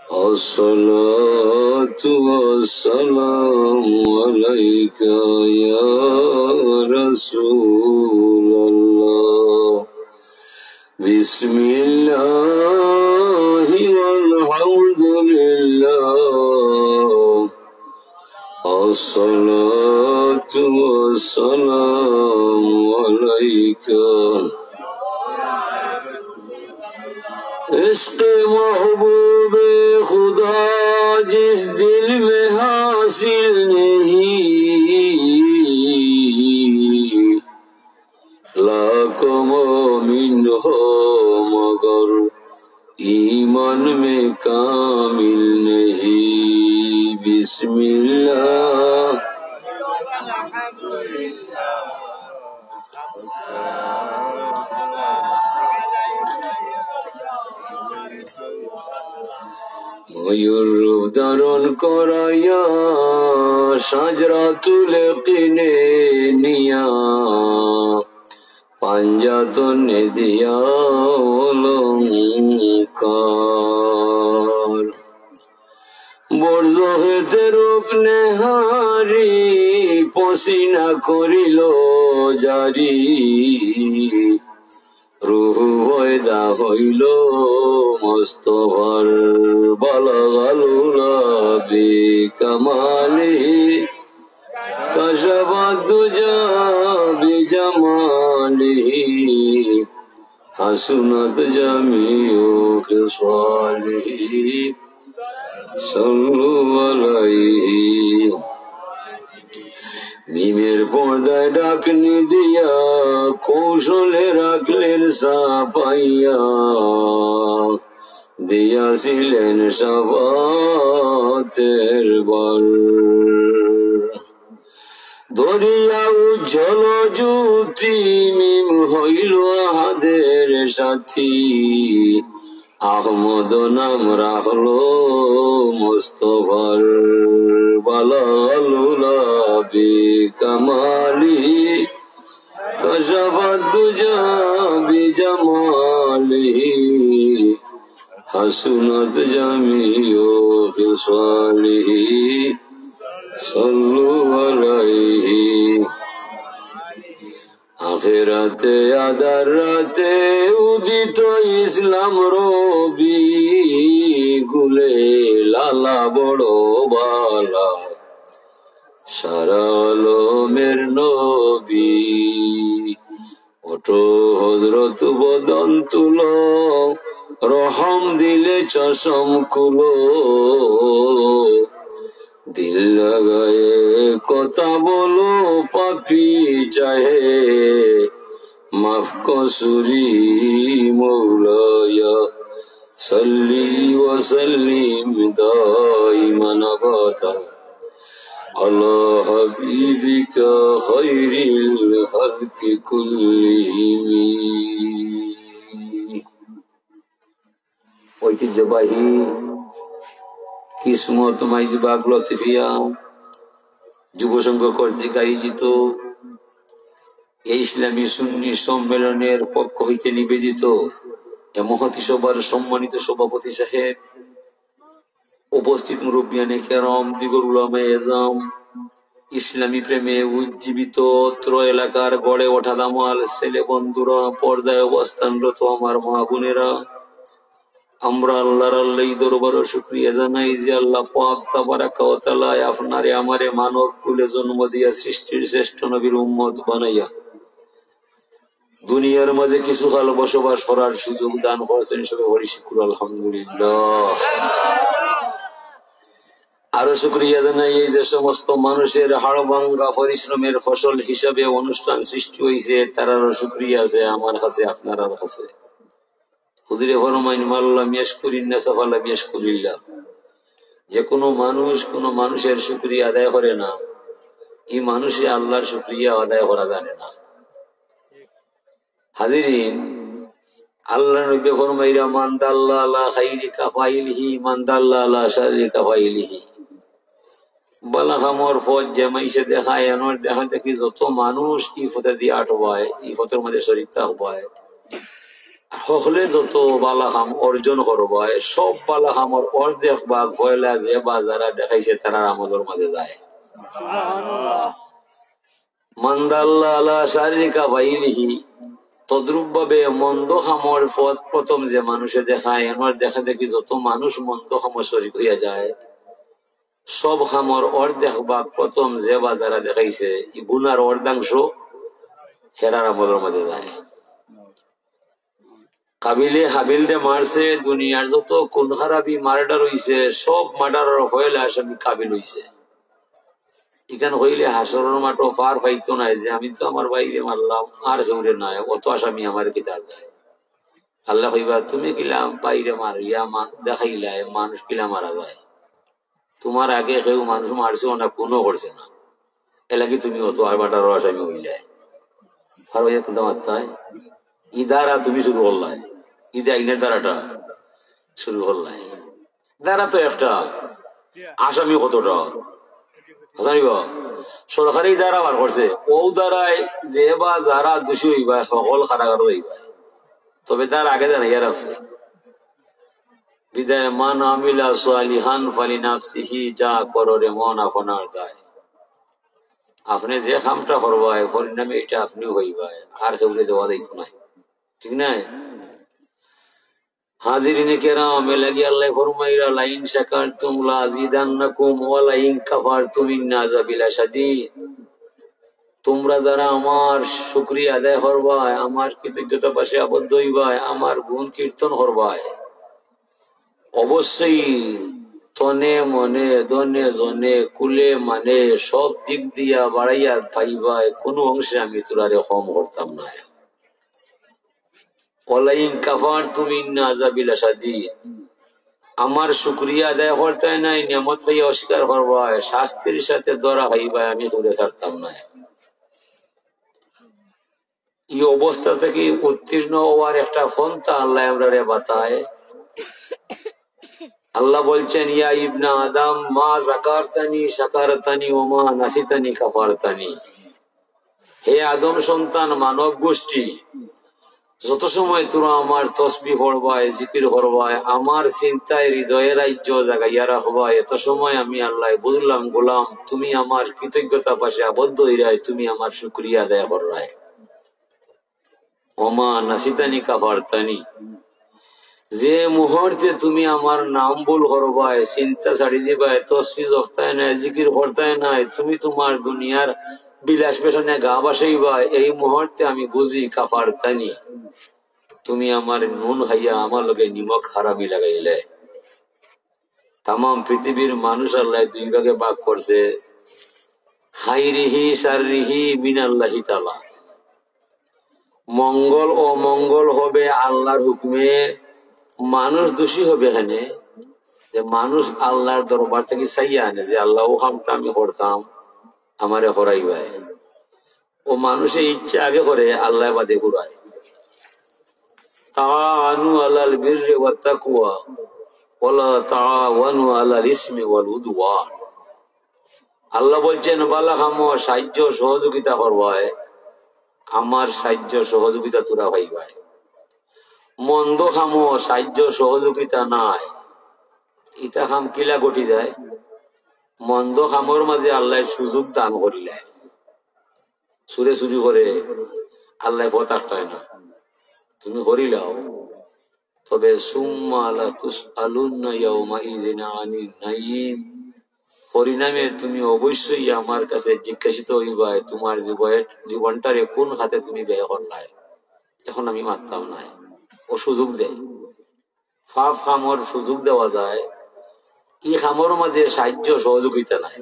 الصلاة والسلام عليك يا رسول الله بسم الله والحمد لله الصلاة والسلام عليك عشق محبوب खुदा जिस दिल में हासिल नहीं लाखों मोमिन हो मगर ईमान में कामिल नहीं बिस्मिल्लाह ময়ূর রূপ ধারণ করাইয়া সাজরাতুল কিনে নিয়া পাঞ্জাতনে দিয়া অলঙ্কার বর্জ হইতে রূপ নেহারি পসিনা করিল জারি রুহ বয়দা হইল মোস্তফার বালাগালুলাবি কামালি কাশাবাদুজা বিজামালিহি হাসুনাত জামিউ খিসালিহি সাল্লু আলাইহি মিমের পর্দায় ডাকনি দিয়া কৌশলে রাখলেন সাপাইয়া দিয়াছিলেন সাফাতের বল দরিয়া উজ্জ্বল জ্যোতি মিম হইল আহাদের সাথী আহমদ নাম রাখলো মোস্তফার বালালুলাবি কামালি কাশাবাদুজা বিজামালিহি হাসুনাত জামিউ খিসালিহি সাল্লু আলাইহি আখিরাতে আদার রাতে উদিত ইসলাম রবি গুলে লালা বড় বালা সারা আলমের নবী ওঠো হযরত বদন তুলো রহম দিলে চশম খুলো দিল লাগায়ে কথা বলো পাপি চাহে মাফ কসুরি মৌলায়া সাল্লি ওয়া সাল্লিম দাইমান আবাদা আলা হাবিবিকা খায়রিল খালকি কুল্লিহিম ঐতিহ্যবাহী কিসমত মাইজবাগ লতিফিয়া যুব সংঘ কর্তৃক আয়োজিত এই ইসলামী সুন্নি সম্মেলনের পক্ষ হইতে নিবেদিত এ মহতী সভার সম্মানিত সভাপতি সাহেব, উপস্থিত মুরব্বিয়ানে কেরাম, দিগর উলামায়ে এজাম, ইসলামী প্রেমে উজ্জীবিত অত্র এলাকার গড়ে ওঠা দামাল ছেলে বন্ধুরা, পর্দায় অবস্থানরত আমার মা বোনেরা, আমরা আল্লাহর আল্লাহ দরবারে শুকরিয়া জানাই যে আল্লাহ পাক তাবারাকা ওয়া তাআলা আপনারে আমারে মানব কুলে জন্ম দিয়া সৃষ্টির শ্রেষ্ঠ নবীর উম্মত বানাইয়া দুনিয়ার মাঝে কিছু কাল বসবাস করার সুযোগ দান করেছেন। সবে বলি শুকর আলহামদুলিল্লাহ। আরো শুকরিয়া জানাই এই যে সমস্ত মানুষের হাড় ভাঙ্গা পরিশ্রমের ফসল হিসাবে অনুষ্ঠান সৃষ্টি হয়েছে, তারারও শুকরিয়া আছে আমার কাছে, আপনার কাছে। হুজুরে ফরমাইন মাল্লাম ইয়াশকুরিন নাসা ফালাম ইয়াশকুরিল্লাহ। যে কোনো মানুষ কোনো মানুষের শুকরিয়া আদায় করে না, এই মানুষে আল্লাহর শুকরিয়া আদায় করা জানে না। হাজিরিন, আল্লাহ নবী ফরমাইরা মান দাল্লা আলা খাইরি কাফাইলিহি মান দাল্লা আলা শাররি কাফাইলিহি। বালা খামর ফজ জামাইছে দেখায় আনোর দেখা দেখি যত মানুষ এই ফতের দিয়ে আটবায়, এই ফতের মধ্যে শরীর থাকবায়, হলে যত বালা কাম অর্জন করবায় সব বালা কামর অর্ধেক ভাগ হইলা যে বাজারা দেখাইছে তারা আমলের মাঝে যায়। মান্দাল্লাহ আলা শারীরিকা বাইরিহি, তদ্রুপ ভাবে মন্দ কামর পথ প্রথম যে মানুষে দেখায় আমার দেখা দেখি যত মানুষ মন্দ কামর শরীক হইয়া যায় সব কামর অর্ধেক ভাগ প্রথম যে বাজারা দেখাইছে এই গুনার অর্ধাংশ হেরার আমলের মাঝে যায়। কাবিলে হাবিলরে মারছে, দুনিয়ার যত খুন খারাপি মার্ডার হইছে সব মার্ডারের হইলে আসামি কাবিল হইছে। এখানে হইলে হাসরের মাঠও পার পাইতো নাই যে আমি তো আমার বাইরে মারলাম আর কেউরে নাই, অত আসামি আমার কিতার দেয়। আল্লাহ কইবা তুমি কিলাম বাইরে মারিয়া দেখাইলাই মানুষ কিলা মারা যায়, তোমার আগে কেউ মানুষ মারছেও না কোনো করছে না, এলাকি তুমি অত মার্ডারের আসামি হইলে ই দ্বারা তুমি শুরু করলাই, ই যে আইনের দ্বারাটা শুরু করলাই দ্বারা তো একটা আসামি কতটা জানিব সরকারি দ্বারা বার করছে ও দ্বারাই যে বা যারা দোষী হইবা সকল কারাগার হইবা, তবে তার আগে জানাইয়া রাখছে বিদায় মান আমিলা সালিহান ফালিনাফসিহি, যা করো রে মন আপনার দায়। আপনি যে কামটা করবাই পরিণামে এটা আপনি হইবাই, আর কেউরে দেওয়া যাইতো না, ঠিক নাই? হাজিরিনে কেরাম লাগি আল্লাহ ফরমাইরা লাইন শাকারতুম লাযিদান্নাকুম ওয়া লাইন কাফারতুম ইন্না আযাবি লাশাদীদ। তোমরা যারা আমার শুকরিয়া আদায় করবাই, আমার কৃতজ্ঞতা পাশে আবদ্ধ হইবাই, আমার গুণ কীর্তন করবাই, অবশ্যই তনে মনে দনে জনে কুলে মানে সব দিক দিয়া বাড়াইয়া পাইবাই, কোনো অংশে আমি তোরারে কম করতাম না। ওয়ালাইন কাফারতুম ইন্না আযাবি লাশাদীদ, আমার শুকরিয়া আদায় করতে নাই, নিয়ামত খাইয়া অস্বীকার করবাই, শাস্তির সাথে ধরা হইবাই, আমি তোরে ছাড়তাম না। এই অবস্থা থেকে উত্তীর্ণ হওয়ার একটা পন্থা আল্লাহ আমরারে বাতায়। আল্লাহ বলছেন ইয়া ইবনা আদম মা যাকারতানি শাকারতানি ওয়া মা নাসিতানি কাফারতানি, হে আদম সন্তান মানব গোষ্ঠী, যত সময় তোরা আমার তসবিহ পড়বাই জিকির করবাই আমার চিন্তায় হৃদয়ে রাজ্য জাগাইয়া রাখবাই, এত সময় আমি আল্লাহ বুঝলাম গোলাম তুমি আমার কৃতজ্ঞতা পাশে আবদ্ধ হইরাই, তুমি আমার শুকরিয়া আদায় কররাই। ওমা নাসিতানি কাফারতানি, যে মুহূর্তে তুমি আমার নাম ভুল করবাই চিন্তা ছাড়ি দিবাই তসবিহ জপতায় নাই জিকির করতায় নাই তুমি তোমার দুনিয়ার বিলাস পেছনে গা বাসাইবা, এই মুহূর্তে আমি বুঝি কাফারতানি, তুমি আমার নুন খাইয়া আমার লগে নিমক হারামি লাগাইলে। তাম পৃথিবীর মানুষ আল্লাহ দুই ভাগে ভাগ করছে, খাইরিহি শাররিহি মিনাল্লাহি তাআলা, মঙ্গল ও মঙ্গল হবে আল্লাহর হুকমে, মানুষ দোষী হবে এখানে যে মানুষ আল্লাহর দরবার থেকে চাইয়া আনে যে আল্লাহ ও কামটা আমি করতাম আমারে করাইবাই, ও মানুষের ইচ্ছা আগে করে আল্লাহ বাদে ঘুরায়। তাআনু আলাল বিররি ওয়াত তাকওয়া ওয়ালা তাআওয়ানু আলাল ইসমি ওয়াল উদওয়ান, আল্লাহ বলছেন বালা কামো সাহায্য সহযোগিতা করবাই, আমার সাহায্য সহযোগিতা তোরা পাইবাই, মন্দ কামো সাহায্য সহযোগিতা নাই, ইটা কাম কিলা ঘটি যায়, মন্দ কামর মাঝে আল্লাহ সুযোগ দান করিলে, সুরে চুরি করে আল্লাহ পথ আটকায় না, তুমি করিলাও তবে সুম্মা লা তুসআলুন্না ইয়াওমাইযিন আনিন নাঈম, পরিণামে তুমি অবশ্যই আমার কাছে জিজ্ঞাসিত হইবা তোমার জীবনটারে কোন খাতে তুমি ব্যয় করলাই। এখন আমি মানতাম না, ও সুযোগ দেয়, পাপ কামর সুযোগ দেওয়া যায়, এই কামর মাঝে সাহায্য সহযোগিতা নাই,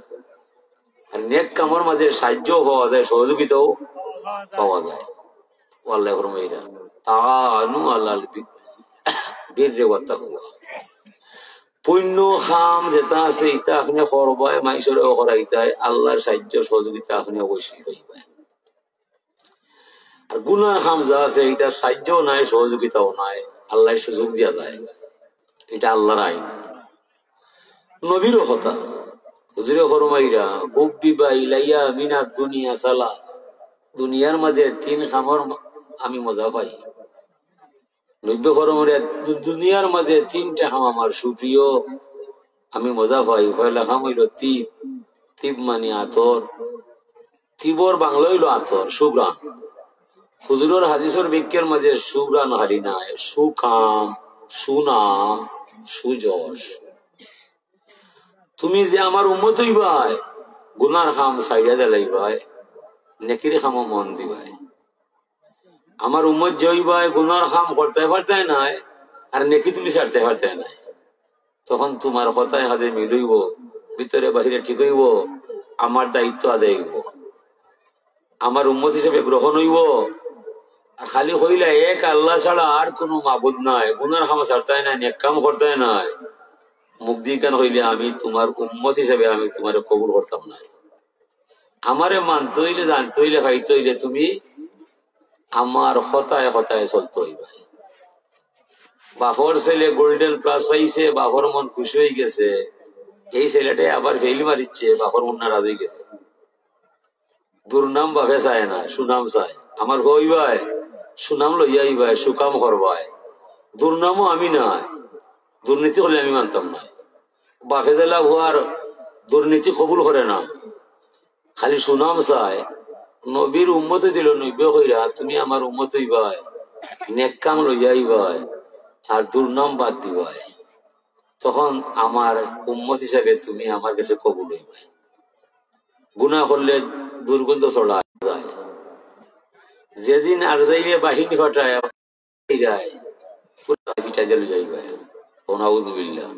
আর নেক কামর মাঝে সাহায্য পাওয়া যায় সহযোগিতাও পাওয়া যায়। আল্লাহ ফরমাইরা তাআনু আলাল বিররি ওয়াত তাকওয়া, পুণ্য খাম যেটা আছে এটা আপনি করবাই মাইসরে করাইতাই, আল্লাহর সাহায্য সহযোগিতা আপনি অবশ্যই পাইবেন। আর গুনাহ খাম যা আছে এটা সাহায্যও নাই সহযোগিতাও নাই, আল্লাহ সুযোগ দিয়া যায়, এটা আল্লাহর আইন। নবীরও কথা হুজুরে ফরমাইরা হুব্বিবা ইলাইয়া মিনাদ দুনিয়া সালাস, দুনিয়ার মাঝে তিন খামর আমি মজা পাই, নব্বই হরমের দুনিয়ার মাঝে তিনটা হাম আমার সুপ্রিয়, আমি মজা পাই। পয়লা হাম হইল তিব, তিব মানে আতর, তিবর বাংলা হইল আতর, সুগ্রান। হুজুরের হাদিসের বিজ্ঞের মাঝে সুগ্রান হারি নাই, সুকাম, সুনাম, সুযশ। তুমি যে আমার উম্মত হইবাই, গুনার খাম সাইডা দিলাইবাই, নেকির খামও মন দিবাই। আমার উম্মত যে হইবাই গুনার খাম করতে পারতে নাই, আর নেকি তুমি ছাড়তে পারতে নাই, তখন তোমার কথায় হাতে মিলইব, ভিতরে বাহিরে ঠিক হইব, আমার দায়িত্ব আদায় হইব, আমার উম্মত হিসেবে গ্রহণ হইব। আর খালি হইলে এক আল্লাহ ছাড়া আর কোনো মাবুদ নাই, গুনার খাম ছাড়তে নাই, নেক কাম করতে নাই, মুখ দিয়ে কেন হইলে আমি তোমার উম্মত হিসেবে আমি তোমার কবুল করতাম না। আমারে মানতে হইলে, জানতে হইলে, খাইতে হইলে তুমি আমার হতায় হতায় চলতে হইবে। বাপর ছেলে গোল্ডেন প্লাস পাইছে, বাপর মন খুশি হয়ে গেছে, এই ছেলেটাই আবার ফেল মারিচ্ছে, বাপর মন নারাজ হয়ে গেছে। দুর্নাম বাপে চায় না, সুনাম চায়। আমার হইবাই সুনাম লইয়াইবাই, সুকাম করবাই, দুর্নামও আমি নাই, দুর্নীতি হলে আমি মানতাম না। বাপে জেলা হওয়ার দুর্নীতি কবুল করে না, খালি সুনাম চায়। নবীর উম্মত দিল নব্বই কইরা, তুমি আমার উম্মত হইবাই, নেক কাম লইয়াইবাই, আর দুর্নাম বাদ দিবাই, তখন আমার উম্মত হিসাবে তুমি আমার কাছে কবুল হইবাই। গুনাহ করলে দুর্গন্ধ ছড়া যায়। যেদিন আর যাইলে বাহিনী ফাটায় ফিটাই দিল যাইবাই, নাউযুবিল্লাহ।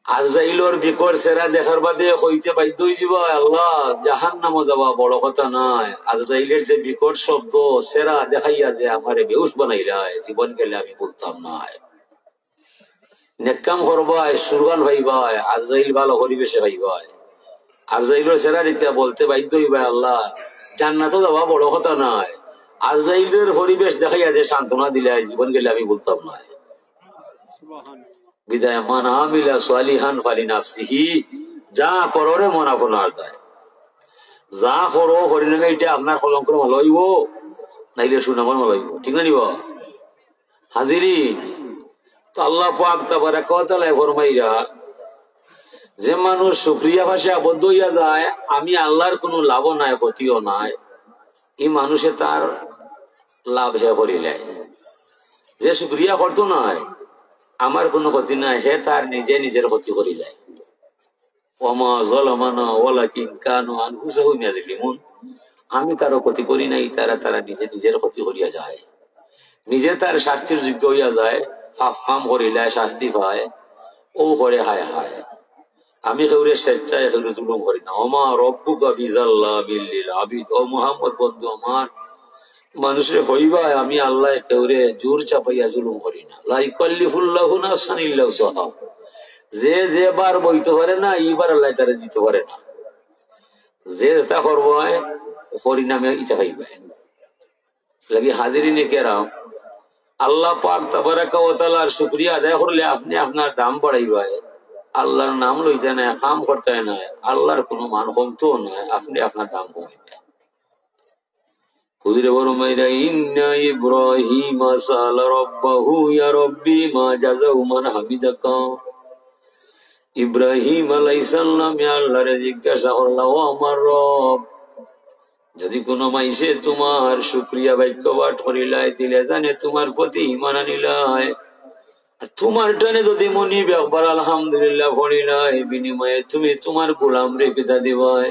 আজরাইলর বিকট চেহারা দেখার বাদে হইতে বাধ্য হইবা, আল্লাহ জাহান্নামে যাওয়া বড় কথা নাই, আজরাইলের যে বিকট শব্দ চেহারা দেখাইয়া যে আমারে বেহুশ বানাইলাই, জীবন গেলে আমি বলতাম নাই। নেকাম করবাই, সুরগান ভাইবাই, আজরাইল ভালো পরিবেশে ভাইবাই, আজরাইলের চেহারা দেখে বলতে বাধ্য হইবা, আল্লাহ জান্নাতে যাওয়া বড় কথা নাই, আজরাইলের পরিবেশ দেখাইয়া যে সান্ত্বনা দিলে জীবন গেলে আমি বলতাম নাই। বিদায় মান আমিলা সালিহান ফালিনাফসিহি, যা করো রে মন আপনার দায়, যা করো হরিনামে এটা আপনার কলঙ্ক ভালো হইব, নাইলে সুনামর ভালো হইব, ঠিক না নিব হাজিরি। তো আল্লাহ পাক তাবারাক ওয়া তাআলা ফরমাইরা, যে মানুষ শুকরিয়া ভাষে আবদ্ধ হইয়া যায়, আমি আল্লাহর কোনো লাভ নাই, ক্ষতিও নাই, এই মানুষে তার লাভ হে করিলে। যে শুকরিয়া করতো নাই, আমার কোনো ক্ষতি নাই, হে তার নিজে নিজের ক্ষতি করিলে। ওমা যালামানা ওয়ালাকিন কানু আনফুসাহুম ইয়াজলিমুন, আমি কারো ক্ষতি করি নাই, তারা নিজে নিজের ক্ষতি করিয়া যায়, নিজে তার শাস্তির যোগ্য হইয়া যায়। ফাফ ফাম করিলে শাস্তি পায়, ও করে হায় হায়, আমি কেউরে স্বেচ্ছায় কেউরে জুলুম করি না। ওমা রব্বুকা বিযাল্লাবিল লিল আবিদ, ও মুহাম্মদ বন্ধু আমার, মানুষের হইবা আমি আল্লাহ কেউরে জোর চাপাইয়া জুলুম করি না। লা ইউকাল্লিফুল্লাহু নাফসান ইল্লা উসআহা, যে যে বার বইতে পারে না, এইবার আল্লাহ তারা দিতে পারে না, যে তা করবো পরিণামে ইটা পাইবে লাগি। হাজিরিনে কেরাম, আল্লাহ পাক তাবারাক ওয়া তাআলার শুকরিয়া আদায় করলে আপনি আপনার দাম বাড়াইবে, আল্লাহর নাম লইতে নাই, কাম করতে নাই, আল্লাহর কোনো মান কমতো নয়, আপনি আপনার দাম কমাইবে। হুজুরে ফরমাইরা, ইন্না ইব্রাহিম সালা রাব্বাহু ইয়া রাব্বি মা জাযাউ মান হামিদাকা, ইব্রাহিম আলাইহিস সালাম আল্লাহরে জিজ্ঞাসা করলো, ও আমার রব, যদি কোনো মাইসে তোমার শুকরিয়া বাক্য পাঠ করিলাই, দিলে জানে তোমার প্রতি ঈমান আনিলাই, আর তোমার টানে যদি মনিব একবার আলহামদুলিল্লাহ পড়িলাই, বিনিময়ে তুমি তোমার গোলাম রেখে দিবাই।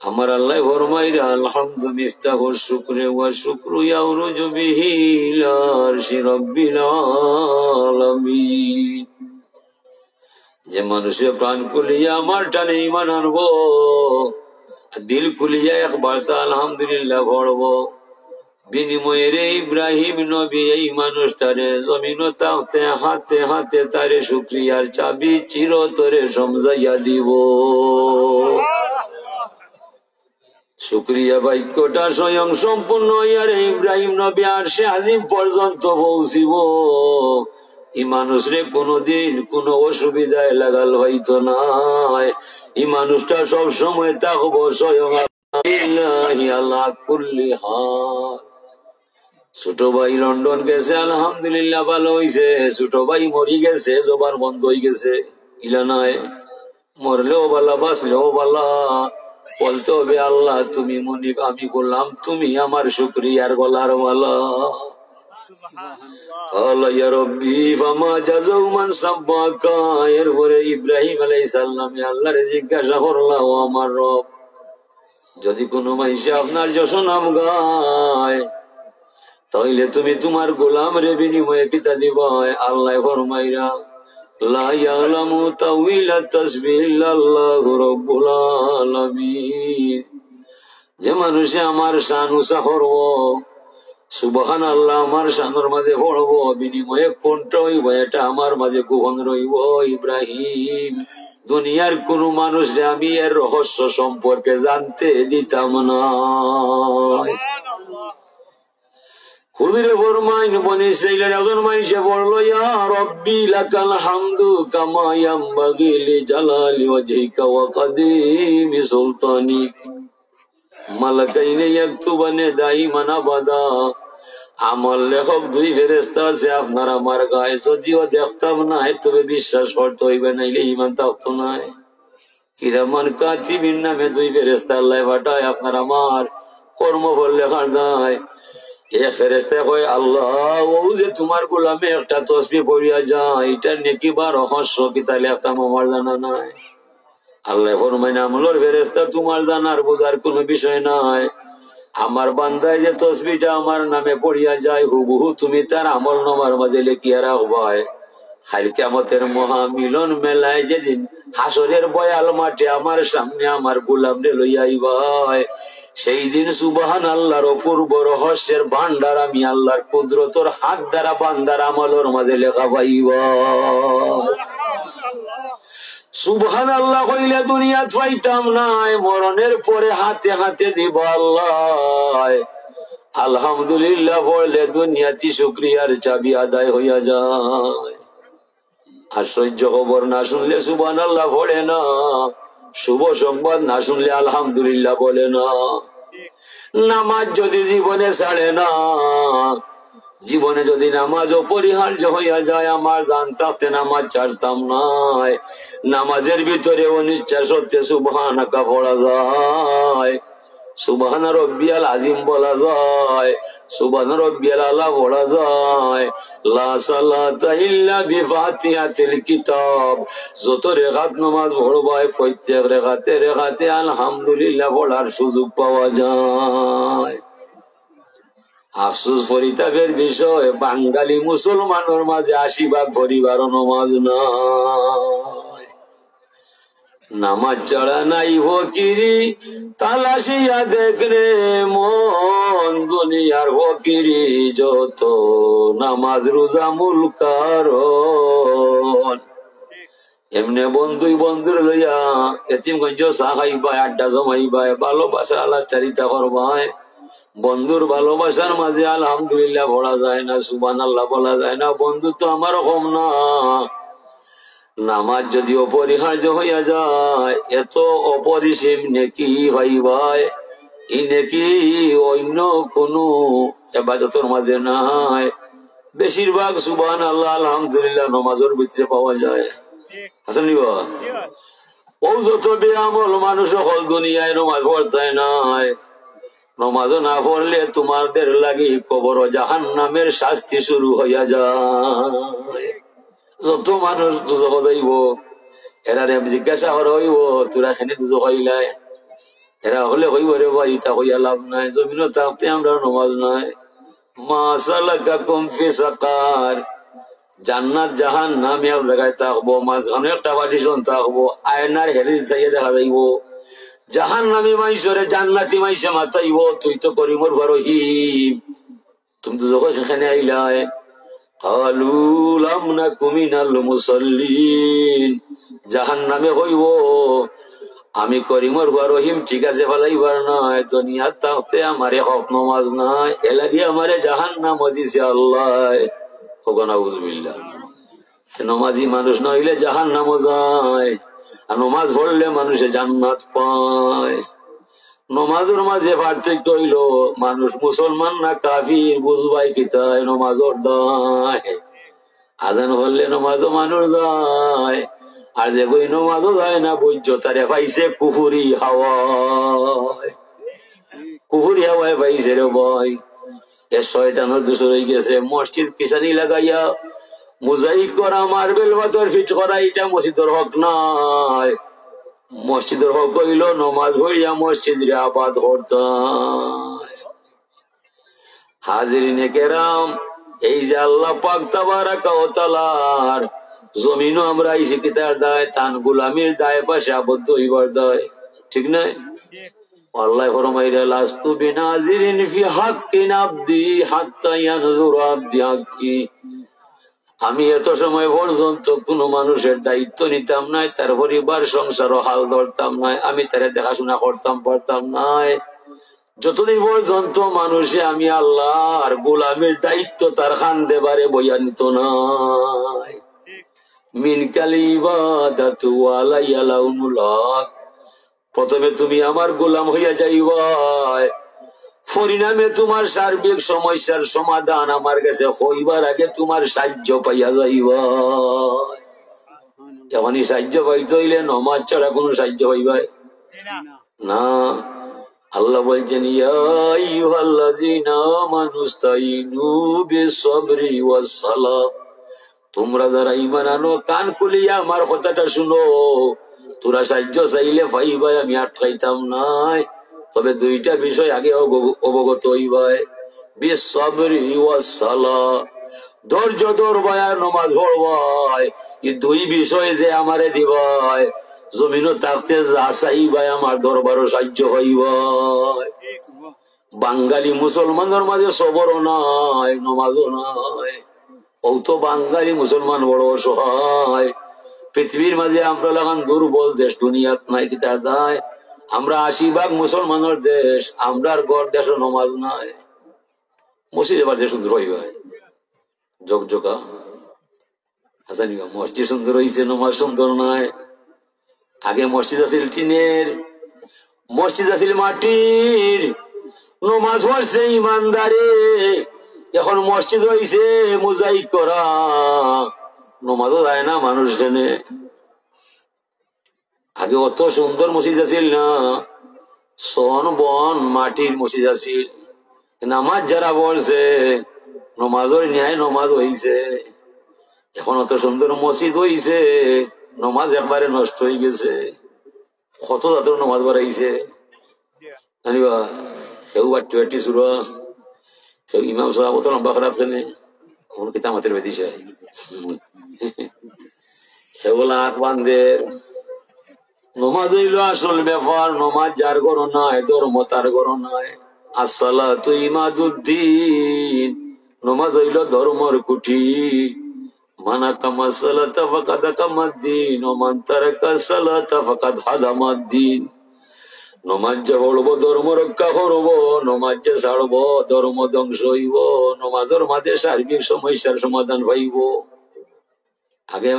আমার আল্লাহ ফরমাইরা, আলহামদু মিফতাহুশ শুকরি ওয়া শুকরু ইয়াউরুজু বিহি ইলা আরশি রাব্বিল আলামিন, যে মানুষের প্রাণ খুলিয়া আমার টানে ঈমান আনবো, দিল খুলিয়া একবার তা আলহামদুলিল্লাহ পড়বো, বিনিময়ে রে ইব্রাহিম নবী এই মানুষটারে জমিন তাকতে হাতে হাতে তারে শুকরিয়ার চাবি চিরতরে সমঝাইয়া দিব। শুকরিয়া বাক্যটা স্বয়ং সম্পূর্ণ ইয়ার ইব্রাহিম নবী আরশে আজিম পর্যন্ত পৌঁছিব, এই মানুষরে কোনদিন কোনো অসুবিধায় লাগাল হইতো নাই, এই মানুষটা সব সময় থাকবো স্বয়ং আল্লাহ কুল্লি হাল। ছোট ভাই লন্ডন গেছে, আলহামদুলিল্লাহ ভালো হইছে। ছোট ভাই মরি গেছে, জবান বন্ধ হয়ে গেছে, ইলা নাই। মরলেও বালা, বাঁচলেও বালা, বলতে হবে আল্লাহ তুমি মুনিব, আমি বললাম তুমি আমার শুকরিয়ার গলার বালা। এরপরে ইব্রাহিম আলাইহিস সালামে আল্লাহরে জিজ্ঞাসা করলাম, ও আমার রব, যদি কোনো মানুষে আপনার যশ নাম গায় তাইলে তুমি তোমার গোলাম রে বিনিময়ে কিতা দিবা? আল্লাহ ফরমাইরা, লা ইয়ালামু তাউইলা তাসবিহ ইল্লাল্লাহু রাব্বুল আলামিন। যে মানুষে আমার শান উঁচা করব, সুবহানাল্লাহ আমার শানের মাঝে পড়ব, বিনিময়ে কোনটা হইব এটা আমার মাঝে গোপন রইব। ইব্রাহিম, দুনিয়ার কোন মানুষরে আমি এর রহস্য সম্পর্কে জানতে দিতাম না। হুজুরে ফরমাইন, বনি ইসরাইলের একজন মানুষে পড়লো, ইয়া রব্বি লাকাল হামদু কামা ইয়ামবাগি লিজালালি ওয়াজহিকা ওয়া কাদিমি সুলতানিক মালাকাইনে ইয়াকতুবানে দাইমান আবাদা। আমার লেখক দুই ফেরেশতা আছে আপনার আমার গায়ে, যদিও দেখতাম না তবে বিশ্বাস করতে হইবে, নাইলে ঈমান থাকতো না। কিরামান কাতিবিন নামে দুই ফেরেশতা আল্লাহ পাঠায় আপনার আমার কর্মফল লেখার দায়। এক ফেরেশতা কয়, আল্লাহ ও যে তোমার গোলামে একটা তসবিহ পড়িয়া যায়, এটা নেকি বা রহস্য কিতা লেখতাম আমার জানা নাই। আল্লাহ ফরমাইন, আমলের ফেরেশতা তোমার জানার বোঝার কোনো বিষয় নাই। আমার বান্দায় যে তসবিহটা আমার নামে পড়িয়া যায়, হুবহু তুমি তার আমল নামার মাঝে লিখিয়া রাখবাই। কাল কিয়ামতের মহামিলন মেলায় যেদিন হাসরের বয়াল মাঠে আমার সামনে আমার গোলামরে লইয়া আইবাই, সেই দিন সুবহানাল্লাহর অপূর্ব রহস্যের ভান্ডার আমি আল্লাহর কুদরতের হাত দ্বারা বান্দার আমলের মাঝে লেখা পাইবা। সুবহানাল্লাহ কইলে দুনিয়াত পাইতাম নাই, মরণের পরে হাতে হাতে দিব আল্লাহ। আলহামদুলিল্লাহ বললে দুনিয়াতি শুকরিয়ার চাবি আদায় হইয়া যায়। আশ্চর্য খবর না শুনলে সুবহানাল্লাহ পড়ে না, শুভ সংবাদ না শুনলে আলহামদুলিল্লাহ বলে না। নামাজ যদি জীবনে ছাড়ে না, জীবনে যদি নামাজ অপরিহার্য হইয়া যায়, আমার জান থাকতে নামাজ ছাড়তাম না। নামাজের ভিতরে অনিচ্ছা সত্ত্বে সুবহানাকা পড়া যায়, সুবহানা রব্বিয়াল আযীম বলা যায়, সুবহানা রব্বিয়াল আলা পড়া যায়। লা সালাতা ইল্লা বিফাতিহাতিল কিতাব। যত রেখাত নামাজ পড়বাই প্রত্যেক রেখাতে আলহামদুলিল্লাহ পড়ার সুযোগ পাওয়া যায়। আফসোস পরিতাপের বিষয়, বাঙালি মুসলমানের মাঝে ৮০ পরিবার নমাজ নাই। নামাজ ছাড়া নাই ফকিরি, তালাশিয়া দেখরে মন দুনিয়ার ফকিরি যত, নামাজ রোজা মূল কারণ। এমনি বন্ধুই বন্ধুর লইয়া এতিমগঞ্জ চা খাইবাই, আড্ডা জমাইবাই, ভালোবাসা আলাপচারিতা করবাই। বন্ধুর ভালোবাসার মাঝে আলহামদুলিল্লাহ পড়া যায় না, সুবহানাল্লাহ বলা যায় না। বন্ধু তো আমার কম না। নামাজ যদি অপরিহার্য হইয়া যায়, এত অপরিসীম নেকি ভাই, এই নেকি অন্য কোন ইবাদতের মাঝে নাই। বেশিরভাগ সুবহানাল্লাহ আলহামদুলিল্লাহ নামাজের ভিতরে পাওয়া যায়। হাসান নিবা ও যত বেআমল মানুষ হল দুনিয়ায় নামাজ পড়তে নাই। নামাজ না পড়লে তোমাদের লাগি কবর জাহান্নামের শাস্তি শুরু হইয়া যায়। যত মানুষ দুজক যাইব, এরা জিজ্ঞাসা করা হইব, তোরা খেনে দুজক হইলাই? এরা হলে হইব রে ভাই, তা হইয়া লাভ নাই। জমিন থাকতে আমরা নামাজ নাই। মা সালাকাকুম ফি সাকার। জান্নাত জাহান্নাম এক জায়গায় থাকবো, মাঝখানে একটা পার্টিশন থাকবো, আয়নার হেরি চাইয়া দেখা যাইব। জাহান্নামী মাইসরে জান্নাতি মাইসে মাতাইব, তুই তো করিমর রহিম, তুমি তো যখন সেখানে আইলাই। কালু লাম নাকু মিনাল মুসাল্লিন। জাহান্নামে হইব, আমি করিমর রহিম ঠিক আছে ফেলাইবার নাই, দুনিয়ার থাকতে আমারে হক নমাজ নাই, এলা দিয়ে আমারে জাহান্নাম দিছে আল্লাহ। নাউযুবিল্লাহ। নমাজি মানুষ নইলে জাহান্নামও যায়, আর নমাজ পড়লে মানুষে জান্নাত পায়। নমাজের মাঝে পার্থক্য হইল মানুষ মুসলমান না কাফির বুঝবাই কিতায় নমাজর দায় আজান হলে নমাজও মানুষ যায় আর যে কই নমাজও যায় না বুঝছো তারে পাইছে কুফুরি হাওয়ায় কুফুরি হাওয়ায় পাইছে রে ভাই এ শয়তানের দোষর হয়ে গেছে মসজিদ কিসানি লাগাইয়া মোজাইক করা মার্বেল পাথর ফিট করা এটা মসজিদের হক নাই মসজিদের হক হইল নমাজ পড়িয়া মসজিদ রে আবাদ করতাম হাজিরিনে কেরাম এই যে আল্লাহ পাক তাবারাকা ওয়া তাআলার জমিনও আমরা এই শিকিতার দায় তান গোলামির দায় পাশে আবদ্ধ হইবার দায় ঠিক নাই আল্লাহ ফরমাইরা লাস্তু বিনাজিরিন ফি হাক্কিন আবদি হাত্তা ইয়ানজুরা আবদি হাক্কি আমি এত সময় পর্যন্ত কোন মানুষের দায়িত্ব নিতাম নাই তার পরিবার সংসার হাল ধরতাম নাই আমি তারে দেখাশোনা করতাম পারতাম নাই যতদিন পর্যন্ত মানুষে আমি আল্লাহর গোলামের দায়িত্ব তার খান দেবারে বইয়া নিত নাই মিন কালিবাদাতু আলাইয়া লাউনুল হক প্রথমে তুমি আমার গোলাম হইয়া যাইবা পরিণামে তোমার সার্বিক সমস্যার সমাধান আমার কাছে হইবার আগে তোমার সাহায্য পাইয়া যাইবা যখনই সাহায্য পাইতে হইলে নমাজ ছাড়া কোন সাহায্য হইবা না আল্লাহ বলছেন ইয়া আইয়ুহাল্লাযীনা আমানু ইসতাঈনু বিস-সাবরি ওয়াস-সালাহ তোমরা যারা ঈমান আনো কান খুলিয়া আমার কথাটা শুনো তোরা সাহায্য চাইলে পাইবা আমি আটকাইতাম নাই তবে দুইটা বিষয় আগে অবগত হইবাই বিস-সাবরি ওয়াস-সালাহ ধৈর্য ধরবাই আর নামাজ পড়বাই এই দুই বিষয় যে আমারে দিবাই জমিনও থাকতে যা চাইবাই আমার দরবারও সাহায্য হইবাই বাঙালি মুসলমানের মাঝে সবরও নাই নমাজও নাই ও তো বাঙালি মুসলমান বড় অসহায় পৃথিবীর মাঝে আমরা লাগান দুর্বল দেশ দুনিয়াত নাই কি তার দায় আমরা ৮০ ভাগ মুসলমানের দেশ আমরার গড় দেশ নমাজ নাই মসজিদ এবার যে সুন্দর হইবে জগজগা হাসানিবা মসজিদ সুন্দর হইছে নমাজ সুন্দর নাই আগে মসজিদ আছিল টিনের মসজিদ আছিল মাটির নমাজ পড়ছে ইমানদারে এখন মসজিদ হইছে মোজাইক করা নমাজও যায় না মানুষ কেনে আগে অত সুন্দর মসজিদ আছিল না সন বন মাটির মসজিদ আছিল নামাজ যারা বলছে নমাজের ন্যায় নমাজ হইছে এখন অত সুন্দর মসজিদ হইছে নমাজ একবারে নষ্ট হয়ে গেছে কত জাতের নমাজ বাড়াইছে জানিবা কেউ বাটি বাটি শুরু কেউ ইমাম সাহেব অত লম্বা খারাপ কেনে কোন কিতাব হাতের বেদিছে সেগুলা আখ বান্ধে নমাজ হইল আসল ব্যাপার নমাজ যার গরো নাই ধর্ম তার গরো নাই আসসালাতু ইমাদুদ্দিন নমাজ হইল ধর্মর কুঠি মানা কামা সালাতা ফাকাদ কামাদ্দিন ওয়া মান তারাকা সালাতা ফাকাদ হাদামাদ্দিন নমাজ যে পড়বো ধর্ম রক্ষা করবো নমাজ যে ছাড়বো ধর্ম ধ্বংস হইব নমাজের মাঝে সার্বিক সমস্যার সমাধান পাইব আগে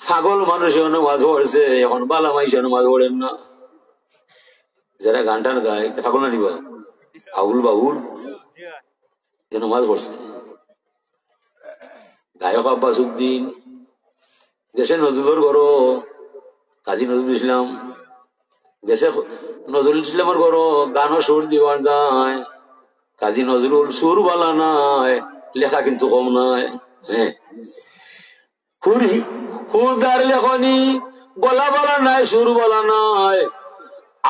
পাগল মানুষের নামাজ পড়ছে এখন বালা মাইসে নামাজ পড়েন না যারা গান টান গায় পাগল না নিবা আউল বাউল নামাজ পড়ছে গায়ক আব্বাস উদ্দিন দেশে নজরুলের ঘর কাজী নজরুল ইসলাম দেশে নজরুল ইসলামের ঘর গানও সুর দিবার যায় কাজী নজরুল সুর বালা নাই লেখা কিন্তু কম নাই হ্যাঁ খুরদার লেখনি গলা বলা নাই সুর বলা নাই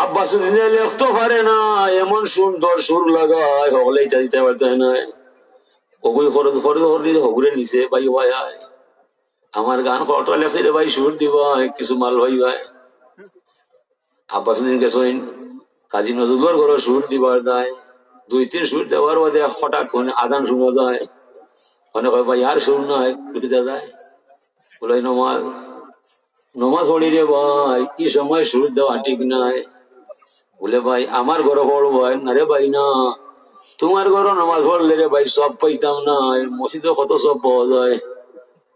আব্বাস উদ্দিনে লেখতে পারে না এমন সুন্দর সুর লাগায় হগলে ইটা দিতে পারতে নাই হগুই খরচ খরচ করে হগুরে নিছে ভাই ভাই আমার গান খরটা লেখছে রে ভাই সুর দিবাই কিছু মাল ভাই ভাই আব্বাস উদ্দিন গেছেন কাজী নজরুলের ঘরে সুর দিবার দেয় ২-৩ সুর দেওয়ার বাদে হঠাৎ আদান শোনা যায় অনেক ভাই আর সুর নাই দেওয়া যায় বলে নমাজ নমাজ পড়ি রে ভাই কি সময় সুর দেওয়া ঠিক নাই বলে ভাই আমার ঘরে পড় ভাই না রে ভাই না তোমার ঘরে নমাজ পড়লে রে ভাই সব পাইতাম না মসজিদে কত সব পাওয়া যায়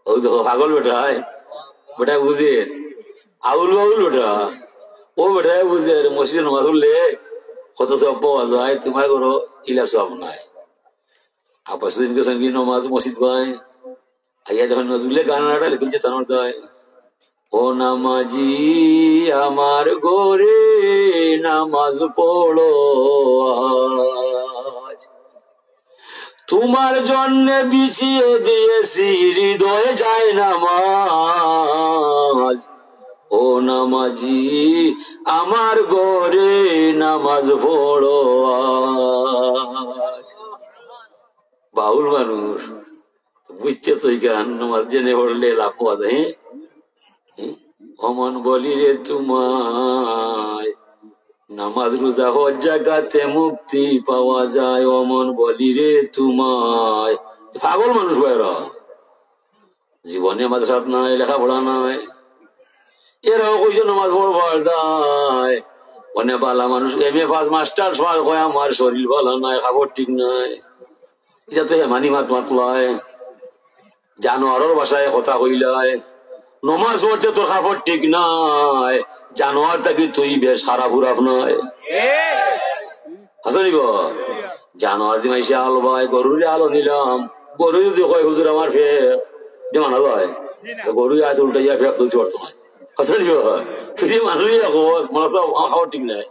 ওই দেখো পাগল বেটায় বেটা বুঝে আউল বাউল বেটা ও বেটায় বুঝে মসজিদে নমাজ পড়লে কত সব পাওয়া যায়, তোমার ঘরও ইলা সব নাই। আবার সেদিন গেছেন কি নমাজ মসজিদ ভাই, আইয়া যখন নজরুলের গানাটা লিখেছে তানোর দায়, ও নামাজি আমার ঘরে নামাজ পড়ো আজ, তোমার জন্য বিছিয়ে দিয়েছি হৃদয়ে যায় নামাজ, ও নামাজি আমার ঘরে নামাজ পড়ো আজ। বাউল মানুষ বুঝতে তো গান নামাজ জেনে পড়লে লাভ পাওয়া যায়। অমন বলি রে তোমায় নামাজ রোজা হজ জাগাতে মুক্তি পাওয়া যায়, অমন বলি রে তোমায়। পাগল মানুষ ভাইরা, জীবনে মাদ্রাসাত নাই, লেখাপড়া নাই, এরাও কইছে নামাজ পড়বার দায়। অনেক বালা মানুষ এম.এ. পাস মাস্টার কয় আমার শরীর ভালো নাই, কাপড় ঠিক নাই, এটা তো হেমানি মাত মাতলায়, জানোয়ারের বাসায় কথা কইলায়, নমাজ পড়তে তোর কাপড় ঠিক নাই, জানোয়ার থাকি তুই বেশ খারাপ উরাফ নয়। হাসানিব জানোয়ার দিমাইছে আলো ভাই, গরুরে আলো নিলাম, গরু যদি কয় হুজুর আমার ফেক যে মানা যায়, গরু আজ উল্টাইয়া ফেক তুলতে পারতো না। হাসানিব তুই মানুষই মনে আমার খাবার ঠিক নাই,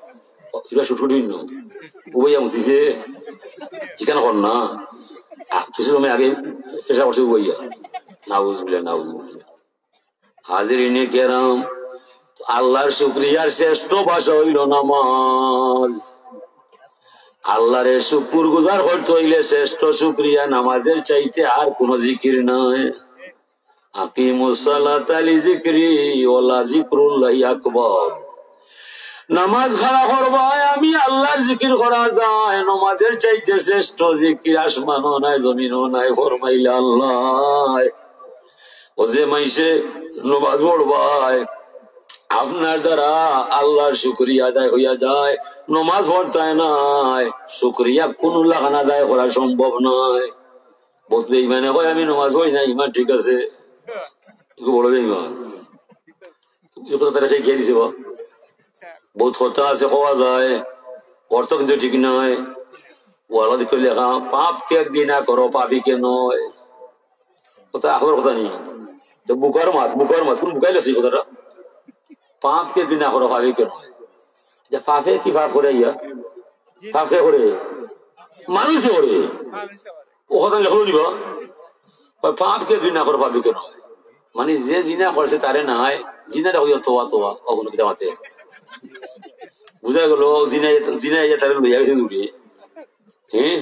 সুটুটি উবাইয়া মুতিছে ঠিকানা কর না, কিছু সময় আগে পেশা করছে উবাইয়া, নাউজ বলে নাউজ বলে। হাজিরিনে কেরাম, আল্লাহর শুকরিয়ার শ্রেষ্ঠ ভাষা হইল নামাজ। আল্লাহর শুকুর গুজার করতে হইলে শ্রেষ্ঠ শুকরিয়া নামাজের চাইতে আর কোন জিকির নাই। আকিমুস সালাতা লিযিকরি ওয়ালা যিকরুল্লাহি আকবার। নামাজ খাড়া করবাই আমি আল্লাহর জিকির করার দায়, নামাজের চাইতে শ্রেষ্ঠ জিকির আসমানও নাই জমিনও নাই, ফরমাইলে আল্লাহ। ও যে মাইসে নামাজ পড়বাই আপনার দ্বারা আল্লাহর শুকরিয়া আদায় হইয়া যায়, নমাজ পড়তায় নাই, শুকরিয়া কোন লাগান আদায় করা সম্ভব নয়। বহুত বেঈমানে কয় আমি নমাজ পড়ি না, ইমান ঠিক আছে, বড় বেঈমান, তারা সেই খেয়ে দিছে। বহুত কথা আছে কোয়া যায়, অর্থ কিন্তু ঠিক নয়। ওয়ালা দিকে লেখা পাপ কে একদিন করো পাবি কে নয়, কথা আখবার কথা নেই। বুকার মাত কোন বুকাই লেছি কথাটা, পাপ কে দিনা করো পাবি কে নয়। পাপে কি পাপ করে, ইয়া পাপ কে করে মানুষে করে, ও কথা লেখলো নিবা পাপ কে দিনা করো পাবি কে নয়, মানে যে জিনা করছে তারে নাই, জিনাটা হইয়া তোয়া তোয়া অগুন মাতে বুঝা গেল, জিনা তারে লইয়া গেছে দূরে। হ্যাঁ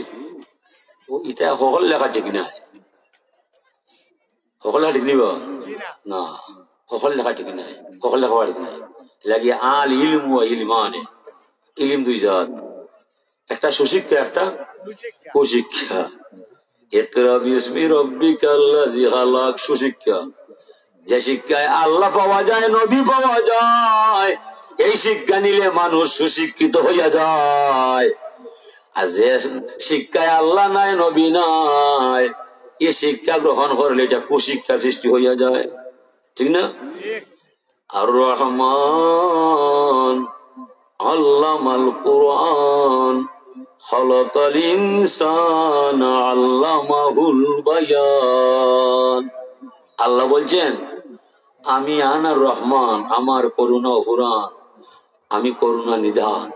ও ইটা সকল লেখা ঠিক নাই, সকল লেখা ঠিক নিবা না, সকল লেখা ঠিক নাই, সকল লেখা ঠিক নাই। লাগিয়ে আল ইলম ও ইলমানে, ইলিম দুই জাত, একটা সুশিক্ষা একটা কুশিক্ষা। ইকরা বিসমি রাব্বিকাল্লাযী খালাক সুশিক্ষা, যে শিক্ষায় আল্লাহ পাওয়া যায়, নবী পাওয়া যায়, এই শিক্ষা নিলে মানুষ সুশিক্ষিত হইয়া যায়। আর যে শিক্ষায় আল্লাহ নাই নবী নাই, এই শিক্ষা গ্রহণ করলে এটা কুশিক্ষা সৃষ্টি হইয়া যায়, ঠিক না? আর রহমান আল্লামাল কুরআন খালাকাল ইনসানা আল্লামাহুল বায়ান। আল্লাহ বলছেন আমি আনার রহমান, আমার করুণা ফুরান, আমি করুণা নিধান,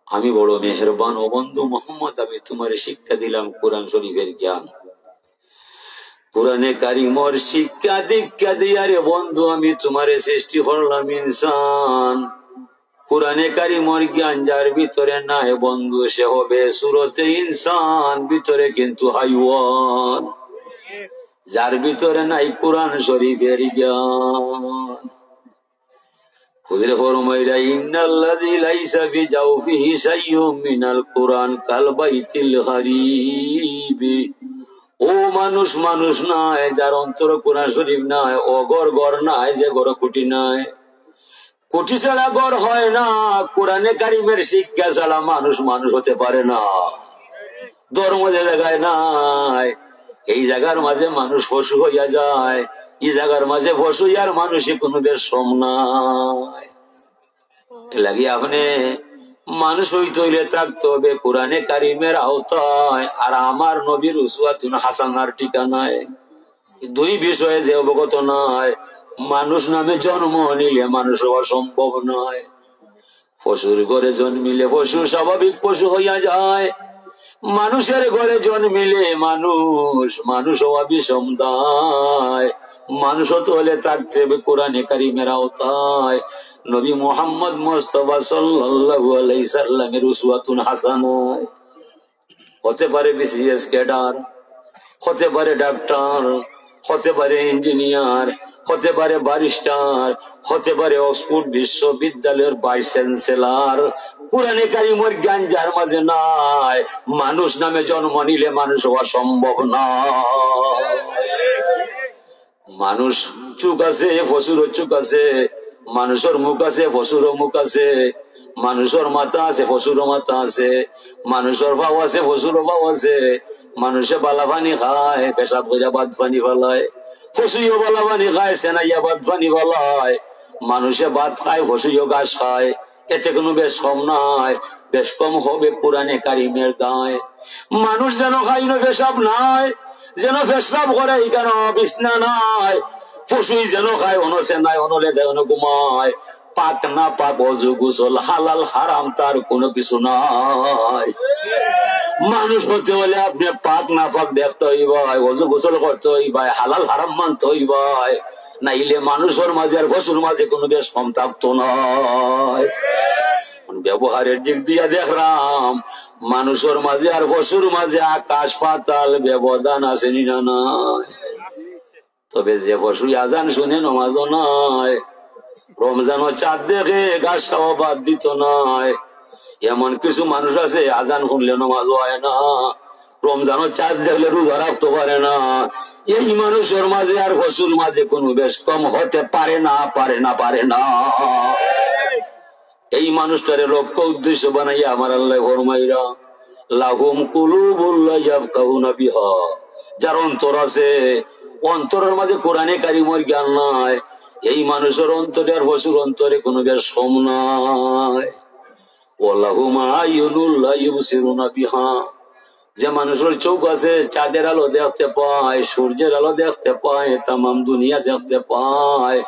আমি বড় মেহেরবান। ও বন্ধু মোহাম্মদ আমি তোমার শিক্ষা দিলাম কোরআন শরীফের জ্ঞান, কোরআনে কারিমর শিক্ষা দীক্ষা দিয়া রে বন্ধু আমি তোমারে সৃষ্টি করলাম ইনসান। কোরআনে কারিমর জ্ঞান যার ভিতরে নাই বন্ধু সে হবে সুরতে ইনসান, ভিতরে কিন্তু হাইওয়ান। যার ভিতরে নাই কোরআন শরীফের জ্ঞান, হুজুরে ফরমাইরা ইন্নাল্লাযী লাইসা ফি জাওফিহি শাইউম মিনাল কুরআন কাল বাইতিল গরীবি। ও মানুষ মানুষ নাই যার অন্তর কোরআন শরীফ নাই, ও ঘর নাই যে ঘর কুটি নাই। কুটি ছাড়া ঘর হয় না, কোরআনে কারিমের শিক্ষা ছাড়া মানুষ মানুষ হতে পারে না। ধর্ম যে জায়গায় নাই এই জায়গার মাঝে মানুষ পশু হইয়া যায়, এই জায়গার মাঝে পশু আর মানুষই কোনো বেশ সম নাই। লাগি আপনি মানুষ হইতে হইলে থাকতে হবে কোরআনে কারিমের আওতায় আর আমার নবীর উসওয়াতুন হাসানার ঠিকানায়। দুই বিষয়ে যে অবগত নয়, মানুষ নামে জন্ম নিলে মানুষ হওয়া সম্ভব নয়। পশুর ঘরে জন্মিলে পশু স্বাভাবিক পশু হইয়া যায়, মানুষের ঘরে জন্মিলে মানুষ হওয়া বিষম দায়। মানুষ হতে হলে থাকতে হবে কোরআনে কারিমের আওতায়, নবী মুহাম্মদ মুস্তাফা সাল্লাল্লাহু আলাইহি সাল্লামের উসওয়াতুন হাসানায়। হতে পারে বিসিএস ক্যাডার, হতে পারে ডাক্তার, হতে পারে ইঞ্জিনিয়ার, হতে পারে ব্যারিস্টার, হতে পারে অক্সফোর্ড বিশ্ববিদ্যালয়ের ভাইস চ্যান্সেলর। কোরআনে কারিমের জ্ঞান যার মাঝে নাই, মানুষ নামে জন্ম নিলে মানুষ হওয়া সম্ভব নয়। মানুষ চোখ আছে, পশুরও চোখ আছে, মানুষের মুখ আছে, পশুরও মুখ আছে, মানুষের মাথা আছে, পশুরও মাথা আছে, মানুষের ভাও আছে, পশুরও ভাও আছে। মানুষে বালা পানি খায়, পেশাব কইরা বাদ পানি ফেলায়, পশুও বালা পানি খায়, সেনাইয়া বাদ পানি ফেলায়। মানুষে ভাত খায়, পশুও ঘাস খায়, এতে কোনো বেশ কম নাই, বেশ কম হবে কোরআনে কারিমের দায়। মানুষ যেন খাই না পেশাব নাই, যেন পেশাব করে কেন বিছনা নাই, পশুই যেন খায় অনসে নাই, অনলে দেন ঘুমায়। পাক না পাক অজু গোসল হালাল হারাম তার কোনো কিছু নাই। মানুষ হতে হলে আপনি পাক না পাক দেখতে হইবাই, অজু গোসল করতে হইবাই, হালাল হারাম মানতে হইবাই, নাইলে মানুষের মাঝে আর পশুর মাঝে কোনো বেশ কম থাকতো নয়। ব্যবহারের দিক দিয়া দেখলাম মানুষের মাঝে আর পশুর মাঝে আকাশ পাতাল ব্যবধান আছে না নাই। তবে যে পশু আজান শুনে নমাজও নাই, রমজান ও চাঁদ দেখে ঘাস খাওয়া বাদ দিত নাই, এমন কিছু মানুষ আছে আজান শুনলে নমাজ হয় না, রমজান ও চাঁদ দেখলে রোজা রাখতে পারে না। এই মানুষের মাঝে আর পশুর মাঝে কোনো বেশ কম হতে পারে না, পারে না, পারে না। এই মানুষটারে লক্ষ্য উদ্দেশ্য বানাইয়া আমার আল্লাহ ফরমাইরা লাহুম কুলুবুল লা ইয়াফকাহুনা বিহা, যার অন্তর আছে, অন্তরের মাঝে কোরআনে কারিমের জ্ঞান নাই, এই মানুষের অন্তরে আর পশুর অন্তরে কোনো বেশ কম নাই। ওয়ালাহুম আয়ুনুল লা ইউবসিরুনা বিহা, যে মানুষের চোখ আছে, চাঁদের আলো দেখতে পায়, সূর্যের আলো দেখতে পায়, তামাম দুনিয়া দেখতে পায়,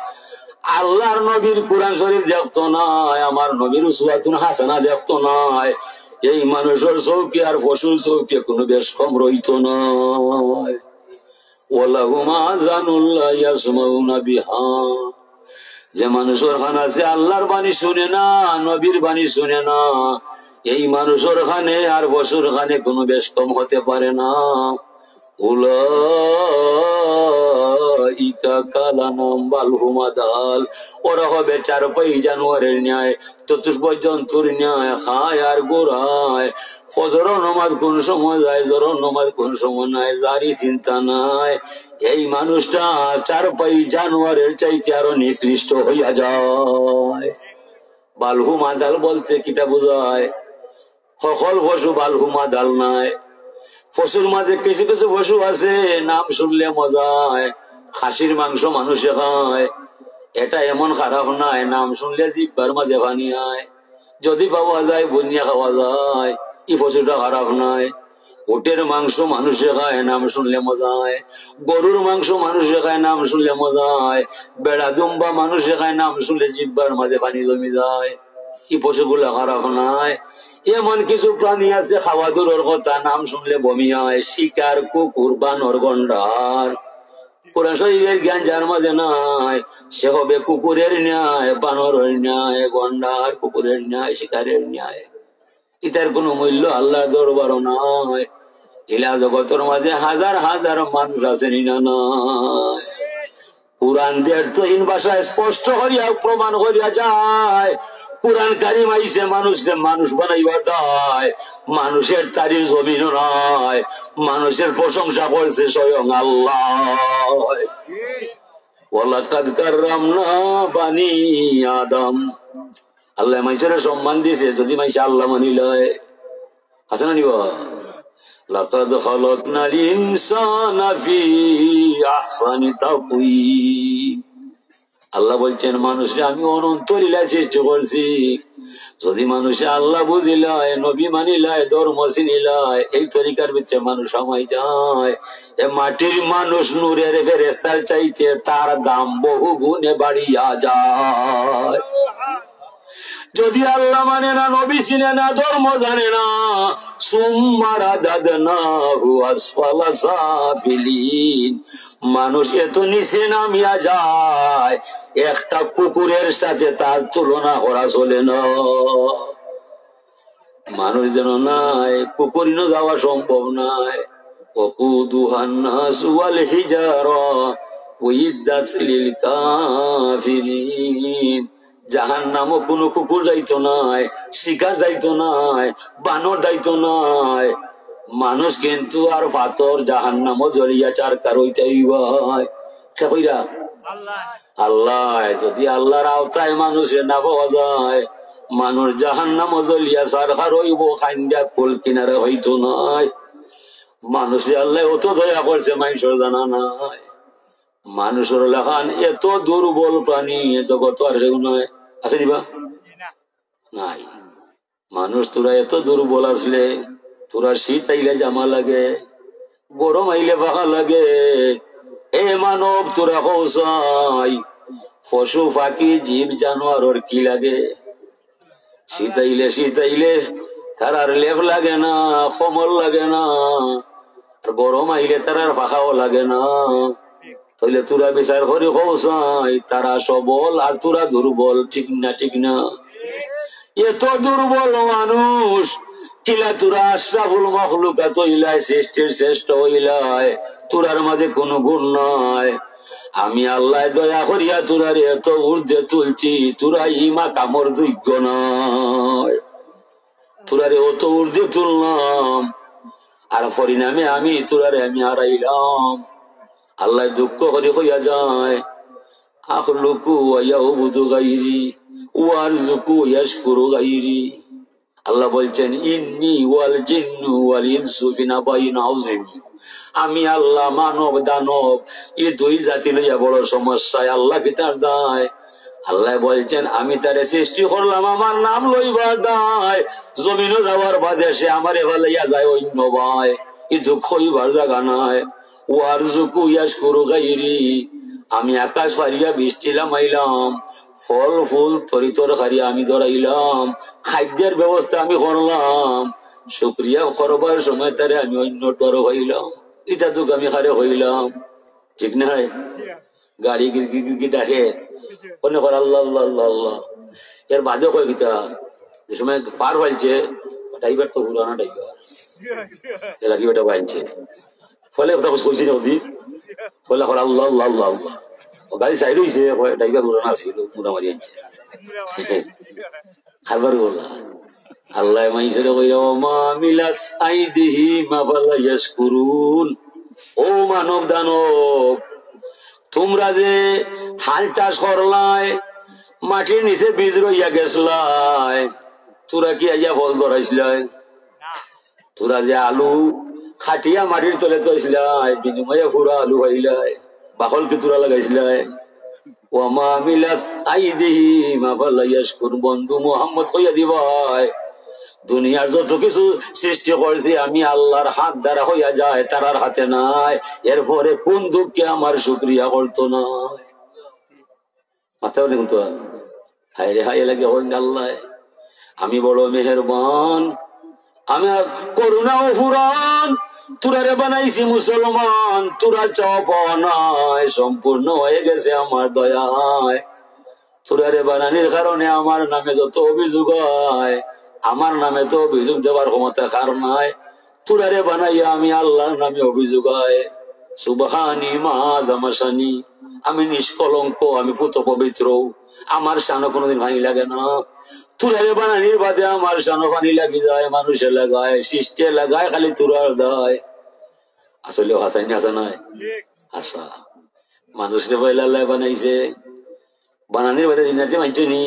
আল্লাহর নবীর কোরআন শরীফ দেখতো নাই, আমার নবীর উসওয়াতুন হাসানা দেখতো নাই। এই মানুষের চৌকি আর পশুর চৌকি কোনো বেশ কম রইতো নয়। ওয়ালাহুম আযানুল লা ইয়াসমাউনা বিহা, যে মানুষের খান আছে আল্লাহর বাণী শুনে না, নবীর বাণী শুনে না, এই মানুষের খানে আর পশুর খানে কোনো বেশ কম হতে পারে না। উলাইকা কালানাম বাল হুম আদাল, ওরা হবে চার পাই জানোয়ারের ন্যায়, চতুষ্প জন্তুর ন্যায়, খায় আর গোড়ায়। ফজর নমাজ কোন সময় যায়, জোর নমাজ কোন সময় নাই, জারি চিন্তা নাই। এই মানুষটা চার পাই জানোয়ারের চাইতে আরো নিকৃষ্ট হইয়া যায়। বালহুম আদাল বলতে কিতা বোঝায়? সকল পশু বালহুম আদাল নাই। পশুর মাঝে কিছু কিছু পশু আছে নাম শুনলে মজায়, খাসির মাংস মানুষে খায়, এটা এমন খারাপ নাই, নাম শুনলে জিহ্বার মাঝে পানি আয়, যদি পাওয়া যায় বনিয়া খাওয়া যায়, এই পশুটা খারাপ নাই। উটের মাংস মানুষে খায়, নাম শুনলে মজায়, গরুর মাংস মানুষে খায়, নাম শুনলে মজায়, বেড়া দুম্বা মানুষে খায়, নাম শুনলে জিহ্বার মাঝে পানি জমি যায়, এই পশুগুলা খারাপ নাই। এমন কিছু প্রাণী আছে খাওয়া দূরের কথা, নাম শুনলে বমি হয়, শিকার, কুকুর, বানর, গন্ডার। কোরআন শরীফের জ্ঞান যার মাঝে নাই, সে হবে কুকুরের ন্যায়, বানরের ন্যায়, গন্ডার, কুকুরের ন্যায়, শিকারের ন্যায়। এটার কোনো মূল্য আল্লাহর দরবারও নাই। ইলা জগতের মাঝে হাজার হাজার মানুষ আছেন না নাই। কোরআন দেড়হীন ভাষায় স্পষ্ট করিয়া প্রমাণ করিয়া যায়, কোরআন কারিম আইছে মানুষকে মানুষ বানাইবার দায়, মানুষের তারিফ জমিন নয়, মানুষের প্রশংসা করছে স্বয়ং আল্লাহ। ওয়ালাকাদ কাররামনা বানি আদম, আল্লাহ মানুষের সম্মান দিয়েছে যদি মানুষ আল্লাহ মানি লয়। আছে না নিবা? লাকাদ খালাকনাল ইনসানা ফি আহসানি তাকওয়িম, আল্লাহ বলছেন মানুষকে আমি অনন্ত লীলা সৃষ্টি করছি, যদি মানুষে আল্লাহ বুঝিলায়, নবী মানিলায়, ধর্ম চিনিলায়, এই তরিকার ভিতরে মানুষ আমায় যায়, এ মাটির মানুষ নূরের ফেরেশতার চাইতে তার দাম বহু গুণে বাড়িয়া যায়। যদি আল্লাহ মানে না, নবী চিনে না, ধর্ম জানে না, মানুষ এত নিচে নামিয়া যায়, একটা কুকুরের সাথে তার তুলনা করা চলে না। মানুষ যেন নাই, কুকুরিনও যাওয়া সম্ভব নাই। জাহান্নামও কোনো কুকুর যাইতো নাই, শিকার যাইতো নাই, বানর যাইতো নাই। মানুষ কিন্তু আর পাথর জাহান্নামও জ্বলিয়া চারকার হইতেই ভাই কইরা আল্লাহ। যদি আল্লাহর আওতায় মানুষের না পাওয়া যায়, মানুষ জাহান্নামও জ্বলিয়া চারকার হইব, খাইন্দা কুল কিনারে হইতো নাই। মানুষের আল্লাহ অত দয়া করছে মানুষের জানা নাই। মানুষের লেখান এত দুর্বল প্রাণী জগৎ আর কেউ নয়, আছে নিবা নাই। মানুষ তোরা এত দুর্বল আসলে, তোরা শীত আইলে জামা লাগে, গরম আইলে পাখা লাগে। এ মানব তোরা কৌশাই, পশু পাখি জীব জানোয়ার কি লাগে? শীত আইলে তারার লেপ লাগে না, কমল লাগে না, আর গরম আইলে তারার পাখাও লাগে না। তাইলে তোরা বিচার করি কৌশাই, তারা সবল আর তোরা দুর্বল, ঠিক না? ঠিক না? এত দুর্বল মানুষ কিলা তোরা আশরাফুল মাখলুকাত হইলাই, শ্রেষ্ঠের শ্রেষ্ঠ হইলাই, তোরার মাঝে কোনো গুণ নাই। আমি আল্লাহ দয়া করিয়া তোরার এত ঊর্ধ্বে তুলছি, তোরা ইমা কামর যোগ্য নয়। তোরারে অত ঊর্ধ্বে তুললাম, আর পরিণামে আমি তোরারে আমি হারাইলাম। আল্লাহ দুঃখ করে হইয়া যায়, আখলুকু ওয়ায়াউবুদু গায়রি ওয়ারযুকু ইয়াশকুরু গায়রি। আল্লাহ বলছেন ইন্নী ওয়াল জিন্নু ওয়াল ইনসু ফি নাবাইন আযীম। আমি আল্লাহ মানব দানব এই দুই জাতি লইয়া বড় সমস্যায়। আল্লাহ কি তার দায়? আল্লাহ বলছেন আমি তারে সৃষ্টি করলাম আমার নাম লইবার দায়। জমিনও যাওয়ার বাদে সে আমার এবার লইয়া যায় অন্য ভাই, এই দুঃখ হইবার জায়গা নাই। ওয়ারযুকু ইয়াশকুরু গায়রি, আমি আকাশ ফারিয়া বৃষ্টি নামাইলাম, ফল ফুল তরি তরকারি আমি ধরাইলাম, খাদ্যের ব্যবস্থা আমি করলাম, শুকরিয়া করবার সময় তারে আমি অন্য বড় হইলাম। এটা দুঃখ আমি হারে হইলাম, ঠিক না? গাড়ি গিরগি ডাকে অনেক আল্লাহ আল্লাহ আল্লাহ আল্লাহ, এর বাদে কয় গীতা যে সময় পার হয়েছে ড্রাইভার তো পুরানা ড্রাইভার এলাকি বেটা পাইছে, ফলে কথা কইছি না ওদি, ফলে আল্লাহ আল্লাহ আল্লাহ আল্লাহ, গাড়ি সাইড হয়েছে, ড্রাইভার পুরানা ছিল, মোটামুটি আনছে খাবার বলা। আল্লাহ মাইসের কইরা মা মিলাত আইদিহি মা ফালা ইয়াশকুরুন। ও মানব দানব, তোমরা যে হাল চাষ করলাই, মাটির নিচে বীজ রইয়া গেছলাই, তোরা কি আইয়া ফল ধরাইছিলাই? তোরা যে আলু খাটিয়া মাটির তলে চইছিলাই, বিনিময়ে পুরা আলু পাইলাই, বাকল কি তোরা লাগাইছিলাই? ওয়ামা মিলাত আইদিহি মা ফালা ইয়াশকুরুন। বন্ধু মুহাম্মদ কইয়া দিবাই, দুনিয়ার যত কিছু সৃষ্টি করছি আমি আল্লাহর হাত দ্বারা হইয়া যায়, তারার হাতে নাই। এরপরে কোন দুঃখে আমার শুকরিয়া করতো না? মাথা বলে কিন্তু হায় রে হায় লাগে আল্লাহ আমি বড় মেহেরবান, আমি করুণা ও ফুরান, তোরারে বানাইছি মুসলমান, তোরা চাওয়া পাওয়া নাই, সম্পূর্ণ হয়ে গেছে আমার দয়ায়। তোরারে বানানির কারণে আমার নামে যত অভিযোগ হয়, আমার নামে তো অভিযোগ দেওয়ার ক্ষমতা কার নাই। তোরারে বানাইয়া আমি আল্লাহর নামে অভিযোগ হয়। সুবহানি মা জামাসানি, আমি নিষ্কলঙ্ক, আমি পুত পবিত্র, আমার শানো কোনোদিন ভাঙি লাগে না। তোরারে বানানির বাদে আমার শানো পানি লাগি যায়, মানুষে লাগায়, সৃষ্টে লাগায়, খালি তোরার দায়। আসলে হাসাইনি আসা নাই আসা, মানুষরে পয়লা আল্লাহ বানাইছে, বানানির বাদে জিনাতে মানছে নি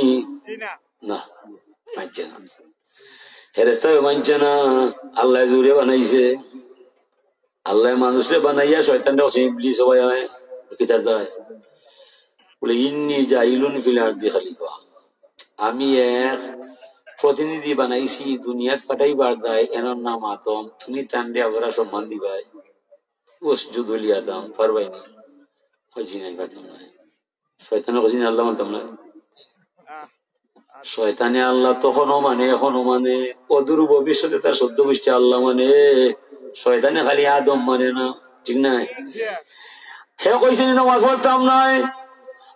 না, মানছে না, ফেরেশতাও মানছে না। আল্লাহ জুড়ে বানাইছে, আল্লাহ মানুষরে বানাইয়া শয়তানরা ইবলিস সবাই হয় কিতার দায় বলে ইন্নী জাইলুন ফিল আরদি খলিফা, আমি এক প্রতিনিধি বানাইছি দুনিয়াত ফাটাইবার দায় এনার নাম আদম, তুমি তান্ডে আবরা সম্মান দিবাই উস জুদুলি আদম পারবাইনি হয়েছি নাই পারতাম না। শয়তানের কছি আল্লাহ মানতাম না, শয়তানে আল্লাহ তখনও মানে এখনো মানে অদূর ভবিষ্যতে তার সদ্য গোষ্ঠী আল্লাহ মানে, শয়তানে খালি আদম মানে না, ঠিক নাই? হে কইছে নামাজ পড়তাম নাই,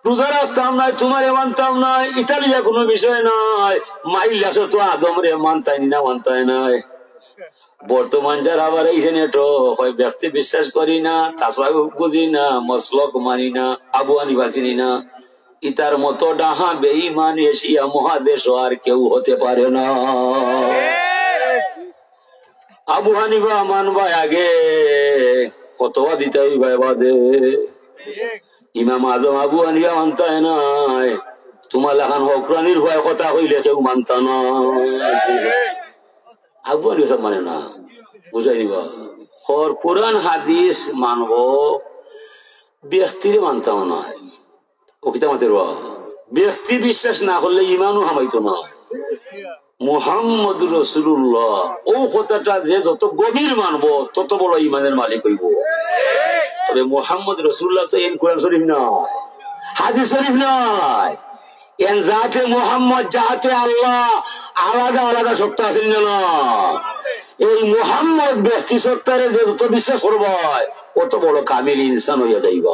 রোজা রাখতাম নাই, তোমারে মানতাম নাই, ইতালিয়া কোনো বিষয় নাই, মাইল আসো তো আদম রে মানতাই না মানতাই নাই। বর্তমান যারা আবার এইখানে হয় ব্যক্তি বিশ্বাস করি না, তাসাউফ বুঝি না, মসলক মানি না, আবু হানিফা চিনি না, ইতার মতো ডাহা বেঈমান এশিয়া মহাদেশ আর কেউ হতে পারে না। আবু হানিফা মানবা আগে কতবা দিতে হইবা বাদে, ইমাম আজম আবু হানিফা মানতায় নাই, তোমার লাখান হকরানির ভয় কথা হইলে কেউ মানতা না। আবু হানিফা সব মানে না, বুঝাই নিবা। কোরআন হাদিস মানব, ব্যক্তির মানতাম নয়। ও কিতা মাতের ব্যক্তি বিশ্বাস না করলে ইমানও হামাইতো না। মুহাম্মদ রাসূলুল্লাহ ও কথাটা যে যত গভীর মানব তত বড় ইমানের মালিক হইব। তবে মুহাম্মদ রাসূলুল্লাহ তো এন কোরআন শরীফ নয়, হাদিস শরীফ নয়, এন জাতে মুহাম্মদ জাতে আল্লাহ আলাদা আলাদা সত্তা আছেন না। এই মুহাম্মদ ব্যক্তি সত্তারে যে যত বিশ্বাস করব অত বড় কামিল ইনসান হইয়া যাইব।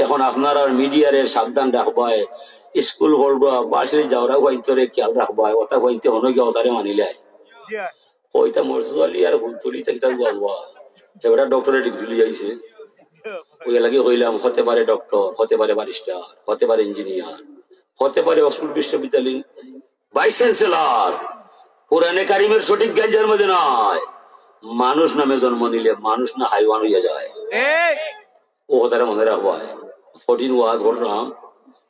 এখন আপনারা মিডিয়ারে সাবধান রাখবাই, স্কুল পড়বা বাসে যাওয়ারা হইতরে খেয়াল রাখবাই, ওটা হইতে অনেকে অতারে মানিলে ওইটা মর্যাদা আর ভুল তুলি তাকে বলবা। এবার ডক্টরেট ডিগ্রি যাইছে, ওই লাগে কইলাম হতে পারে ডক্টর, হতে পারে ব্যারিস্টার, হতে পারে ইঞ্জিনিয়ার, হতে পারে অক্সফোর্ড বিশ্ববিদ্যালয় ভাইস চ্যান্সেলর। কোরআনে কারিমের সঠিক জ্ঞান যার মধ্যে নয়, মানুষ নামে জন্ম নিলে মানুষ না হাইওয়ান হইয়া যায়। ও তারা মনে রাখবো। কঠিন ওয়াজ করলাম,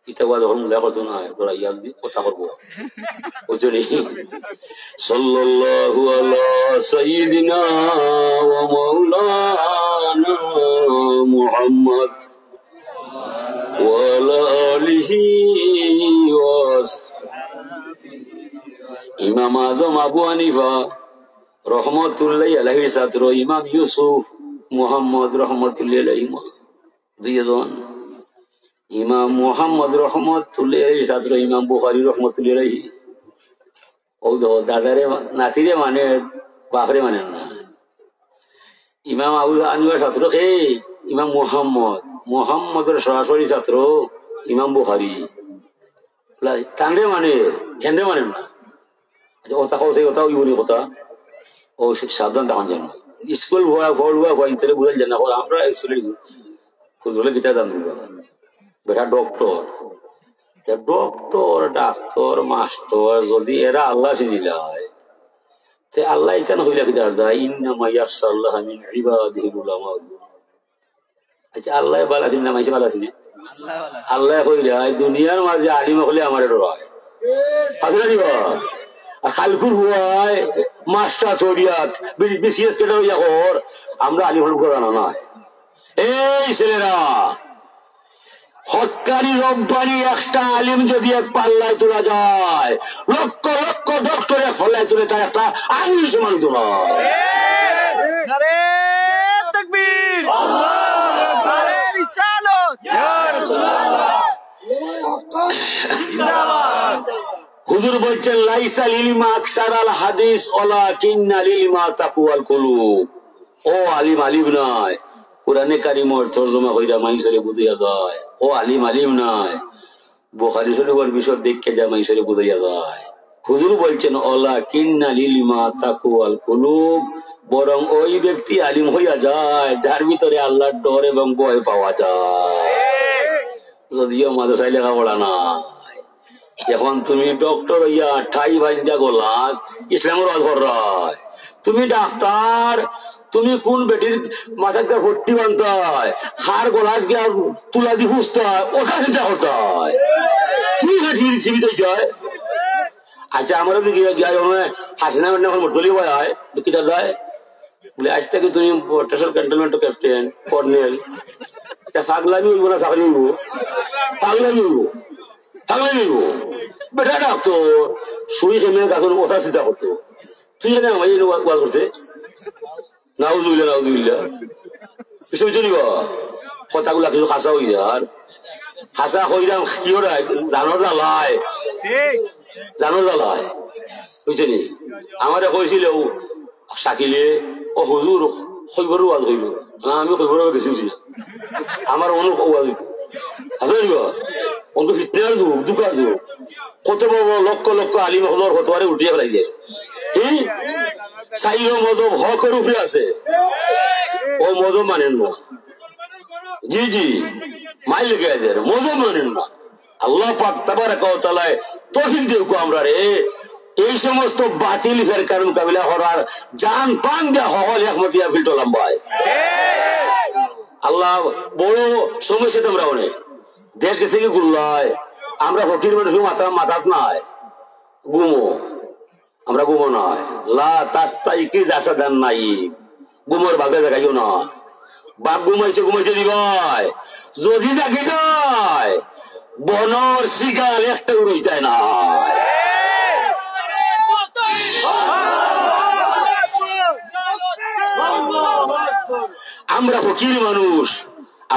কিতাব ওয়াজ হরমুল্লাহ করতো না, ওরা ইয়াদ দিয়ে কথা করবো বুঝলি। সাল্লাল্লাহু আলা সাইয়্যিদিনা ওয়া মাওলানা মুহাম্মদ ওয়া আলা আলিহি ওয়া ইমাম আজম আবু হানিফা রহমতুল্লাহি আলাইহির ছাত্র ইমাম ইউসুফ মুহাম্মদ রহমতুল্লাহি আলাইহি, দুইজন ইমাম মুহাম্মদ রহমতুল্লাহি আলাইহির ছাত্র ইমাম বুখারী রহমতুল্লাহি আলাইহি। ও দাদারে নাতিরে মানে বাপরে মানেন না। ইমাম আবু হানিফার ছাত্র কে ইমাম মুহাম্মদের সরাসরি ছাত্র ইমাম বুখারী, তানরে মানে হেনরে মানেন না। কথা কৌছে কথা ইউনি কথা ও সাবধান তখন জানো স্কুল ভয়া ভয়া ভয় ইন্টারে বুঝাই জানা আমরা খুঁজলে গীতা দাম দিব বেটা ডক্টর ডাক্তার মাস্টার যদি এরা আল্লাহ চিনিলা হয় তে আল্লাহ এখানে হইলা কি দাঁড়া ইন্নামা ইয়াখশাল্লাহ মিন ইবাদিহিল উলামা। আচ্ছা আল্লাহ বালা চিনি না মাইসে বালা চিনি? আল্লাহ কইলা দুনিয়ার মাঝে আলিম হলে আমার ডরায় আসলে দিব। আর খালকুর হুয়ায় মাস্টার শরিয়াত বিসিএস কেটে হইয়া কর, আমরা আলিম হল করানো নয়। এই ছেলেরা হকারি রব্বানি একটা আলিম যদি এক পাল্লায় তোলা যায়, লক্ষ লক্ষ ডক্টর এক পাল্লায় তুলে তার একটা আলিম সমান তোলা। হুজুর বলছেন লাইসা লিলমা আকসারাল হাদিস ওয়ালাকিন্না লিলমা তাকওয়াল কুলুব। ও আলিম আলিম নয়, কোরআনে কারিমর তরজমা কইরা মাইসরে বুঝাইয়া যায়। ও আলিম আলিম নয়, বুখারী শরীফের বিষয় দেখে যা মাইসরে বুঝাইয়া যায়। হুজুর বলছেন ওয়ালাকিন্না লিলমা তাকওয়াল কুলুব, বরং ওই ব্যক্তি আলিম হইয়া যায় যার ভিতরে আল্লাহর ডর এবং ভয় পাওয়া যায়। যদিও মাদ্রাসায় লেখাপড়া না, এখন তুমি ডক্টর হইয়া ঠাই ভাইজা গোলাস ইসলামের অধর রায়, তুমি ডাক্তার, তুমি কোন বেটির মাথাকে ভর্তি বানতে হয়, খার গোলাস গিয়ে তুলা দি খুঁজতে হয়, ওটা চিন্তা করতে হয়, তুই জীবিত যায়। আচ্ছা আমার দিকে হাসিনা এখন মর্তলি বয় হয় কিটা যায় বলে আজ থেকে তুমি স্টেশন ক্যান্টনমেন্ট ক্যাপ্টেন কর্নেল, পাগলামি হইব না চাকরি হইব, পাগলামি হইব, পাগলামি হইব। বেটা ডাকতো শুই খেমে গাছের কথা চিন্তা করতো তুই জানি আমার ওয়াজ করতে নাউজুবিল্লাহ নাউজুবিল্লাহ কিছু বুঝছো নিবা কথাগুলা কিছু খাসা হয়ে যার খাসা হইলাম কি ওরা জানোর জ্বালায় জানোর জ্বালায় বুঝছো নি আমারে কইছিল শাকিলে ও হুজুর খৈবর ওয়াজ হইল না আমি খৈবর গেছি বুঝি না আমার অনেক ওয়াজ হইতো আসলে নিবা অন্ত ফিটনার যুগ দুকার যুগ কত বড় লক্ষ লক্ষ আলিম হলর হতে পারে উঠিয়ে ফেলাই দিয়ে সাইও মজব হকের উপরে আছে ও মজব মানেন না জি জি মাই লেগে এদের মজব মানেন না আল্লাহ পাক তাবারাক ওয়া তাআলা তৌফিক দেও আমরা রে এই সমস্ত বাতিল ফেরকার মোকাবিলা করার জান পান দেয়া হল একমতিয়া ফিল্টো লম্বায় আল্লাহ বড় সমস্যা তোমরা অনেক দেশ গেছে কি গুল্লায় আমরা ফকির মানুষ মাথা মাথাত নাই গুমো আমরা গুমো নয় লা তাস্তাই কি জাসাদান নাই গুমোর ভাগে দেখাইও না বাঘ ঘুমাইছে দিবাই যদি জাগি যায় বনর শিকার একটা উড়াইতায় না আমরা ফকির মানুষ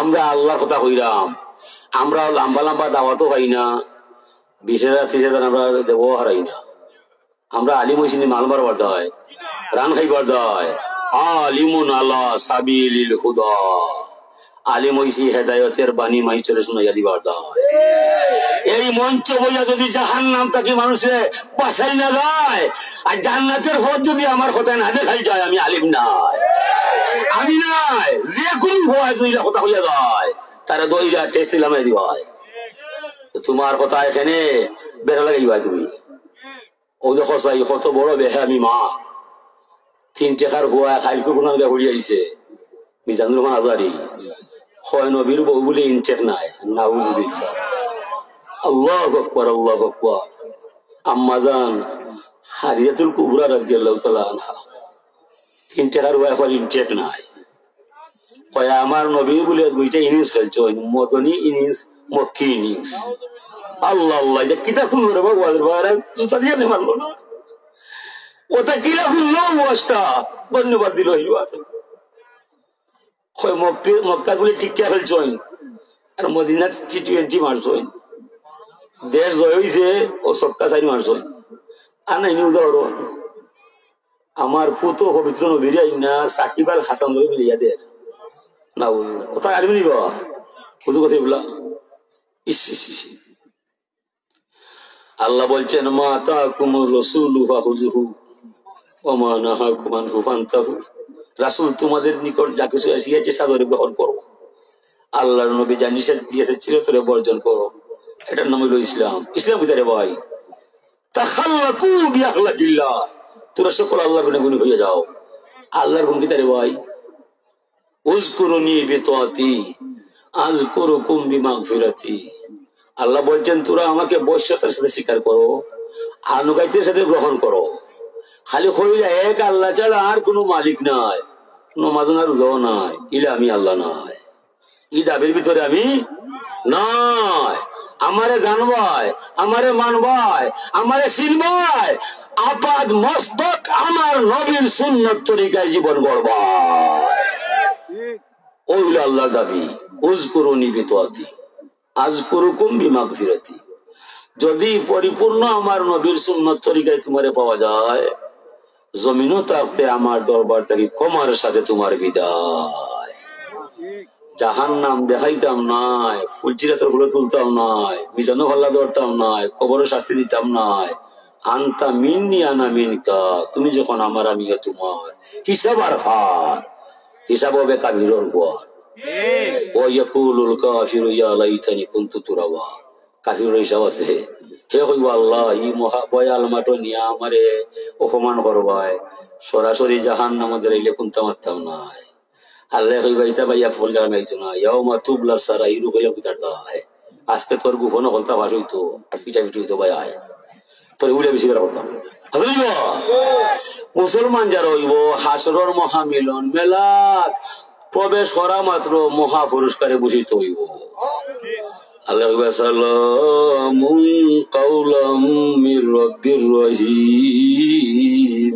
আমরা আল্লাহর কথা কইরাম আমরা লম্বা লম্বা দাওয়াতও পাই না 20,000 30,000 আমরা দেবো হারাই না আমরা আলিম হইছি মালবার বার্তা হয় রান খাইবার দেয় আলিমুন আলা সাবিলিল হুদা আলিম হইছি হেদায়েতের বাণী মাইচরে শুনাইয়া দিবার দেয় এই মঞ্চ বইয়া যদি জাহান্নাম থেকে মানুষে বাঁচাই না যায় আর জান্নাতের পথ যদি আমার কথা না দেখাই যায় আমি আলিম নাই আমি নাই যে কোন হয় যদি কথা হইয়া যায় তারা দইরা টেস্ট দিলাম দিবাই তোমার কথা এখানে বেড়া লাগাইবা তুমি ও দেখো চাই কত বড় বেহে আমি মা 3 টাকার হুয়া খাইলকে গুণান গা ঘুরি আইছে মিজানুর রহমান আজারি হয় নবীর বউ বলে ইনটেক নাই নাউজুবিল্লাহ আল্লাহু আকবার আল্লাহু আকবার আম্মা জান খাদিজাতুল কুবরা রাদিয়াল্লাহু তাআলা আনহা 3 টাকার হুয়া এখন ইনটেক নাই কয় আমার নবী বলে 2টা ইনিংস খেলছে মদনী ইনিংস মক্কি ইনিংস আল্লাহ আল্লাহ এটা কিতা খুললো রে বাবা ওয়াজের জুতা দিয়ে নে মারলো না ওটা কিলা খুললো ওয়াজটা ধন্যবাদ দিল এইবার কয় মক্কা বলে টিকা খেলছে আর মদিনা T20 মারছে দেশ জয় হয়েছে ও সক্কা সাইড মারছে আর নাই উদাহরণ আমার ফুতো পবিত্র নবীর না সাকিব আল হাসান বলে মিলিয়া দের না ওটা আলিম নিবা বুঝু কথা বলা আল্লাহ বলছেন মা তাকুমুর রাসূলু ফাহুযুহু ওয়া মা নাহাকুম আনহু ফান্তাহু রাসূল তোমাদের নিকট যা কিছু আসিয়াছে সাদরে গ্রহণ করো আল্লাহর নবী যা নিষেধ দিয়েছে চিরতরে বর্জন করো এটার নাম হলো ইসলাম ইসলাম ভিতরে ভাই তাখাল্লাকু বিআখলাকিল্লাহ তোমরা সকল আল্লাহর গুণে হয়ে যাও আল্লাহর গুণ ভিতরে ভাই উযকুরুনি বিতাআতি আযকুরুকুম বিমাগফিরাতি আল্লাহ বলছেন তোরা আমাকে বশ্যতার সাথে স্বীকার করো আনুগত্যের সাথে গ্রহণ করো খালি কইলা এক আল্লাহ ছাড়া আর কোনো মালিক নাই নমাজনার রোজাও নাই ইলা আমি আল্লাহ নাই ই দাবির ভিতরে আমি নাই আমারে জানবাই আমারে মানবাই আমারে চিনবাই আপাদ মস্তক আমার নবীর সুন্নত তরিকায় জীবন গড়বাই ওইল আল্লাহর দাবি উযকুরুনি বিতাআতি আযকুরুকুম বিমাগফিরাতি যদি পরিপূর্ণ আমার নবীর সুন্নত তরিকায় তোমারে পাওয়া যায় জমিনও থাকতে আমার দরবার থেকে ক্ষমার সাথে তোমার বিদায় জাহান্নাম দেখাইতাম নাই ফুলচিরাতের ফুলে তুলতাম নাই মিজানো ভাল্লা ধরতাম নাই কবরে শাস্তি দিতাম নাই আনতা মিন্নি আনা মিনকা তুমি যখন আমার আমি তোমার হিসাব আর ফার হিসাব হবে কাফিরের উপর ওয়ায়াকুলুল কাফিরু ইয়া লাইতানি কুনতু তুরাবা কাফিরের হিসাব আছে হে কইব আল্লাহ ই মহা বয়াল মাটো নিয়া আমারে অপমান করবাই সরাসরি জাহান্নামে দিলে কুনতা মারতাম নাই আল্লাহ কইবা ইতা ভাইয়া ফললা মাইতো না ইয়াউমা তুবলা সারাইরু কইলা বিতারদা আজকে তোর গোপন হলতা ভাষ হইতো আর পিটা পিটি হইতো ভাই আয় তোর উলে বেশি বের করতাম হাজরিব মুসলমান যারা হইব হাসরের মহামিলন মেলাত প্রবেশ করা মাত্র মহা পুরস্কারে ভূষিত হইব আল্লাহ সালামুন কাওলাম মির রাব্বির রহিম।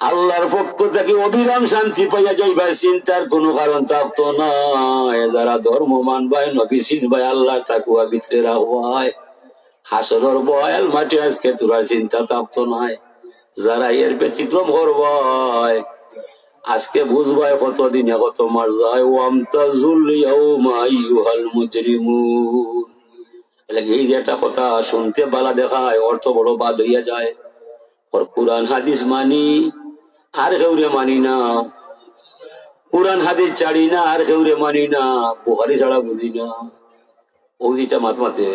আল্লাহর পক্ষ থেকে অবিরাম শান্তি পাইয়া যাইবা, চিন্তার কোনো কারণ থাকতো না। যারা ধর্ম মানবাই, নবী চিনবাই, আল্লাহ তাকুয়া ভিতরে রাখবাই, হাসরের বয়াল মাটি আজকে তোরা চিন্তা থাকতো নাই। যারা এর ব্যতিক্রম করবাই, আজকে বুঝবাই কতদিনে কত মার যায়। ওয়ামতাজুল ইয়াউমা আইয়ুহাল মুজরিমুন। এই যে একটা কথা শুনতে বালা দেখায়, অর্থ বড় বাদ হইয়া যায়। কোরআন হাদিস মানি আর কেউরে মানি না, কোরআন হাদিস ছাড়ি না আর কেউরে মানি না, বুখারী ছাড়া বুঝি না। ও যেটা মাতমাতে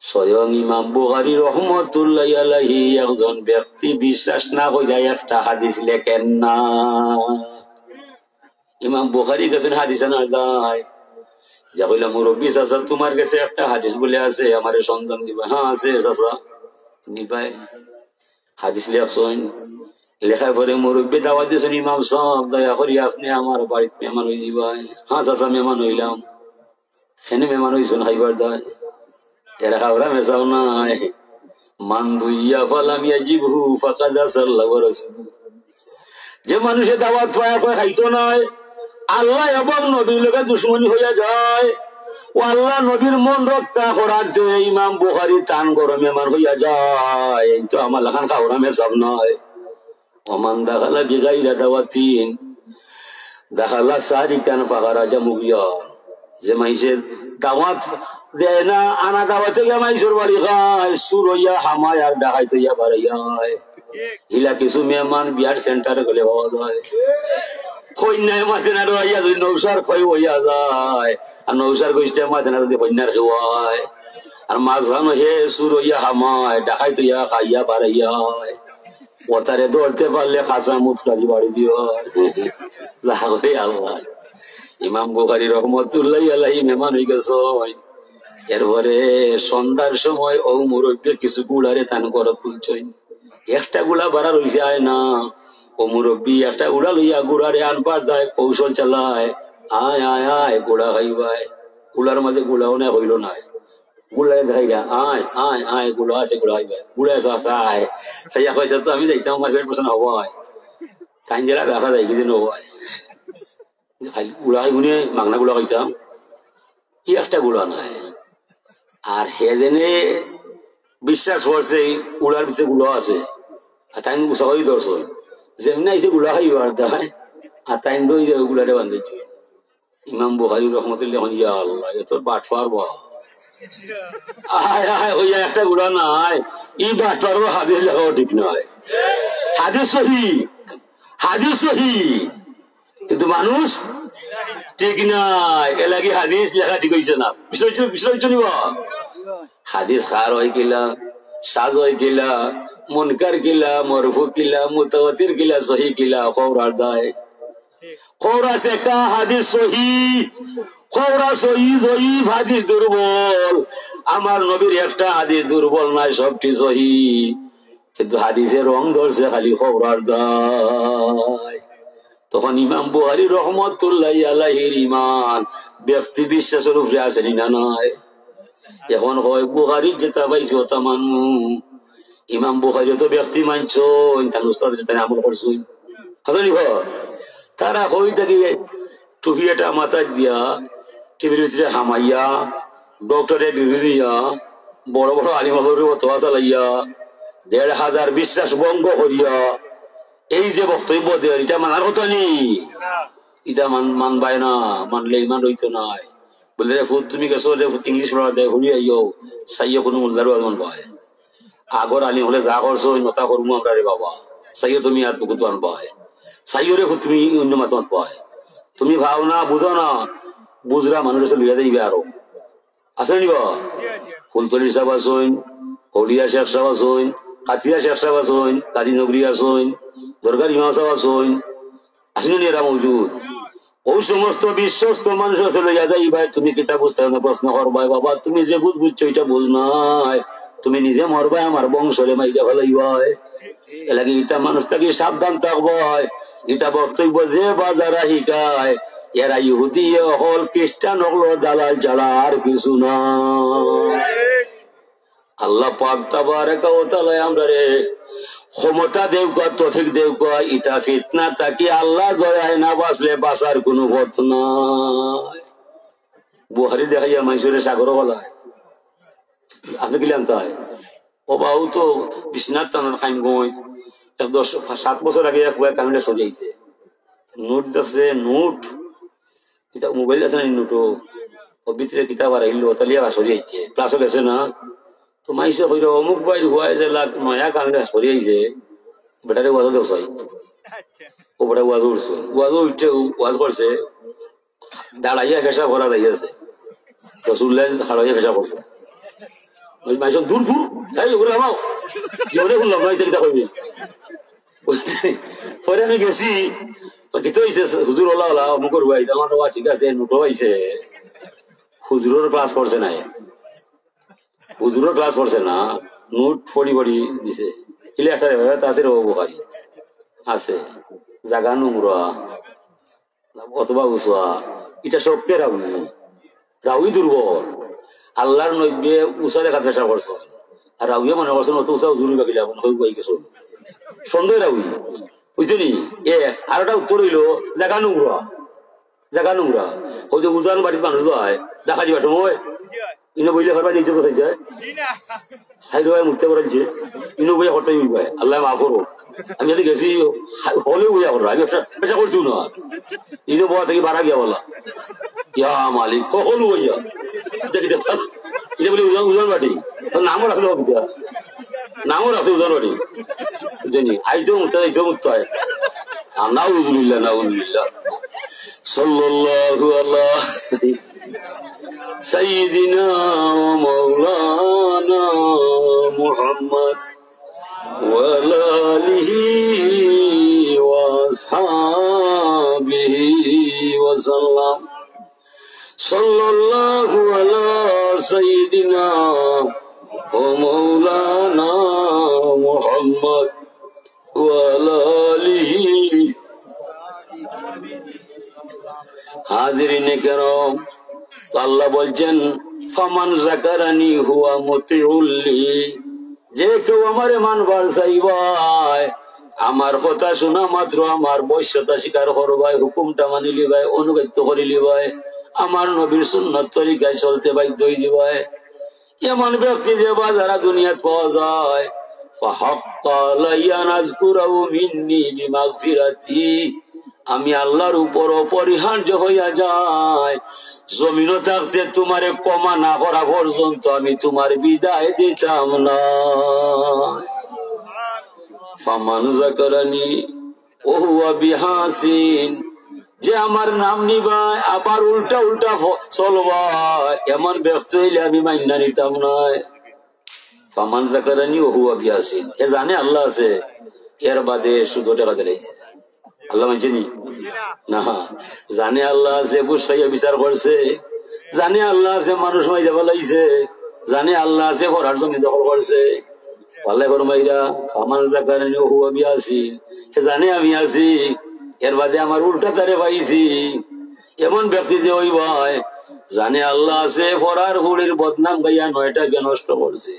স্বয়ং ইমাম বুখারী রহমতুল্লাহি আলাইহি একজন ব্যক্তি বিশ্বাস না কইরা একটা হাদিস লেখেন না। ইমাম বুখারী গেছেন হাদিস আনার দায়, যা কইলা মুরব্বী চাচা তোমার কাছে একটা হাদিস বলে আছে, আমারে সন্ধান দিবা। হ্যাঁ আছে চাচা, নিবাই। হাদিস লেখছেন, লেখার পরে মুরব্বী দাওয়াত দিয়েছেন, ইমাম সাহেব দয়া করি আপনি আমার বাড়িতে মেহমান হয়ে যাবাই। হ্যাঁ চাচা মেহমান হইলাম। সেনে মেহমান হইছেন খাইবার দায়, এরা খাওয়া মেশাও নাই। মান দুইয়া ফালামিয়া জিবহু ফাকাদ আসাল্লাহু ওয়া রাসূলুহু। যে মানুষের দাওয়াত পায়া কয় খাইতো নাই, আল্লাহ এবং নবীর লগে দুশমনী হইয়া যায়। ও আল্লাহ নবীর মন রক্ষা করার যে ইমাম বুখারী টান গরম মেহমান হইয়া যায়, এই তো আমার লাখান খাওয়া মেশাব নয়। ওমান দাখালা বিগাইরা দাওয়াতিন দাখালা সারিকান ফাগারাজা মুগিয়া। যে মাইসের দাওয়াত দেয় না, আনা দাওয়াতে গিয়ে মাইসুর বাড়ি খায়, সুর হইয়া হামায় আর ডাকাইত হইয়া বাড়াইয়া। ইলা কিছু মেহমান বিয়ার সেন্টারে গেলে পাওয়া যায়, কন্যায় মাথে না রইয়া যদি নৌসার খয় হইয়া যায়, আর নৌসার গোষ্ঠী মাথে না যদি কন্যার খেওয়ায়, আর মাঝখানো হে সুর হইয়া হামায় ডাকাইত হইয়া খাইয়া বাড়াইয়া। ওতারে ধরতে পারলে খাসা মুতরাজি বাড়ি দিও যা করে আল্লাহ। ইমাম বুখারী রহমতুল্লাহি আলাইহি মেহমান হয়ে গেছ। এরপরে সন্ধ্যার সময় ও মুরব্বী কিছু গুড়ারে তান করে তুলছেন, একটা গুড়া বাড়া রয়েছে আয় না। ও মুরব্বী একটা গুড়া লইয়া গুড়ারে আনবার যায়, কৌশল চালায়, আয় আয় আয় গুড়া খাইবাই। গুড়ার মাঝে গুড়াও না হইল না, গুড়ারে দেখাই আয় আয় আয় গুড়া আছে, গুড়া খাইবাই। গুড়া আয় সাইয়া হয়তো তো আমি যাইতাম আমার পেট পছন্দ হবাই, তাই জেলা দেখা যায় কিছু নবাই। গুড়া খাইবুনি মাগনা গুড়া খাইতাম, ই একটা গুড়া নাই। আর হে জেনে বিশ্বাস করছে উড়ার ভিতরে গুলো আছে, আর তাই উৎসাহী দর্শন যেমনি আইসে গুলা খাইব আর দেখায়, আর তাই দই গুলারে বান্ধেছে। ইমাম বুখারী রহমতুল্লাহ ইয়া আল্লাহ এ তোর বাট পারবো আয় আয় হইয়া একটা গুড়া নাই, ই বাট পারবো। হাদিস লেখাও ঠিক নয়, হাদিস সহি, হাদিস সহি, কিন্তু মানুষ ঠিক নাই। এ লাগি হাদিস লেখা ঠিক হয়েছে না। বিশ্লেষণ নিব হাদিস খার হয় কিলা, সাজ হয় কিলা, মুনকার কিলা, মরফু কিলা, মুতাওয়াতির কিলা, সহি কিলা, খবরার দায় খবর আছে একটা হাদিস সহি, খবরা সহি জয়ীফ হাদিস দুর্বল। আমার নবীর একটা হাদিস দুর্বল নাই, সবটি সহি, কিন্তু হাদিসে রং ধরছে খালি খবরার দায়। তখন ইমাম বুখারী রহমতুল্লাহি আলাইহির ইমান ব্যক্তি বিশ্বাসের উপরে আসেনি না নয়। এখন হয় বুখারী যেটা পাইছে ওটা মানু, ইমাম বুখারী তো ব্যক্তি মানছ, তার উস্তাদ যেটা আমল করছো হাসানি ঘর। তারা হই থাকি টুপিটা মাথায় দিয়া, টিভির ভিতরে হামাইয়া, ডক্টরের ডিগ্রি দিয়া, বড় বড় আলিমাদের তোয়া চালাইয়া, ১,৫০০ বিশ্বাস ভঙ্গ করিয়া এই যে বক্তব্য দেয়, এটা মানার কথা নেই। এটা মানবাই না, মানলে ইমান রইতো নাই। বললে রে ফুট তুমি গেছো রে ফুট ইংলিশ পড়া দেয় ভুলি আইও সাইয়া কোনো মোল্লারও আজমান পায়। আগর আলিম হলে যা করছো নতা করবো আমরা রে বাবা, সাইও তুমি আর বুকুত মান পায়, সাইও রে ফুট তুমি অন্য মাতমাত পায়। তুমি ভাও না বুঝো না, বুঝরা মানুষ লইয়া যাইবে আরো আছে নিবা। ফুলতলি সাহেব আসইন, হলিয়া শেখ সাহেব আসইন, কাতিয়া শেখ সাহেব আসইন, কাজী নগরী আসইন, দরকার ইমাম সাহেব আসইন, আসেন এরা মজুদ। ওই সমস্ত বিশ্বস্ত মানুষ আছে লইয়া যাইবাই। তুমি কিতা বুঝতে না প্রশ্ন করবাই, বাবা তুমি যে বুঝছো এটা বুঝ নাই, তুমি নিজে মরবাই, আমার বংশরে মাইরা ফেলাইবাই। এলাকি ইটা মানুষটাকে সাবধান থাকবাই। ইটা বক্তব্য যে বাজারা শিকায় এরা ইহুদি হল খ্রিস্টান হল দালাল ছাড়া আর কিছু না। আল্লাহ পাক তাবারাকা ওয়া তাআলা আমরা রে ক্ষমতা দেও কা তৌফিক দেও কা ইতা ফিতনা তাকি আল্লাহ দয়ায় না বাঁচলে বাঁচার কোনো পথ নাই। বুহারি দেখাইয়া মাইসুরের সাগর বলায় আপনি কি জানতে হয় ও বাহু তো বিশ্বনাথ টানার খাইম গঞ্জ 7 বছর আগে এক কামিটা সরিয়েছে নোট দেখছে নোট এটা মোবাইল আছে না নোটও ও ভিতরে কিতাব আর আইলো তালিয়া সরিয়েছে ক্লাসও গেছে না তো মাইসে কইল অমুক ভাই হুয়াই যে লাখ নয়া কামিটা সরিয়েছে বেটারে ওয়াজ দেখছাই ও বেটা ওয়াজ উঠছে ওয়াজ করছে দাঁড়াইয়া ফেসা ভরা যাইয়াছে রসুল্লাহ হারাইয়া ফেসা করছে মাইসব দূর দূর এই ওগুলো আমাও জীবনে শুনলাম না এটা কিতা কইবি পরে আমি গেছি তো কিতো হইছে হুজুর ওলা ওলা অমুকর হুয়াই আমার বাবা ঠিক আছে নোটো হইছে হুজুরের ক্লাস করছে না হুজুরের ক্লাস করছে না নোট ফড়ি ফড়ি দিছে ইলে একটা আছে রে বুখারী আছে জাগা নোংরা অথবা উসুয়া এটা সবকে রাউই দুর্বল আল্লাহর নব্বে উষা দেখা চেষ্টা করছো আর রাউয়ে মনে করছো অত উষা জরুরি বাকি হয়ে গেছো সন্দেহ রাউই বুঝলি আর একটা উত্তর হইলো জাগা নোংরা ওই যে উজান বাড়ির মানুষ হয় দেখা যাবে সময় ইনো বইলে ঘর বাড়ি ইজ্জত চাইছে সাইড হয়ে মুক্তি করাইছে ইনো বইয়া করতে পায় আল্লাহ মাফ করো আমি যদি গেছি হলেও বইয়া করো আমি পেশা করছি না ইনো বয়া থেকে বাড়া গিয়া বলা ইয়া মালিক কখনো বইয়া এটা বলি উজান বাটি নামও রাখলে উজান বাটি জানি আইতো মুক্ত হয় নাউজুবিল্লাহ সাল্লাল্লাহু আলা সাইয়্যিদিনা ওয়া মাওলানা মুহাম্মদ ওয়া আলা আলিহি ওয়া আসহাবিহি ওয়া সাল্লাম সাল্লাল্লাহু আলা সাইয়্যিদিনা ওয়া মাওলানা মুহাম্মদ ওয়া আলা আলিহি হাজিরিনে কেরাম আল্লাহ বলছেন ফামান যাকারানি হুয়া মুতিউল্লি যে কেউ আমারে মানবার চাইবাই আমার কথা শোনা মাত্র আমার বৈশ্যতা স্বীকার করবাই হুকুমটা মানি লিবাই অনুগত্য করি লিবাই আমার নবীর সুন্নত তরিকায় চলতে বাধ্য হয়ে যাবাই এমন ব্যক্তি যে বাজারা দুনিয়াত পাওয়া যায় ফাহাক্কা আলাইয়া নাযকুরাহু মিন্নি বিমাগফিরাতি আমি আল্লাহর উপর অপরিহার্য হইয়া যায় জমিনও থাকতে তোমারে ক্ষমা না করা পর্যন্ত আমি তোমার বিদায় দিতাম না। ফামান যাকারানি ওয়া হুয়া বিহাসিন যে আমার নাম নিবাই আবার উল্টা চলবাই এমন ব্যক্তি হইলে আমি মাইনা নিতাম না। ফামান যাকারানি ওয়া হুয়া বিহাসিন এ জানে আল্লাহ আছে এর বাদে শুধু টাকা দিলাইছে আল্লাহ মানছেনি না জানে আল্লাহ আছে গুসাইয়া বিচার করছে জানে আল্লাহ আছে মানুষ মাইরা ফেলাইছে জানে আল্লাহ আছে পড়ার জমি দখল করছে আল্লাহ ফরমাইরা ফামান যাকারানি ওয়া হুয়া বিহাসিন এ জানে আমি আছি এর বাদে আমার উল্টা তারে পাইছি এমন ব্যক্তি যে ওই ভাই জানে আল্লাহ আছে পড়ার হুড়ির বদনাম গাইয়া 9টা নষ্ট করছে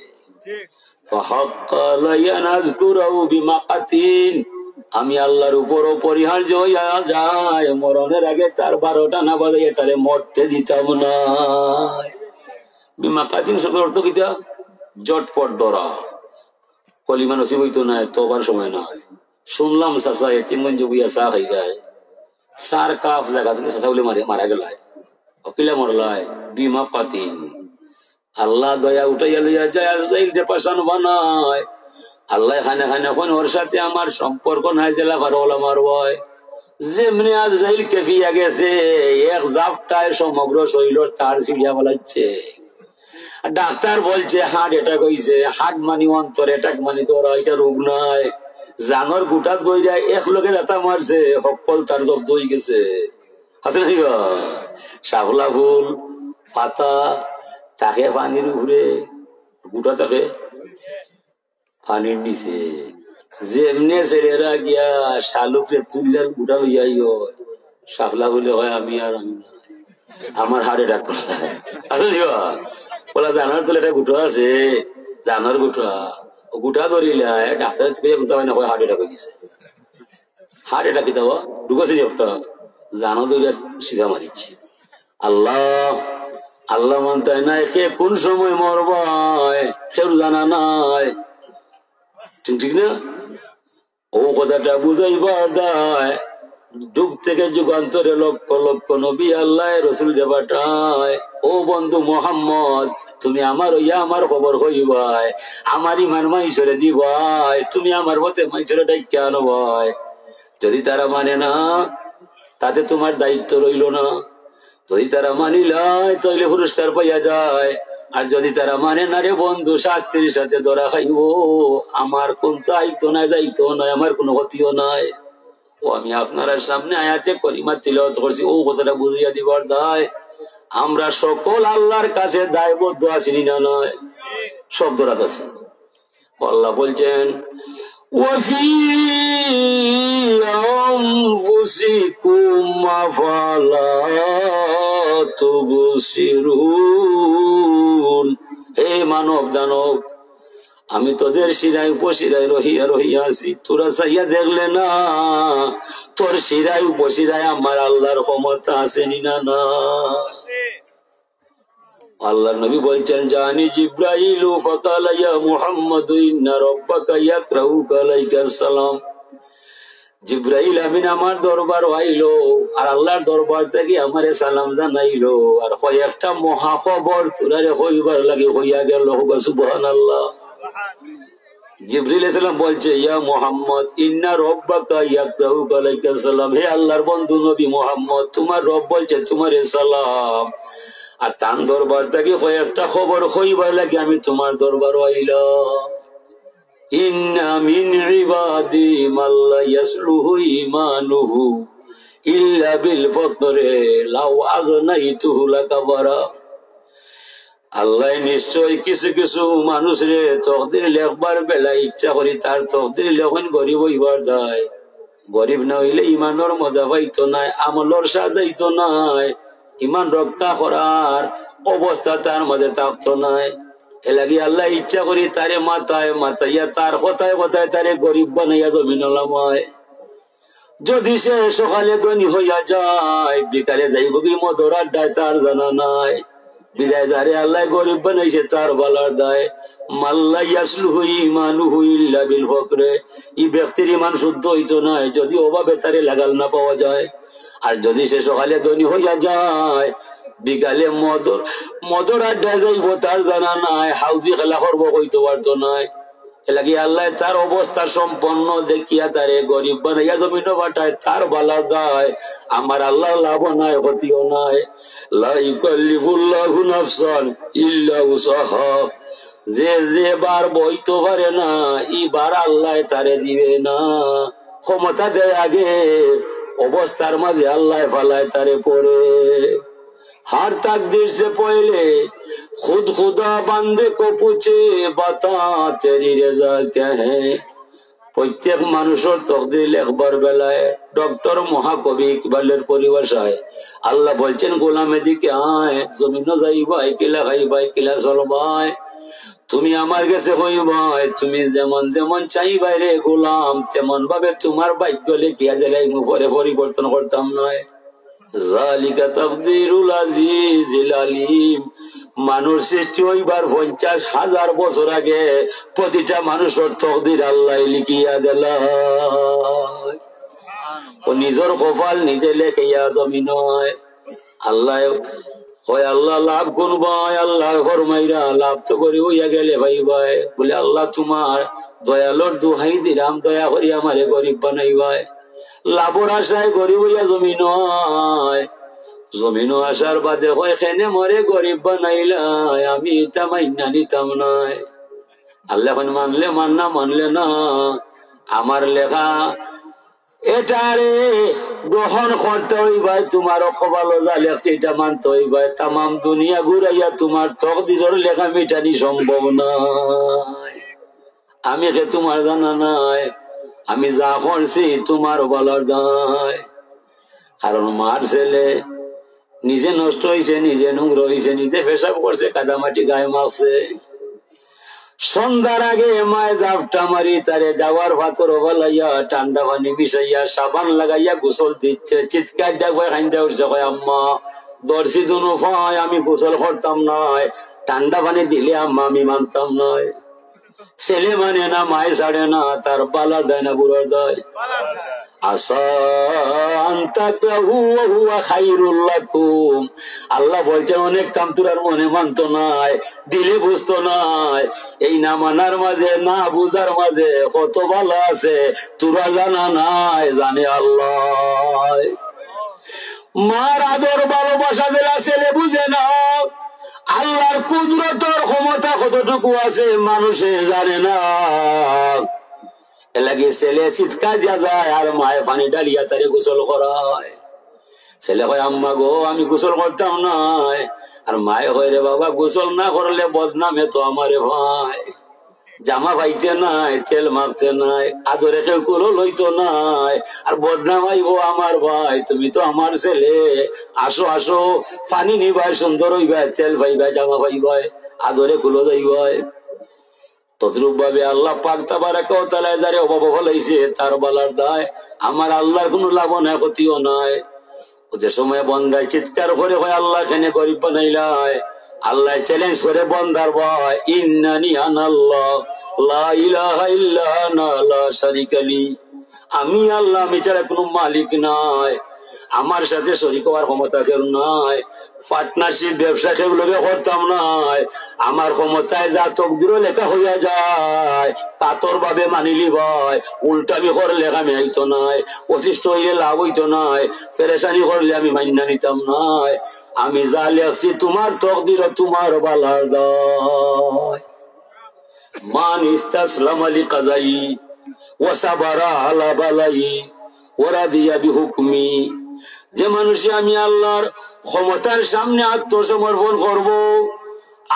ফাহাক্কা আলাইয়া নাযকুরাহু বিমাকাতিন আমি আল্লাহর উপর অপরিহার্য হইয়া যায় মরণের আগে তার 12টা না বাজাইয়া তারে মরতে দিতাম না। বিমাকাতিন শব্দের অর্থ কিটা জটপট ডরা কলিমা নসিব হইতো না তোবার সময় না শুনলাম চাচা এতিমগঞ্জ বুইয়া চা খাই যায় সার কাফ জায়গা থেকে চাচা বলে মারা গেলায় অকিলা মরলায় বিমাকাতিন আল্লাহ দয়া উঠাইয়া লইয়া যায় আর যাইলে পাশান বানায় আল্লাহ খানে কোন ওর সাথে আমার সম্পর্ক নাই জেলা ভারওয়ালা মারবয় যেমনি আজ যাইল কেফিয়া গেছে এক জাপটায় সমগ্র শরীর তার ছিড়িয়া বলাচ্ছে ডাক্তার বলছে হার্ট অ্যাটাক হইছে হার্ট মানি অন্তর অ্যাটাক মানি তোর এটা রোগ নাই জানোর গোটা দইরা এক লোকে দাতা মারছে সকল তার জব্দ হয়ে গেছে আছে নাকি শাপলা ফুল পাতা তাকে পানির উপরে গোটা তাকে পানির নিচে যেমনে ছেলেরা গিয়া শালুকে তুললার গোটা লইয়াই সাফলা বলে হয় আমি আর আমি না, আমার হাড়ে ডাক আসলে বলা জানার তো একটা গুটা আছে, জানার গুটা গুটা ধরিলে ডাক্তার গুটা হয় না, হার্ট অ্যাটাক হয়ে গেছে। হার্ট অ্যাটাক কি দেওয়া ঢুকেছে একটা জানা ধরে শিখা মারিচ্ছে। আল্লাহ আল্লাহ মানতে নাই, কে কোন সময় মরবায় কেউ জানা নাই, ঠিক ঠিক না? ও কথাটা বুঝাইবার দায়, যুগ থেকে যুগান্তরে লক্ষ লক্ষ নবী আল্লাহ রসুল দেবাটায়। ও বন্ধু মোহাম্মদ, তুমি আমার ইয়া আমার খবর হইবাই, আমার ইমান মাইসরে দিবাই, তুমি আমার মতে মাইসরে ডাইকা আনো ভাই। যদি তারা মানে না তাতে তোমার দায়িত্ব রইল না, যদি তারা মানিলাই তাহলে পুরস্কার পাইয়া যায়, আর যদি তারা মানে না রে বন্ধু শাস্তির সাথে ধরা খাইব। আমার কোন দায়িত্ব নাই, দায়িত্ব নাই, আমার কোনো ক্ষতিও নাই। ও আমি আপনার সামনে আয়াতে করিমা তিলাওয়াত করছি, ও কথাটা বুঝিয়া দিবার দায়। আমরা সকল আল্লাহর কাছে দায়বদ্ধ আছি না নয়? শব্দরাত আছে। আল্লাহ বলছেন ওয়াফি আনফুসিকুম আফালা তুবসিরুন। হে মানব দানব, আমি তোদের শিরায় উপশিরায় রহিয়া রহিয়া আছি, তোরা চাইয়া দেখলে না তোর শিরায় উপশিরায় আমার আল্লাহর ক্ষমতা আসেনি না? না, আল্লাহর নবী বলছেন জানি জিব্রাইলু ফাকালা ইয়া মুহাম্মাদু ইন্না রাব্বাকা ইয়াকরাউকা আলাইকাস সালাম। জিব্রাইল আমিন আমার দরবার আইলো, আর আল্লাহর দরবার থেকে আমারে সালাম জানাইলো, আর কয়েকটা মহা খবর তোরারে হইবার লাগে হইয়া গেল। সুবহানাল্লাহ। জিবরিল আলাইহিস সালাম বলছে ইয়া মুহাম্মদ ইন্না রাব্বাকা ইয়াকরাউকা আলাইকাস সালাম, হে আল্লাহর বন্ধু নবী মুহাম্মদ, তোমার রব বলছে তোমারে সালাম। আর তার দরবার থেকে কয়েকটা খবর হইবার লাগে আমি তোমার দরবার আইলাম। ইন্না মিন ইবাদি মাল্লা ইয়াসলুহু ঈমানুহু ইল্লা বিল ফতরে লাউ আগনাইতুহু লাকাবারা। আল্লাহ নিশ্চয় কিছু কিছু মানুষ রে তকদির লেখবার বেলা ইচ্ছা করি তার তকদির লেখন গরিব হইবার যায়। গরিব না হইলে ইমানের মজা পাইতো নাই, আমলের স্বাদ হইতো নাই, ইমান রক্ষা করার অবস্থা তার মাঝে থাকতো নাই। এলাকি আল্লাহ ইচ্ছা করি তারে মাথায় মাথাইয়া তার কথায় কথায় তারে গরিব বানাইয়া জমিন নামায়। যদি সে সকালে ধনী হইয়া যায় বিকালে যাইব কি মধুর আড্ডায় তার জানা নাই। বিদায় যারে আল্লাহ গরিব বানাইছে তার বালার দায়। মাল্লা ইয়াসলুহু ঈমানুহু ইল্লা বিল ফকরে, এই ব্যক্তির ইমান শুদ্ধ হইতো নাই যদি অভাবে তারে লাগাল না পাওয়া যায়। আর যদি সে সকালে ধনী হইয়া যায় বিকালে মধুর আড্ডায় যাইব তার জানা নাই, হাউজি খেলা করবো হইতে পারতো নাই। এলাকি আল্লাহ তার অবস্থা সম্পন্ন দেখিয়া তারে গরিব বানাইয়া জমিন বাটায় তার বালা দায়। আমার আল্লাহ লাভ নাই ক্ষতিও নাই। লা ইউকাল্লিফুল্লাহু নাফসান ইল্লা উসাহা, যে যে বার বইতে পারে না এবার আল্লাহ তারে দিবে না। ক্ষমতা দেয় আগে, অবস্থার মাঝে আল্লাহ ফালায় তারে পরে। हर तकदीर से पहले खुद खुदा बंदे को पूछे बता तेरी रजा क्या है। প্রত্যেক মানুষের তকদির লেখবার বেলায় ডক্টর মহাকবি ইকবালের পরিভাষায় আল্লাহ বলছেন গোলামে দিকে আয়, জমিন যাইবাই কিলা খাইবাই কিলা চলবাই, তুমি আমার কাছে হইবাই, তুমি যেমন যেমন চাইবাই রে গোলাম তেমন ভাবে তোমার ভাগ্য লিখিয়া দিলে পরে পরিবর্তন করতাম নয়। জালিকা তাকদীরুল আজিজিল আলিম। মানুষ সৃষ্টি হইবার 50,000 বছর আগে প্রতিটা মানুষের তকদির আল্লাহ লিখিয়া দিল। ও নিজের কপাল নিজে লেখিয়া জমিন আল্লাহ হয়। আল্লাহ লাভ কোন ভাই আল্লাহ ফরমাইরা লাভ তো করে হইয়া গেলে ভাই ভাই বলে আল্লাহ তোমার দয়ালোর দুহাই দিলাম, দয়া করি আমারে গরিব বানাই ভাই। লাভর আশায় গরিব হইয়া জমিন জমিন আসার বাদে হয় খেনে মরে গরিব বানাইলাই, আমি এটা মাইনা নিতাম নাই। আল্লাহ মানলে মান না মানলে না, আমার লেখা এটারে গ্রহণ করতে হইবাই। তোমার অখবালো যা লেখছে এটা মানতে হইবাই। তাম দুনিয়া ঘুরাইয়া তোমার তকদিরের লেখা মিটানি সম্ভব নাই। আমি কে তোমার জানা নাই, আমি যা করছি তোমার বলার দায়। কারণ মার ছেলে নিজে নষ্ট হয়েছে, নিজে নোংরা হয়েছে, নিজে পেশাব করছে, কাদামাটি গায়ে মারছে। সন্ধ্যার আগে মায় জাপটা মারি তারে যাওয়ার ভাতর বলাইয়া ঠান্ডা পানি মিশাইয়া সাবান লাগাইয়া গোসল দিচ্ছে। চিৎকার ডাকবে খাইতে উঠছে, আম্মা দর্শি দুনো ভাই আমি গোসল করতাম নয়, ঠান্ডা পানি দিলে আম্মা আমি মানতাম নয়। ছেলে মানে না, মায় ছাড়ে না, তার বালা দেয় না বুড়ার দেয়। আল্লাহ বলছেন অনেক কাম তোরার মনে মানতো নাই, দিলে বুঝতো নাই। এই না মানার মাঝে, না বুঝার মাঝে কত ভালো আছে তোরা জানা নাই, জানে আল্লাহ। মার আদর ভালোবাসা দিলা ছেলে বুঝে না, আল্লাহর কুদরতের ক্ষমতা কতটুকু আছে মানুষে জানে না। এলাকি ছেলে চিৎকার দিয়া যায় আর মায়ে পানি ডালিয়া তারে গোসল করায়। ছেলে কয় আম্মা গো আমি গোসল করতাম নাই, আর মায়ে কয় রে বাবা গোসল না করলে বদনামে তো আমারে ভাই, জামা পাইতে নাই, তেল মাপতে নাই, আদরে কেউ কুলো লইতো নাই, আর বদনাম আইবো আমার ভাই, তুমি তো আমার ছেলে, আসো আসো পানি নিবাই, সুন্দর হইবাই, তেল পাইবাই, জামা পাইবাই, আদরে কুলো যাইবাই। তদ্রুপ ভাবে আল্লাহ পাক তাবারাকা ওয়া তাআলা যারে অভাব ফলাইছে তার বালার দায় আমার আল্লাহর কোনো লাভ নাই, ক্ষতিও নাই। ওদের সময় বন্দায় চিৎকার করে হয় আল্লাহ কেনে গরিব বানাইলাই, আল্লাহ চ্যালেঞ্জ করে বন্দার ভয়, ইন্নানি আনাল্লাহ লা ইলাহা ইল্লা আনা লা শারিকা লি, আমি আল্লাহ, আমি ছাড়া কোনো মালিক নাই, আমার সাথে শরীক হওয়ার ক্ষমতা কেউ নাই, পার্টনারশিপ ব্যবসা সেগুলোকে করতাম নাই, আমার ক্ষমতায় যা তকদিরও লেখা হইয়া যায় পাথর ভাবে মানিলি ভাই, উল্টামি করলে আমি আইতো নাই, অতিষ্ঠ হইলে লাভ হইতো নাই, পেরেশানি করলে আমি মান্না নিতাম নাই, আমি যা লেখছি তোমার তকদির তোমার বালার দায়। মান ইস্তাসলাম আলী কাজাই ওয়া সাবারা আলা বালাই ওয়া রাদিয়া বিহুকমি, যে মানুষ আমি আল্লাহর ক্ষমতার সামনে আত্মসমর্পণ করব,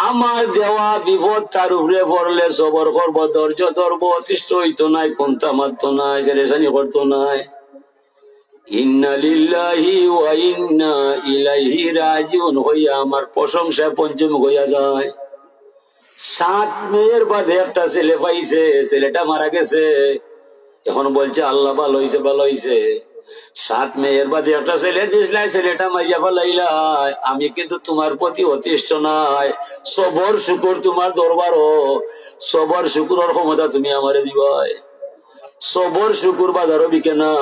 আমার দেওয়া বিপদ তার উপরে পড়লে সবর করব, ধৈর্য ধরবো, অতিষ্ঠ হইতো নাই, কোনটা মারতো নাই, পেরেশানি করতো নাই। ইন্না লিল্লাহি ওয়া ইন্না ইলাইহি রাজিউন হইয়া আমার প্রশংসা পঞ্চমুখ হইয়া যায়। 7 মেয়ের বাদে একটা ছেলে পাইছে, ছেলেটা মারা গেছে, এখন বলছে আল্লাহ ভালো হইছে ভালো হইছে, 7 মেয়ের বাদে একটা ছেলে দিসলাই, ছেলেটা মাইয়া ফেলাইলাই, আমি কিন্তু তোমার প্রতি অতিষ্ঠ নাই, সবর শুকুর তোমার দরবার, সবর শুকুরের ক্ষমতা তুমি আমারে দিবাই, সবর শুকুর বাজারও বিকে না,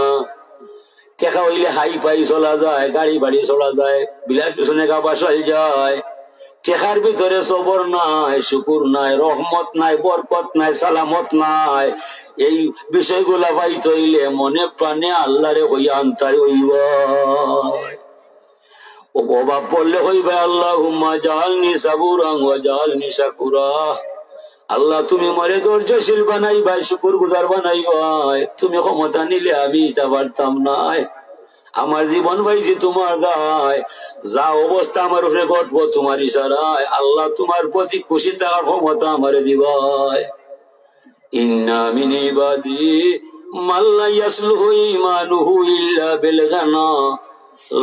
টেকা হইলে হাই পাই চলা যায়, গাড়ি বাড়ি চলা যায়, বিলাস পিছনে গা বাসাই যায়, টেকার ভিতরে সবর নাই, শুকুর নাই, রহমত নাই, বরকত নাই, সালামত নাই, এই বিষয়গুলা পাইতে হইলে মনে প্রাণে আল্লাহরে হইয়া আনতাই হইব, ও অভাব পড়লে হইবে আল্লাহুম্মা জাআলনি সাবুরান ওয়া জাআলনি শাকুরা, আল্লাহ তুমি মরে ধৈর্যশীল বানাইবাই, শুকুর গুজার বানাইবাই, তুমি ক্ষমতা নিলে আমি তা পারতাম নাই, আমার জীবন পাইছি তোমার দায়, যা অবস্থা আমার উপরে ঘটবো তোমার ইশারায়, আল্লাহ তোমার প্রতি খুশি থাকার ক্ষমতা আমারে দিবাই। ইন্না মিন ইবাদি মান লা ইয়াসলুহু ঈমানুহু ইল্লা বিল গানা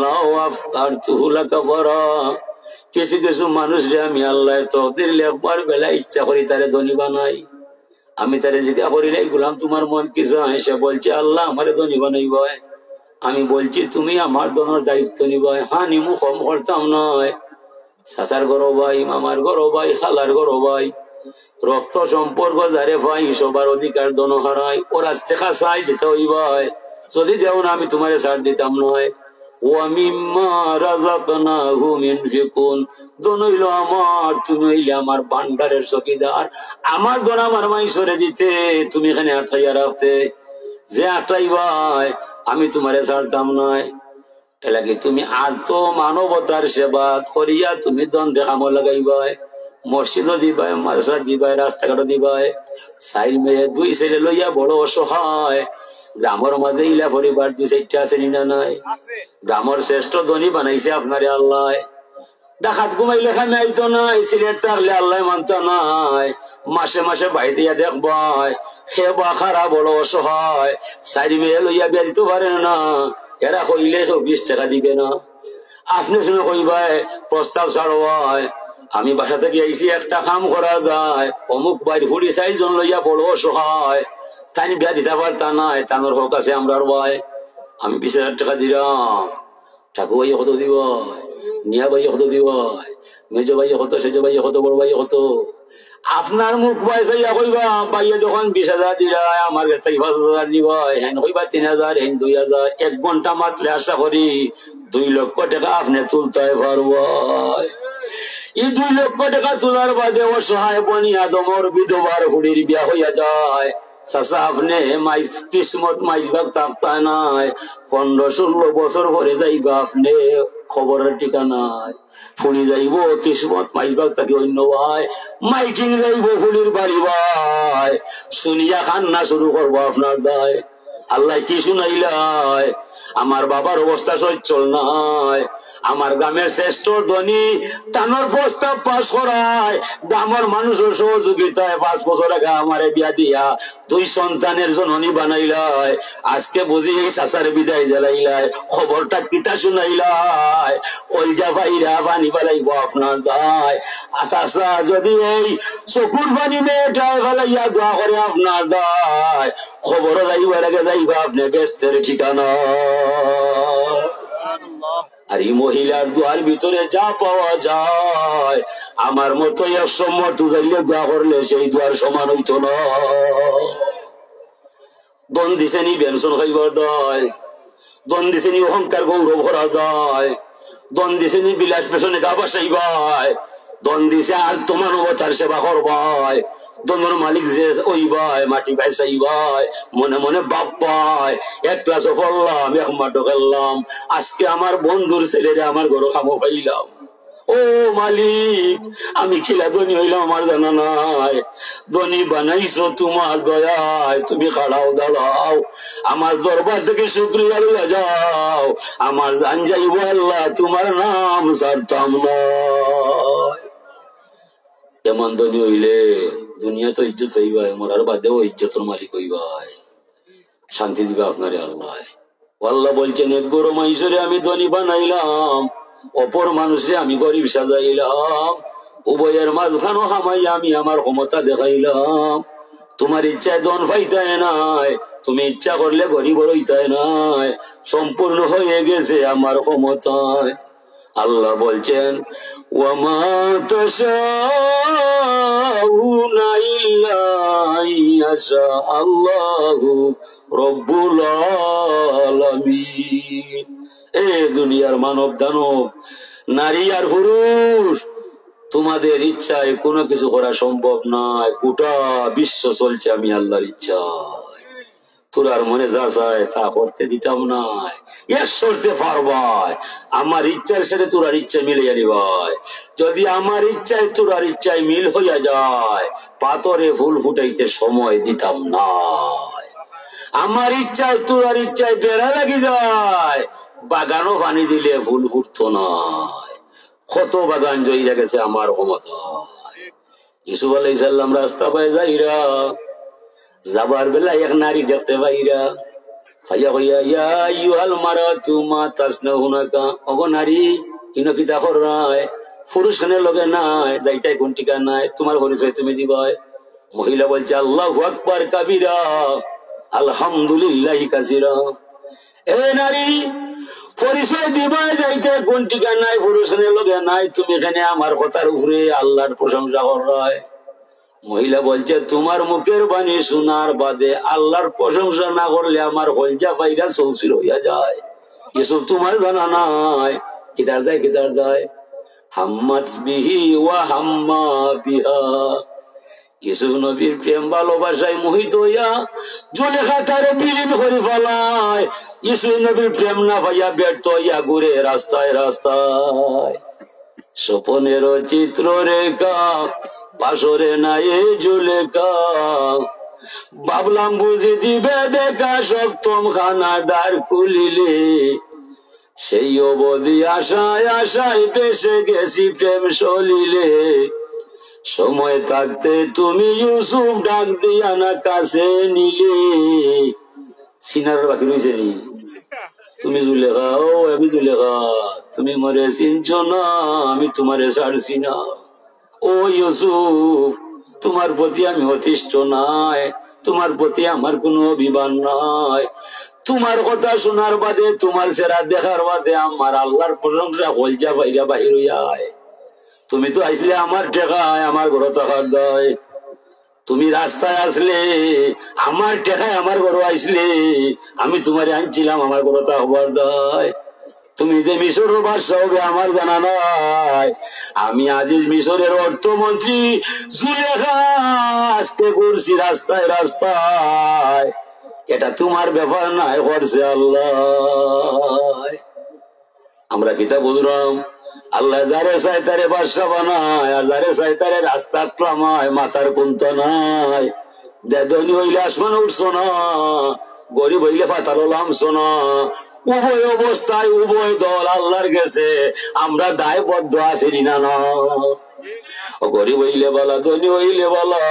লাউ আফকারতুহু লাকাফারা, কিছু কিছু মানুষ রে আমি আল্লাহ তকদির লেখবার বেলা ইচ্ছা করি তারে ধনী বানাই, আমি তারে জিজ্ঞাসা করিলে গোলাম তোমার মন কি চায়, সে বলছে আল্লাহ আমারে ধনী বানাইবাই, আমি বলছি তুমি আমার দনের দায়িত্ব নিবাই, হ্যাঁ নিমু কম করতাম নয়, চাচার গরো ভাই, মামার গরো ভাই, খালার গরো ভাই, রক্ত সম্পর্ক যারে ভাই সবার অধিকার দন হারাই, ওরা টেকা চাই দিতে হইবাই, যদি দেও না আমি তোমারে ছাড় দিতাম নয়, ওয়া মিম্মা রাযাকনাহুম ইউনফিকুন, দন হইল আমার, তুমি হইলে আমার ভান্ডারের চকিদার, আমার দন আমার মাইসরে দিতে, তুমি এখানে আটকাইয়া রাখতে, যে আটকাই ভাই আমি তোমারে ছাড়তাম নয়, এলাকি তুমি আর তো মানবতার সেবা করিয়া তুমি দণ্ডে কামো লাগাইবাই, মসজিদও দিবাই, মাদ্রাসা দিবাই, রাস্তাঘাটও দিবাই, 4 মেয়ে 2 ছেলে লইয়া বড় অসহায়, গ্রামের মাঝে ইলা পরিবার 2-4টা আছে না নাই, গ্রামের শ্রেষ্ঠ ধনী বানাইছে আপনারে আল্লাহ, ডাকাত ঘুমাইলে খামে আইতো নাই, সিলেট থাকলে আল্লাহ মানতো নাই, মাসে মাসে বাইতে দেখবাই খেবা খারাপ বড় অসহায়, চারি মেয়ে লইয়া বিয়া দিতে পারে না, এরা কইলে 20 টাকা দিবে না। আপনি শুনে কইবাই প্রস্তাব ছাড়বাই, আমি বাসা থেকে আইসি একটা কাম করা যায়, অমুক বাড়ি 46 জন লইয়া বড় অসহায়, তাই বিয়া দিতে পারতা নাই, তানোর হক আছে আমরার ভাই। আমি 20,000 টাকা দিলাম, ঠাকুর ভাই কত দিব, নিয়া ভাই কত দিব, মেজ ভাই কত, সেজ ভাই কত, বড় ভাই কত। আপনার মুখ পয়সা কইবা ভাইয়া যখন 20,000 দিলা আমার কাছ থেকে 5,000 দিব, হেন কইবা 3,000, হেন 2,000। 1 ঘন্টা মাত্রে আশা করি 2 লক্ষ টাকা আপনি তুলতে পারবো। এই 2 লক্ষ টাকা তোলার বাদে অসহায় বনি আদমর বিধবার হুড়ির বিয়া হইয়া যায়। চাচা আপনি কিসমত মাইজবাগ থাকতা নাই, 15-16 বছর পরে যাইবা আপনি খবরের ঠিকানায় ফুলি যাইব, কিসমত মাইজবাগ তাকে অন্য ভাই মাইকিং যাইব ফুলির বাড়ি ভাই, শুনিয়া কান্না শুরু করবো আপনার দায়। আল্লাহ কি শুনাইলাই, আমার বাবার অবস্থা সচ্ছল নাই, আমার গ্রামের শ্রেষ্ঠ ধনী তানোর প্রস্তাব পাশ করায়, গ্রামের মানুষের সহযোগিতায় 5 বছর আগে আমারে বিয়া দিয়া 2 সন্তানের জননী বানাইলাই, আজকে বুঝি এই চাচার বিদায় জ্বালাইলাই, খবরটা কিতা শুনাইলাই, কলজা ভাইরা পানি বালাইব আপনার দায়। চাচা যদি এই চকুর পানি মেয়েটায় ফেলাইয়া দোয়া করে আপনার দায়, খবর যাইবার আগে যাইবা আপনি ব্যস্তের ঠিকানা। আর এই মহিলার দোয়ার ভিতরে যা পাওয়া যায়, আমার মতো 100 মর্ত যাইলে দোয়া করলে সেই দোয়ার সমান হইতো না। দন দিছেনি পেনশন খাইবার দায়, দন দিছেনি অহংকার গৌরব করা দায়, দন দিছেনি বিলাস পেছনে গা বাসাইবাই, দন দিছে আর তোমার মানবতার সেবা করবাই, দনের মালিক যে ওই ভাই মাটি ভাই চাই ভাই মনে মনে বাপ পাই, 1 ক্লাসও পড়লাম, 1 মাঠও খেললাম, আজকে আমার বন্ধুর ছেলেরে আমার ঘরে খামো পাইলাম। ও মালিক আমি খিলা ধনী হইলাম আমার জানা নাই, ধনী বানাইছো তোমার দয়ায়, তুমি খাড়াও দাঁড়াও, আমার দরবার থেকে শুক্রিয়া লইয়া যাও, আমার জান যাইব আল্লাহ তোমার নাম ছাড়তাম না। এমন ধনী হইলে দুনিয়া তো ইজ্জত হইবাই, মরার বাদেও ইজ্জতের মালিক হইবাই, শান্তি দিবে আপনারে আল্লাহ। আল্লাহ বলছেন এক গরু মাইসরে আমি ধনী বানাইলাম, অপর মানুষরে আমি গরিব সাজাইলাম, উভয়ের মাঝখানো হামাই আমি আমার ক্ষমতা দেখাইলাম। তোমার ইচ্ছায় ধন পাইতায় নাই, তুমি ইচ্ছা করলে গরিব হইতায় নাই, সম্পূর্ণ হয়ে গেছে আমার ক্ষমতায়। আল্লাহ বলছেন ওয়ামা তাশাউনা ইল্লা ইয়াশা আল্লাহু রব্বুল আলামিন। এ দুনিয়ার মানব দানব, নারী আর পুরুষ, তোমাদের ইচ্ছায় কোনো কিছু করা সম্ভব নয়, গোটা বিশ্ব চলছে আমি আল্লাহর ইচ্ছা। তোরার মনে যা চায় তা করতে দিতাম না, এক করতে পারবাই, আমার ইচ্ছার সাথে তোরার ইচ্ছা মিলিয়ে নিবাই। যদি আমার ইচ্ছায় তোরার ইচ্ছায় মিল হইয়া যায়, পাথরে ফুল ফুটাইতে সময় দিতাম না। আমার ইচ্ছায় তোরার ইচ্ছায় বেড়া লাগি যায়, বাগানও পানি দিলে ফুল ফুটতো না। কত বাগান জয়ী গেছে আমার ক্ষমতা। ইসুফ আলাইহিস সালাম রাস্তা পায় যাইরা, যাবার বেলা এক নারী দেখতে পাইরা, ভাইয়া ভাইয়া ইয়া আইয়ুহাল মারাতু মা তাসনাউনাকা, ওগো নারী ইনো কিতা কররায়, পুরুষ খানের লগে নাই, যাইতাই কোন ঠিকানা নাই, তোমার পরিচয় তুমি দিবাই। মহিলা বলছে আল্লাহু আকবার কাবীরা আলহামদুলিল্লাহি কাসীরা। এ নারী পরিচয় দিবাই, যাইতে কোন ঠিকানা নাই, পুরুষ খানের লগে নাই, তুমি এখানে আমার কথার উপরে আল্লাহর প্রশংসা কররায়। মহিলা বলছে তোমার মুখের বাণী শোনার বাদে আল্লাহর প্রশংসা না করলে আমার কলজা পাইরা চৌচির হইয়া যায়। এসব তোমার জানা নাই, কিতার দেয় কিতার দেয়, হাম্মাত বিহি ওয়া হাম্মা বিহা। ইউসুফ নবীর প্রেম ভালোবাসায় মোহিত হইয়া জুলেখা তারে বিলীন করে ফেলায়। ইউসুফ নবীর প্রেম না পাইয়া ব্যর্থ হইয়া ঘুরে রাস্তায় রাস্তায়। স্বপনের চিত্র রেখা পাশরে নাই জুলেখা, ভাবলাম বুঝে দিবে দেখা সপ্তম খানা দ্বার খুলিলে, সেই অবধি আশায় আশায় বেসে গেছি প্রেম সলিলে, সময় থাকতে তুমি ইউসুফ ডাক দিয়া না কাছে নিলে। সিনার বাকি রয়েছে নি? তুমি জুলেখা, ও আমি জুলেখা, তুমি মরে চিনছ না, আমি তোমারে ছাড়ছি না। ও ইউসুফ, তোমার প্রতি আমি অতিষ্ঠ নাই, তোমার প্রতি আমার কোনো অভিমান নাই। তোমার কথা শোনার বাদে, তোমার চেহারা দেখার বাদে আমার আল্লাহর প্রশংসা হলজা বাইরা বাহির হইয়ায়। তুমি তো আইসলে আমার টেকায়, আমার ঘর থাকার দায়। তুমি রাস্তায় আসলে আমার টেকায় আমার ঘর আইসলে, আমি তোমারে আনছিলাম আমার ঘর থাকবার দায়। তুমি যে মিশরের বাদশা হবে আমার জানা নাই। আমি আজিজ মিশরের অর্থমন্ত্রী জুলেখা আজকে ঘুরছি রাস্তায় রাস্তায়, এটা তোমার ব্যাপার নাই, করছে আল্লাহ। আমরা কিতা বুঝলাম? আল্লাহ যারে চাই তারে বাদশা বানায়, আর যারে চাই তারে রাস্তা ক্লামায়, মাথার কুন্তা নাই। ধনী হইলে আসমানে উঠছো না, গরিব হইলে পাতাল নামছো না। উভয় অবস্থায় উভয় দল আল্লাহর গেছে, আমরা দায়বদ্ধ আছি না না। গরিব হইলে বলা, ধনী হইলে বলা,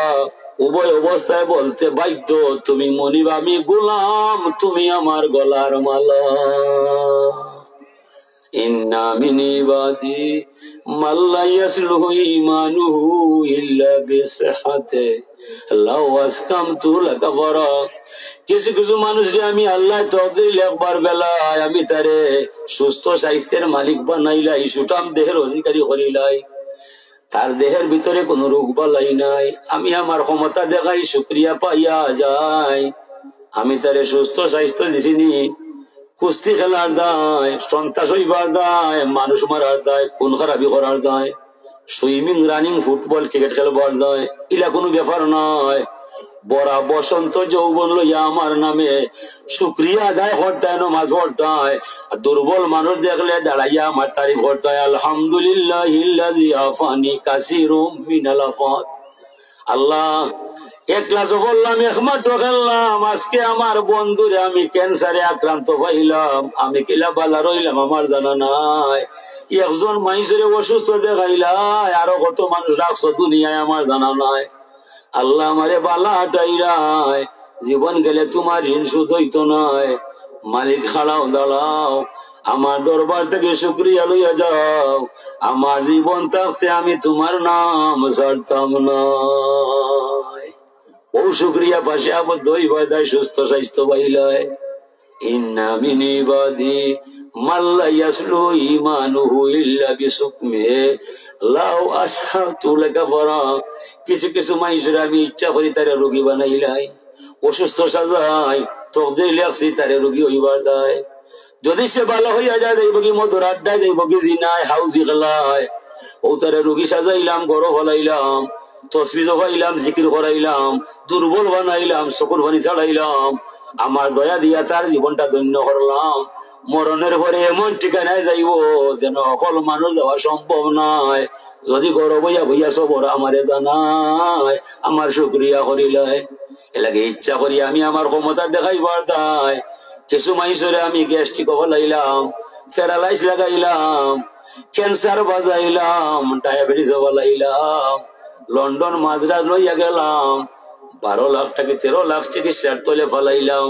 উভয় অবস্থায় বলতে বাধ্য, তুমি মনিব আমি গোলাম, তুমি আমার গলার মালা। ইন্না মিন ইবাদি মাল্লা ইয়াসলুহু ঈমানুহু ইল্লা বিসহাতে লাউ আসকামতু লাকাফারা। কিছু কিছু মানুষ যে আমি আল্লাহ তকদির একবার বেলায় আমি তারে সুস্থ স্বাস্থ্যের মালিক বানাইলাই, সুঠাম দেহের অধিকারী করিলাই, তার দেহের ভিতরে কোন রোগ বালাই নাই, আমি আমার ক্ষমতা দেখাই শুকরিয়া পাইয়া যাই। আমি তারে সুস্থ স্বাস্থ্য দিছিনি, কুস্তি খেলার দায়, সন্ত্রাস হইবার দায়, মানুষ মারার দায়, খুন খারাপি করার দায়, সুইমিং রানিং ফুটবল ক্রিকেট খেলবার দায়, ইলা কোনো ব্যাপার নয়। বড়া বসন্ত যৌবন লইয়া আমার নামে শুক্রিয়া আদায় করতায়, নমাজ পড়তায়। দুর্বল মানুষ দেখলে দাঁড়াইয়া আমার তারিফ করতায়, আলহামদুলিল্লাহিল্লাযী আফানি কাসীরুম মিনাল আফাত। আল্লাহ এক ক্লাস বললাম, একমাত্র খেললাম, আজকে আমার বন্ধুরে আমি ক্যান্সারে আক্রান্ত পাইলাম, আমি কিলা বালা রইলাম আমার জানা নাই। একজন মানুষের অসুস্থ দেখাইলাই, আরো কত মানুষ রাখছো দুনিয়ায় আমার জানা নাই। আল্লাহ আমারে বালা হাটাইরাই, জীবন গেলে তোমার ঋণ শোধ হইতো নাই। মালিক খাড়াও দাঁড়াও, আমার দরবার থেকে শুক্রিয়া লইয়া যাও, আমার জীবন থাকতে আমি তোমার নাম ছাড়তাম না। ও শুক্রিয়া পাশে আবদ্ধ হইবা দেয়, সুস্থ স্বাস্থ্য পাইলায়। ইন্না মিন ইবাদি মাল্লা ইয়াসলু ঈমানুহু ইল্লা বিসুকমিহি লাউ আসহাতু লাকাফারা। কিছু কিছু মানুষের আমি ইচ্ছা করি তারে রোগী বানাইলাই, অসুস্থ সাজাই, তকদির লেখছি তারে রোগী হইবার দায়। যদি সে ভালো হইয়া যায়, যাইব কি মধুর আড্ডায়, যাইব কি জিনায় হাউজি খেলায়, ও তারে রোগী সাজাইলাম, গরো ফলাইলাম, তসবিজ হইলাম, জিকির করাইলাম, দুর্বল বানাইলাম, চকুর পানি ছাড়াইলাম, আমার দয়া দিয়া তার জীবনটা ধন্য করলাম। মরণের পরে এমন ঠিকানায় যাইব যেন অকল মানুষ যাওয়া সম্ভব নয়। যদি গরো বইয়া বইয়া সবর আমারে জানায়, আমার শুক্রিয়া করিলাই। এলাকে ইচ্ছা করি আমি আমার ক্ষমতা দেখাইবার দায়। কিছু মানুষের আমি গ্যাস্ট্রিক হলাইলাম, প্যারালাইজ লাগাইলাম, ক্যান্সার বাজাইলাম, ডায়াবেটিস বালাইলাম, লন্ডন মাদ্রাজ লইয়া গেলাম, 12 লাখ টাকা 13 লাখ চিকিৎসার তলে ফেলাইলাম,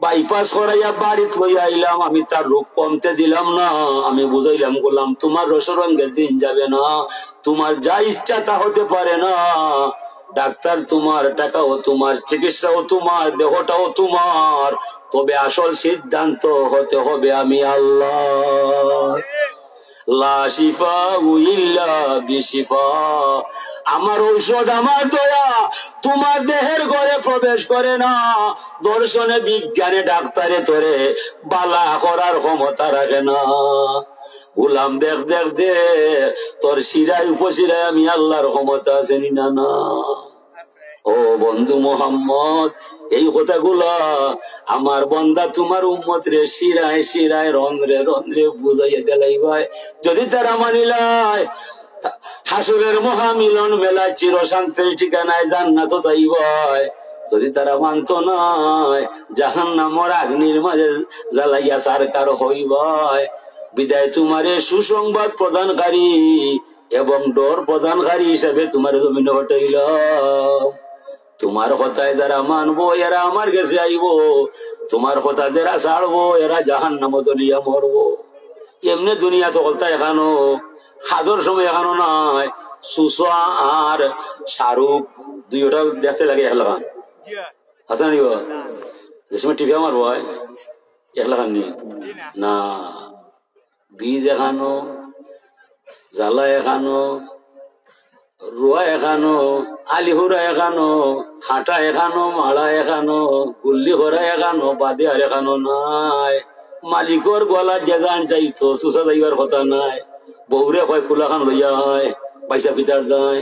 বাইপাস করাইয়া বাড়িতে লইয়া আইলাম। আমি তার রোগ কমতে দিলাম না, আমি বুঝাইলাম, বললাম তোমার রসরঙ্গের দিন যাবে না, তোমার যা ইচ্ছা তা হতে পারে না। ডাক্তার তোমার, টাকাও তোমার, চিকিৎসাও তোমার, দেহটাও তোমার, তবে আসল সিদ্ধান্ত হতে হবে আমি আল্লাহ। লা শিফাউ ইল্লা বিশিফা। আমার ঔষধ আমার দয়া তোমার দেহের ঘরে প্রবেশ করে না। দর্শনে বিজ্ঞানে ডাক্তারে তোরে বালা করার ক্ষমতা রাখে না। গোলাম দেখ দেখ দে তোর শিরায় উপশিরায় আমি আল্লাহর ক্ষমতা আছে না না। ও বন্ধু মোহাম্মদ, এই কথাগুলা আমার বন্দা তোমার উম্মত রে শিরায় শিরায় রন্ধ্রে রন্ধ্রে বুঝাইয়া দিলাইবাই। যদি তারা মানিলাই হাসুরের মহামিলন মেলায় চিরশান্তির ঠিকানায় জান্নাত তাইবাই। যদি তারা মানত নাই জাহান্নামের আগ্নির মাঝে জ্বালাইয়া সারকার হইবাই। বিদায় তোমারে সুসংবাদ প্রদানকারী এবং ডর প্রদানকারী হিসাবে তোমার জমিনে হটাইলাম। তোমার কথায় যারা মানবো এরা আমার কাছে আইব, তোমার কথা যারা ছাড়বো এরা জাহান্নামে দলিয়া মরবো। এমনি দুনিয়া তো কথা এখানো হাদর সময় এখানো নাই। সুসা আর শাহরুখ দুইটা দেখতে লাগে এক লাগান হাতে নিব যে সময় টিভি আমার ভাই এক লাগান নি না। বীজ এখানো, জ্বালা এখানো, রুয়া এখানো, আলিহুরা এখানো, খাটা এখানো, মালা এখানো, গুল্লি করা এখানো, বাদে আর এখানো নাই। মালিকর গলা জেদান চাইতো সুসা যাইবার কথা নাই। বউরে কয় কুলা খান লইয়া হয় পয়সা পিতার দেয়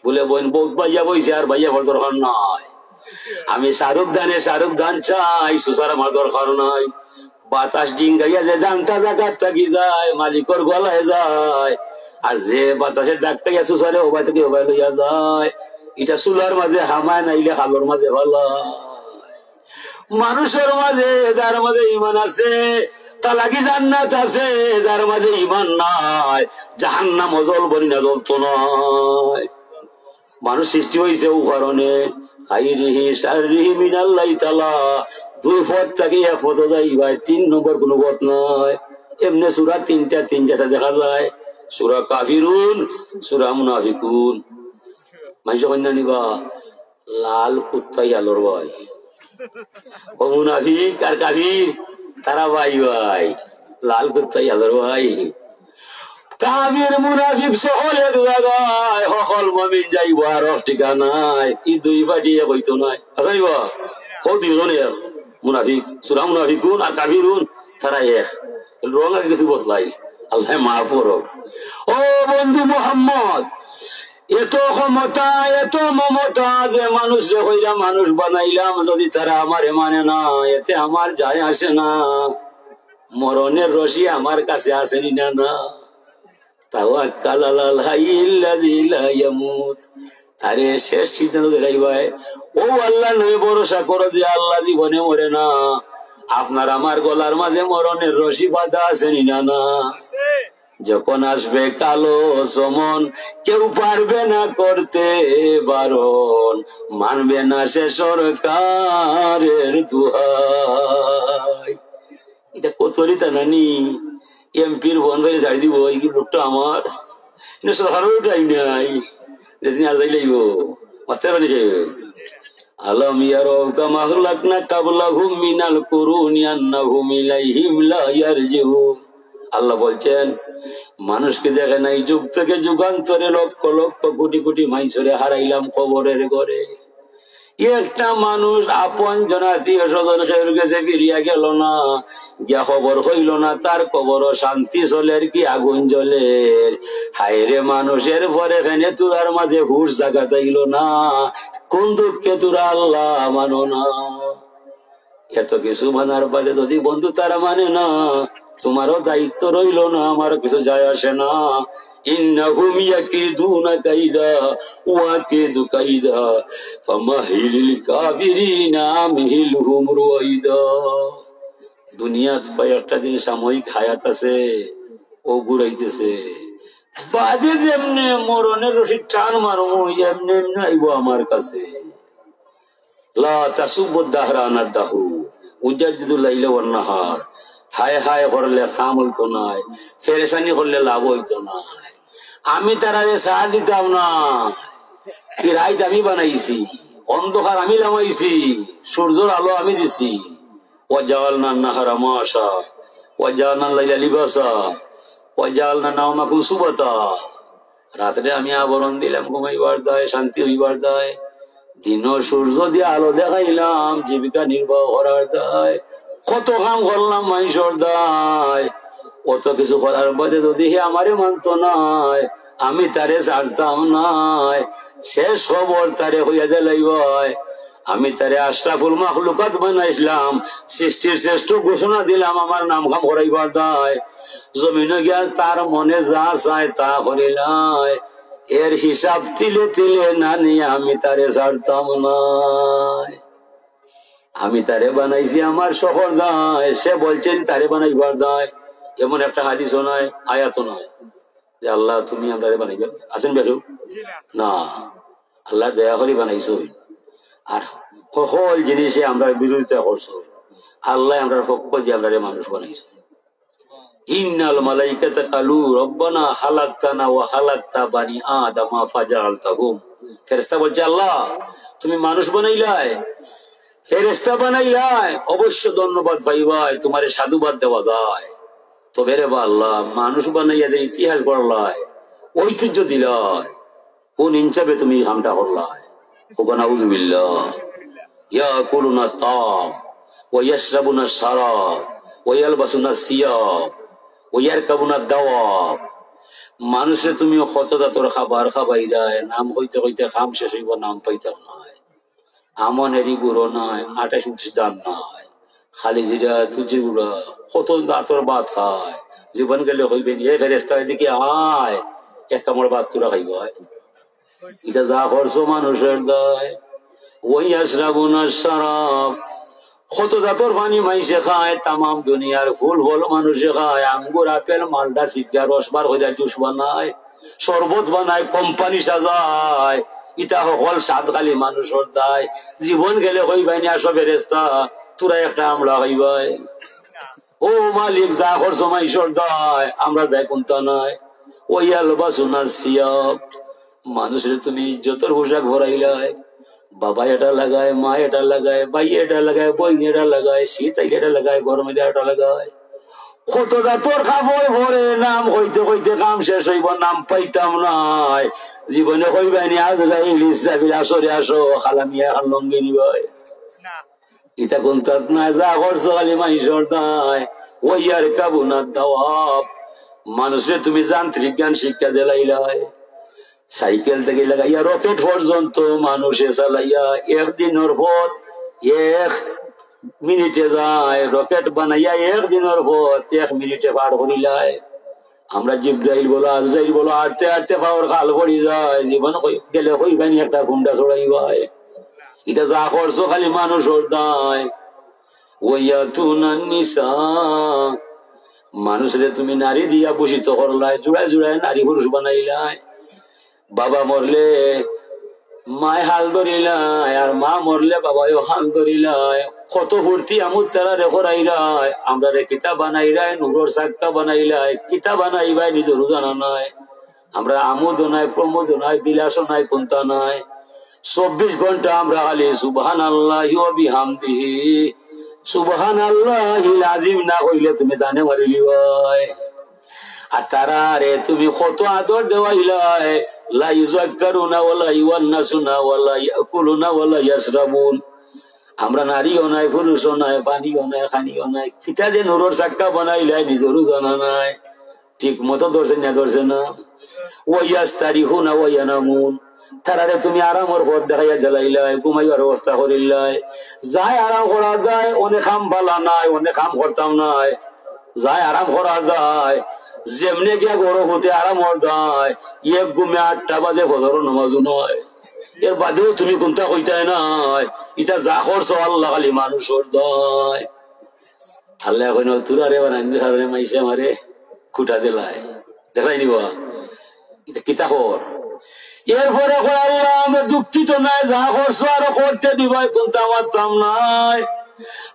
বলে বোন বহুত ভাইয়া বইছে আর ভাইয়া ভর দরকার নাই। আমি শাহরুখ দান চাই, সুসার আমার দরকার নাই। বাতাস ডিঙ্গাইয়া যে জানটা জাগাত থাকি যায় মালিকর গলায় যায়, আর যে বাতাসের জাগাইয়া সুসারে ওবাই থেকে ওবাই লইয়া যায়। এটা চুলার মাঝে হামায় নাইলে খালোর মাঝে ভালা। মানুষের মাঝে যার মাঝে ইমান আছে তা লাগি জান্নাত আছে, যার মাঝে ইমান নাই জাহান্নাম জ্বলবনি না জ্বলতো নয়। মানুষ সৃষ্টি হয়েছে ও কারণে খাইরিহি শাররিহি মিনাল্লাহি তাআলা। দুই পথ থেকে এক পথ যাই ভাই, 3 নম্বর কোনো পথ নয়। এমনি সূরা তিন চারটা দেখা যায়, সূরা কাফিরুন, সূরা মুনাফিকুন। মাইজা কন্যা নিবা লাল কুত্তাই আলোর ভাই, ও মুনাফিক আর কাফির তারা ভাই ভাই, লাল কুত্তাই আলোর ভাই। কাফির মুনাফিক সকল এক জায়গায়, সকল মুমিন যাইব আর ঠিকানায়। ই দুই পার্টি এক হইতো নাই। আচ্ছা নিবা ও দুজনের মুনাফিক, সূরা মুনাফিকুন আর কাফিরুন তারা এক। রং আর কিছু বদলাই, আল্লাহ মাফ করুক। ও বন্ধু মুহাম্মদ, এত ক্ষমতা এত মমতা যে মানুষ হইয়া মানুষ বানাইলাম, যদি তারা আমারে মানে না এতে আমার যায় আসে না। মরণের রশি আমার কাছে আসেনি না না। তাওয়াক্কাল আলাল হাইয়্যিল্লাযী লা ইয়ামুত, তারে শেষ সিদ্ধান্ত দিলাই ভাই ও আল্লাহ নবী ভরসা করো যে আল্লাহ জীবনে মরে না। আপনার আমার গলার মাঝে মরণের রশি বাঁধা আসেনি না না। যখন আসবে কালো সমন কেউ পারবে না করতে বারণ, মানবে না সে সরকারের দুহাই। এটা কতরিতা নানি এমপির ফোন করে ছাড়ি দিব এই লোকটা আমার সরকারের টাইম নাই, যেদিন আর যাই লাগব মাস্টার বানি যাইবে। আলম ইয়ারাউ কামা খালাকনা কাবলাহুম মিনাল কুরুনি আন্নাহুম ইলাইহিম লা ইয়ারজিউন। আল্লাহ বলছেন মানুষকে দেখে নাই যুগ থেকে যুগান্তরে লক্ষ লক্ষ কোটি কোটি মাইসরে হারাইলাম কবরের ঘরে। একটা মানুষ আপন জনাত্মীয় স্বজন খেয়ে গেছে ফিরিয়া গেল না, গিয়া খবর হইল না তার কবর শান্তি চলের কি আগুন জ্বলের। হায়রে মানুষের পরে এখানে তোরার মাঝে হুশ জাগা তাইল না, কোন দুঃখে তোরা আল্লাহ মানো না। এত কিছু মানার পরে যদি বন্ধু তারা মানে না, তোমারও দায়িত্ব রইল না, আমার কিছু যায় আসে না। ইন্নাহুম ইয়াকিদুনা কাইদা ওয়া আকিদু কাইদা ফামাহিলিল কাফিরিনা আমহিলহুম রুয়াইদা। দুনিয়াত কয়েকটা দিন সাময়িক হায়াত আছে, ও ঘুরাইতেছে। বাদে যেমনে মরণের রশি টান মারমু এমনি এমনি আইব আমার কাছে। লা তাসুব্বুদ দাহরা আনাদাহু উজাদ্দিদুল লাইলা ওয়ান নাহার। হায় হায় করলে খাম হইতো নাই, ফেরেশানি করলে লাভ হইতো নাই। আমি তারারে সাথ দিতাম না, কি রাইত আমি বানাইছি, অন্ধকার আমি লামাইছি, সূর্যের আলো আমি দিছি। ওয়াজাআলনা নাহারা মাশা ওয়াজাআলনা লাইলা লিবাসা ওয়াজাআলনা নাওমাকুম সুবাতা। রাতে আমি আবরণ দিলাম ঘুমাইবার দায়, শান্তি হইবার দায়। দিন সূর্য দিয়ে আলো দেখাইলাম জীবিকা নির্বাহ করার দায়। কত কাম করলাম মানুষের দায়, কত কিছু করার পরে যদি আমারে মানত নাই, আমি তারে ছাড়তাম নাই। শেষ খবর তারে হইয়া দিলাই ভাই, আমি তারে আশরাফুল মাখলুকাত বানাইছিলাম, সৃষ্টির শ্রেষ্ঠ ঘোষণা দিলাম আমার নাম কাম করাইবার দায়। জমিনে গিয়া তার মনে যা চায় তা করিলাই। এর হিসাব তিলে তিলে না নিয়ে আমি তারে ছাড়তাম না। আমি তারে বানাইছি আমার শহর দায়, সে বলছেন তারে বানাইবার দায়। এমন একটা হাদিস নয়, আয়াত নয় যে আল্লাহ তুমি আমরা বানাইবে, আছেন বেরু না, আল্লাহ দয়া করে বানাইছো। আর সকল জিনিসে আমরা বিরোধিতা করছো, আল্লাহ আমরা পক্ষ দিয়ে আমরা মানুষ বানাইছো। ইন্নাল মালাইকাতা কালু রব্বানা খালাকতানা ওয়া খালাকতা বানি আদামা ফাজআলতাহুম। ফেরেশতা বলছে আল্লাহ তুমি মানুষ বানাইলাই, ফেরেশতা বানাইলাই, অবশ্য ধন্যবাদ পাইবাই, তোমারে সাধুবাদ দেওয়া যায়। তবে রে আল্লাহ মানুষ বানাইয়া যে ইতিহাস গড়লাই, ঐতিহ্য দিলাই, কোন ইনসাফে তুমি কামটা করলাই? নাউযুবিল্লাহ। ইয়াকুলুনা তাম ওয়া ইয়াশরাবুনা শারাব ওয়া ইয়ালবাসুনা সিয়াব ওয়া ইয়ারকাবুনা দাওয়াব। মানুষে তুমি কত জাতর খাবার খাবাইরাই, নাম হইতে হইতে কাম শেষ হইব নাম পাইতাম নাই। আমনেরই গুঁড়ো নাই, 28-29 দান নাই, খালি জিরা তুজি গুড়া, কত দাঁতর ভাত খায়। জীবন গেলে হইবে নি, ফেরেশতা এদিকে আয়, এক কামড় ভাত তোরা খাইব। এটা যা করছো মানুষের দায়। ওই আশরাবুনা শারাব, কত জাতর পানি মাইসে খায়, তামাম দুনিয়ার ফুল ফল মানুষে খায়, আঙ্গুর আপেল মালটা সিপিয়া রসবার হয়ে যায়, জুস বানায়, শরবত বানায়, কোম্পানি সাজায়। ইটা সকল সাত খালি মানুষের দায়। জীবন গেলে হইবাই আসো ফেরেশতা তোরা একটা আমলা হইবাই। ও মালিক যা করছো মাইসর দায়, আমরা দেয় কোনটা নাই। ওই আলবাসুনা সিয়াব, মানুষের তুমি ইজ্জতের পোশাক ভরাইলাই, বাবা এটা লাগায়, মা এটা লাগায়, ভাই এটা লাগায়, বই এটা লাগায়, শীত এটা লাগায়, গরমে এটা লাগায়, কত তোর কাপড় ভরে, নাম হইতে হইতে কাম শেষ হইব নাম পাইতাম নাই। জীবনে হইবানি আজরাইল ইসরাফিল আসরে আসো, খালামিয়া খান লঙ্গি নিবাই। ইটা কোনটাত নাই, যা করছো খালি মাইসর দায়। ওই আর কাবুনা দাওয়াব, মানুষরে তুমি যান্ত্রিক জ্ঞান শিক্ষা দিলাইলাই, সাইকেল থেকে লাগাইয়া রকেট পর্যন্ত মানুষে চালাইয়া, একদিনের পর 1 মিনিটে যায়, রকেট বানাইয়া একদিনের পর 1 মিনিটে পার করিলাই। আমরা জিব্রাইল বলো আজরাইল বলো আটতে আটতে পাওয়ার খাল পড়ি যায়, জীবন গেলে হইবানি একটা গুন্ডা ছড়াই ভাই। এটা যা করছো খালি মানুষের দায়। ওয়াইয়াতুনান নিসা, মানুষরে তুমি নারী দিয়া ভূষিত করলাই, জুড়ায় জুড়ায় নারী পুরুষ বানাইলাই। বাবা মরলে মায় হাল ধরিলাই, আর মা মরলে বাবাও হাল ধরিলাই। কত ফুর্তি আমুদ তারা রে করাইলাই, আমরা রে কিতা বানাইলাই, নুরর সাক্কা বানাইলাই, কিতা বানাইবাই নিজেরও জানা নাই। আমরা আমুদ নাই, প্রমোদ নাই, বিলাস নাই, কোনটা নাই। 24 ঘন্টা আমরা খালি সুবহানাল্লাহি ওয়া বিহামদিহি, সুবহানাল্লাহিল আযীম না কইলে তুমি জানে মারিলি ভাই। আর তারা রে তুমি কত আদর দেওয়াইলাই, লা ইউযাক্কারুনা ওয়ালা ইউয়ান্নাসুনা ওয়ালা ইয়াকুলুনা ওয়ালা ইয়াশরাবুন। আমরা নারীও নাই, পুরুষও নাই, পানিও নাই, খানিও নাই, কিতা যে নুরর চাক্কা বানাইলাই নিজেরও জানা নাই। ঠিক মতো ধরছে না ধরছে না। ওয়াইয়াস্তারিহুনা ওয়া ইয়ানামুন, তারারে তুমি আরামর পথ দেখাইয়া দিলাইলাই, ঘুমাইবার ব্যবস্থা করিলাই। যাই আরাম করা যায়, অনেক কাম ভালা নাই, অনেক কাম করতাম নাই, যাই আরাম করা যায়, যেমনে গিয়া গরম হতে আরাম হয়, 1 ঘুমে 8টা বাজে ফজর নামাজও নয়। এর বাদেও তুমি কোনটা কইতাই নাই। এটা যা করছো আল্লাহ খালি মানুষের দয়। আল্লাহ এখন তোরা রে বানাই মাইসে মারে খুঁটা দিলাই, দেখাই নিবা এটা কিতা কর। এরপরে আল্লাহ আমি দুঃখিত নাই, যা করছো আরো করতে দিবাই, কোনটা মারতাম নাই।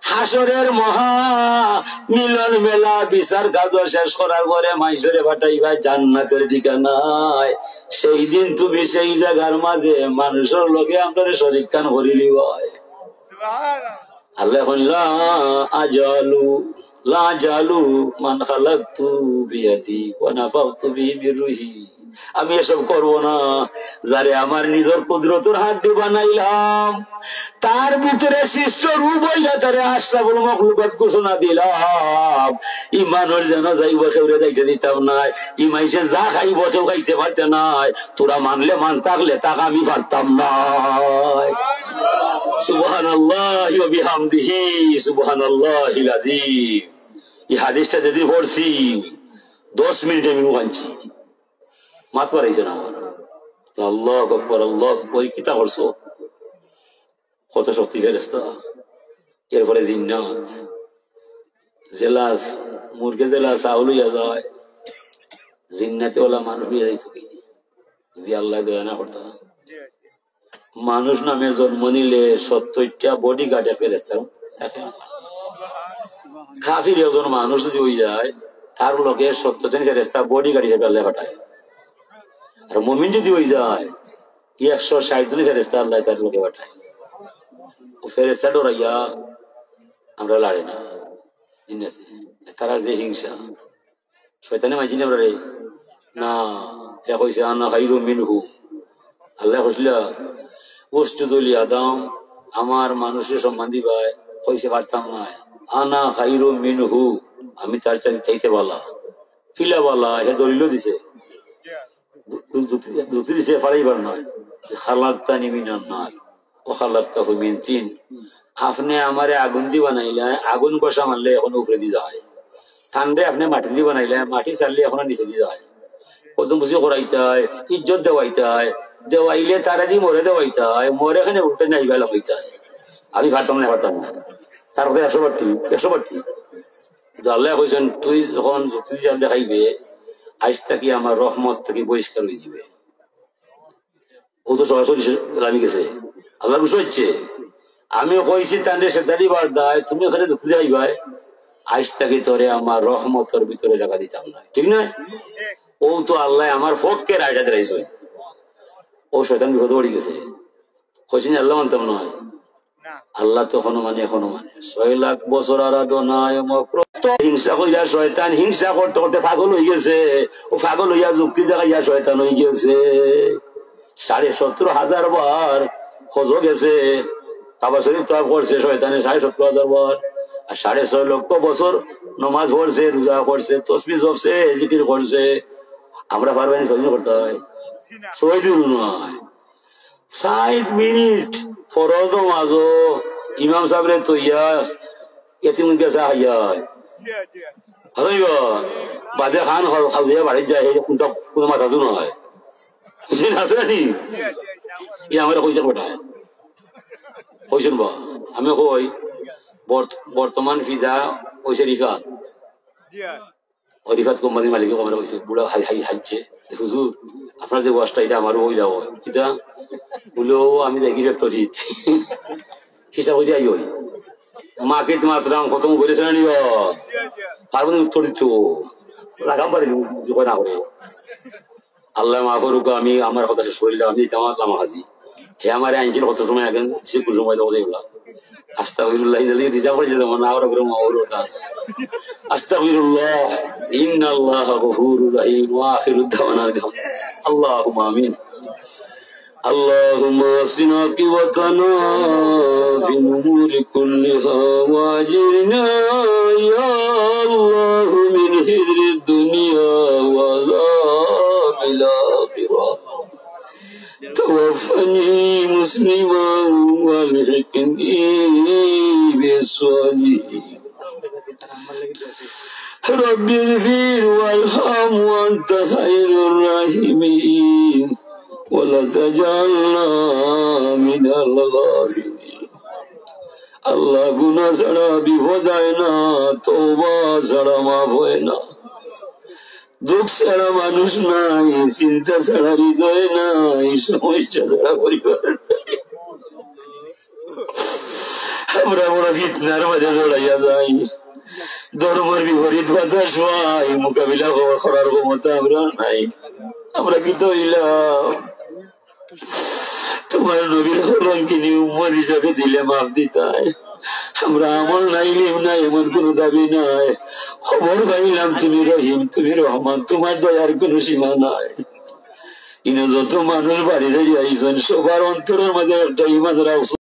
হাসরের মহা মিলন মেলা বিচার কাজ শেষ করার পরে মাইসরে পাঠাইবা জান্নাতের ঠিকানায়। সেই দিন তুমি সেই জায়গার মাঝে মানুষের লোকে আপনার শরীর কান করিলি ভাই। আল্লাহ লা আজালু লা জালু মান খালাকতু বিয়াদি ওয়া নাফাখতু ফিহি মির রূহি, আমি এসব করব না যারে আমার নিজের কুদরতের হাত দিয়ে বানাইলাম, তার ভিতরে সৃষ্ট রূপ হইয়া তারে আশরাফুল মাখলুকাত ঘোষণা দিলাম। ইমানের যেন যাইব কেউরে যাইতে দিতাম নাই, ইমাইসে যা খাইব কেউ খাইতে পারতে নাই। তোরা মানলে মান, থাকলে তাক আমি পারতাম নাই। সুবহানাল্লাহি ওয়া বিহামদিহি, সুবহানাল্লাহিল আযীম। এই হাদিসটা যেদিন পড়ছি 10 মিনিটে আমি কাঁদছি, মাত পারাইছে না আমার। আল্লাহ আকবার আল্লাহ আকবার কিতা করছো কত শক্তি ফেরেশতা এরপরে জিন্নাত জেলাস মুরগে জেলা চাউল হইয়া যায় জিন্নাতে ওলা মানুষ হইয়া যাইত কি যদি আল্লাহ দয়া না করতা মানুষ নামে জন্ম নিলে 70টা বডি গার্ডে ফেরেশতা থাকে কাফির একজন মানুষ যদি হয়ে যায় তার লোকে 70টা ফেরেশতা বডি গার্ড হিসেবে আল্লাহ পাঠায় আর মুমিন যদি হয়ে যায় 160 জন ফেরেশতা আল্লাহ তার লোকে পাঠায় ও ফেরেশতা ডরাইয়া আমরা লড়ে না জিন্নাতে তারা যে হিংসা শয়তানে মাইজি না রে না এ কইছে আনা খাইরুম মিনহু আল্লাহ কইছিল ওয়াসজুদুল আদম আমার মানুষের সম্মান দিবাই কইছে পারতাম না আনা খাইরুম মিনহু আমি তার চাইতে চাইতে বলা কিলা বলা হে দলিল দিছে দুটি দিছে ফালাইবার নয় খালাকতানি মিনান নার ও খালাকতাহু মিন তিন আপনি আমারে আগুন দি বানাইলে আগুন কষা মারলে এখন উপরে দিয়ে যায় ঠান্ডে আপনি মাটি দিয়ে বানাইলে মাটি চাললে এখন নিচে দিয়ে যায় কত বুঝি করাইতে হয় ইজ্জত দেওয়াইতে হয় দেওয়াইলে তারা দিয়ে মরে দেওয়াইতে হয় মরে এখানে উল্টে নাই বেলা হইতে হয় আমি পারতাম না তার কথা 100 বার ঠিক আল্লাহ কইছেন তুই যখন যুক্তি দিয়ে দেখাইবে আজ থাকি আমার রহমত থেকে বহিষ্কার হয়ে যাবে ও তো সরাসরি লামি গেছে আল্লাহ খুশি হচ্ছে আমি কইছি তান্ডে সে দাদি বার দায় তুমি ওখানে যুক্তি দেখাইবাই আজ থাকি তোরে আমার রহমতের ভিতরে জায়গা দিতাম না ঠিক নয় ও তো আল্লাহ আমার পক্ষে রায়টা দিয়েছে ও শয়তান বিপদ পড়ে গেছে কইছেন আল্লাহ মানতাম নয় আল্লাহ তো এখনো মানে 6 লাখ বছর আরাধনায় হিংসা কইরা শয়তান হিংসা করতে করতে পাগল হয়ে গেছে ও পাগল হইয়া যুক্তি দেখাইয়া শয়তান হয়ে গেছে 17,500 বার হজ গেছে কাবা শরীফ তওয়াফ করছে শয়তানে 17,500 বার আর 6.5 লক্ষ বছর নামাজ পড়ছে রোজা করছে তাসবিহ জপছে জিকির করছে আমরা পারবেন সহ্য করতে হয় 6 দিন নয় 60 মিনিট ফরজ নামাজ ইমাম সাহেব তো ইয়াস এতিম গেছে আয়ায় হইবা বাদে খান খাওয়া বাড়ি যায় কোন মাথা তো নয় বুঝছেন আছে নাকি ই আমরা কইছে কোটায় কইছেন বা আমি কই বর্তমান ফিজা কইছে রিফাত রিফাত কোম্পানির মালিক আমরা কইছে বুড়া হাইছে হুজুর আপনার যে ওয়াজটা এটা আমারও হইলা হয় এটা বলো আমি দেখি ফ্যাক্টরি হিসাব হয়ে যাই ওই মাকে তোমার খতম করেছে না নিব পারবেন উত্তর দিত লাগাম পারি না করে আল্লাহ মা করুক আমি আমার কথা শেষ করিলাম আমি জামাতলাম হাজি হে আমার আইনছিল কত সময় আগে সে কোন সময় দেবো এগুলা আস্তাগফিরুল্লাহ রিজার্ভ হয়ে যেত না আর করে মাওরতা আস্তাগফিরুল্লাহ ইন্নাল্লাহা গফুরুর রহিম ওয়া আখিরু দাওয়ানা আল্লাহুম্মা আমিন اللهم اصلح عاقبتنا في الأمور كلها واجرنا يا الله من خزي الدنيا وعذاب الآخرة توفني مسلما والحقني بالصالحين رب اغفر وارحم وانت خير الراحمين ولا تجعلنا من الغافلين আল্লাহ গুনাহ ছাড়া বিপদ হয় না তওবা ছাড়া মাফ হয় না দুঃখ ছাড়া মানুষ নাই চিন্তা ছাড়া হৃদয় নাই সমস্যা ছাড়া পরিবার আমরা বড় ফিতনার মাঝে জড়াইয়া যাই ধর্মের বিপরীত বাতাস হয় মোকাবিলা করার ক্ষমতা আমরা নাই আমরা কি হইলাম তোমার নবীর কলঙ্কিনী উম্মত হিসাবে দিলে মাফ দিতাই আমরা আমল নাই লিম নাই এমন কোন দাবি নাই খবর পাইলাম তুমি রহিম তুমি রহমান তোমার দয়ার কোন সীমা নাই ইনো যত মানুষ বাড়ি যাই আইসন সবার অন্তরের মাঝে একটা ইমান রাখছো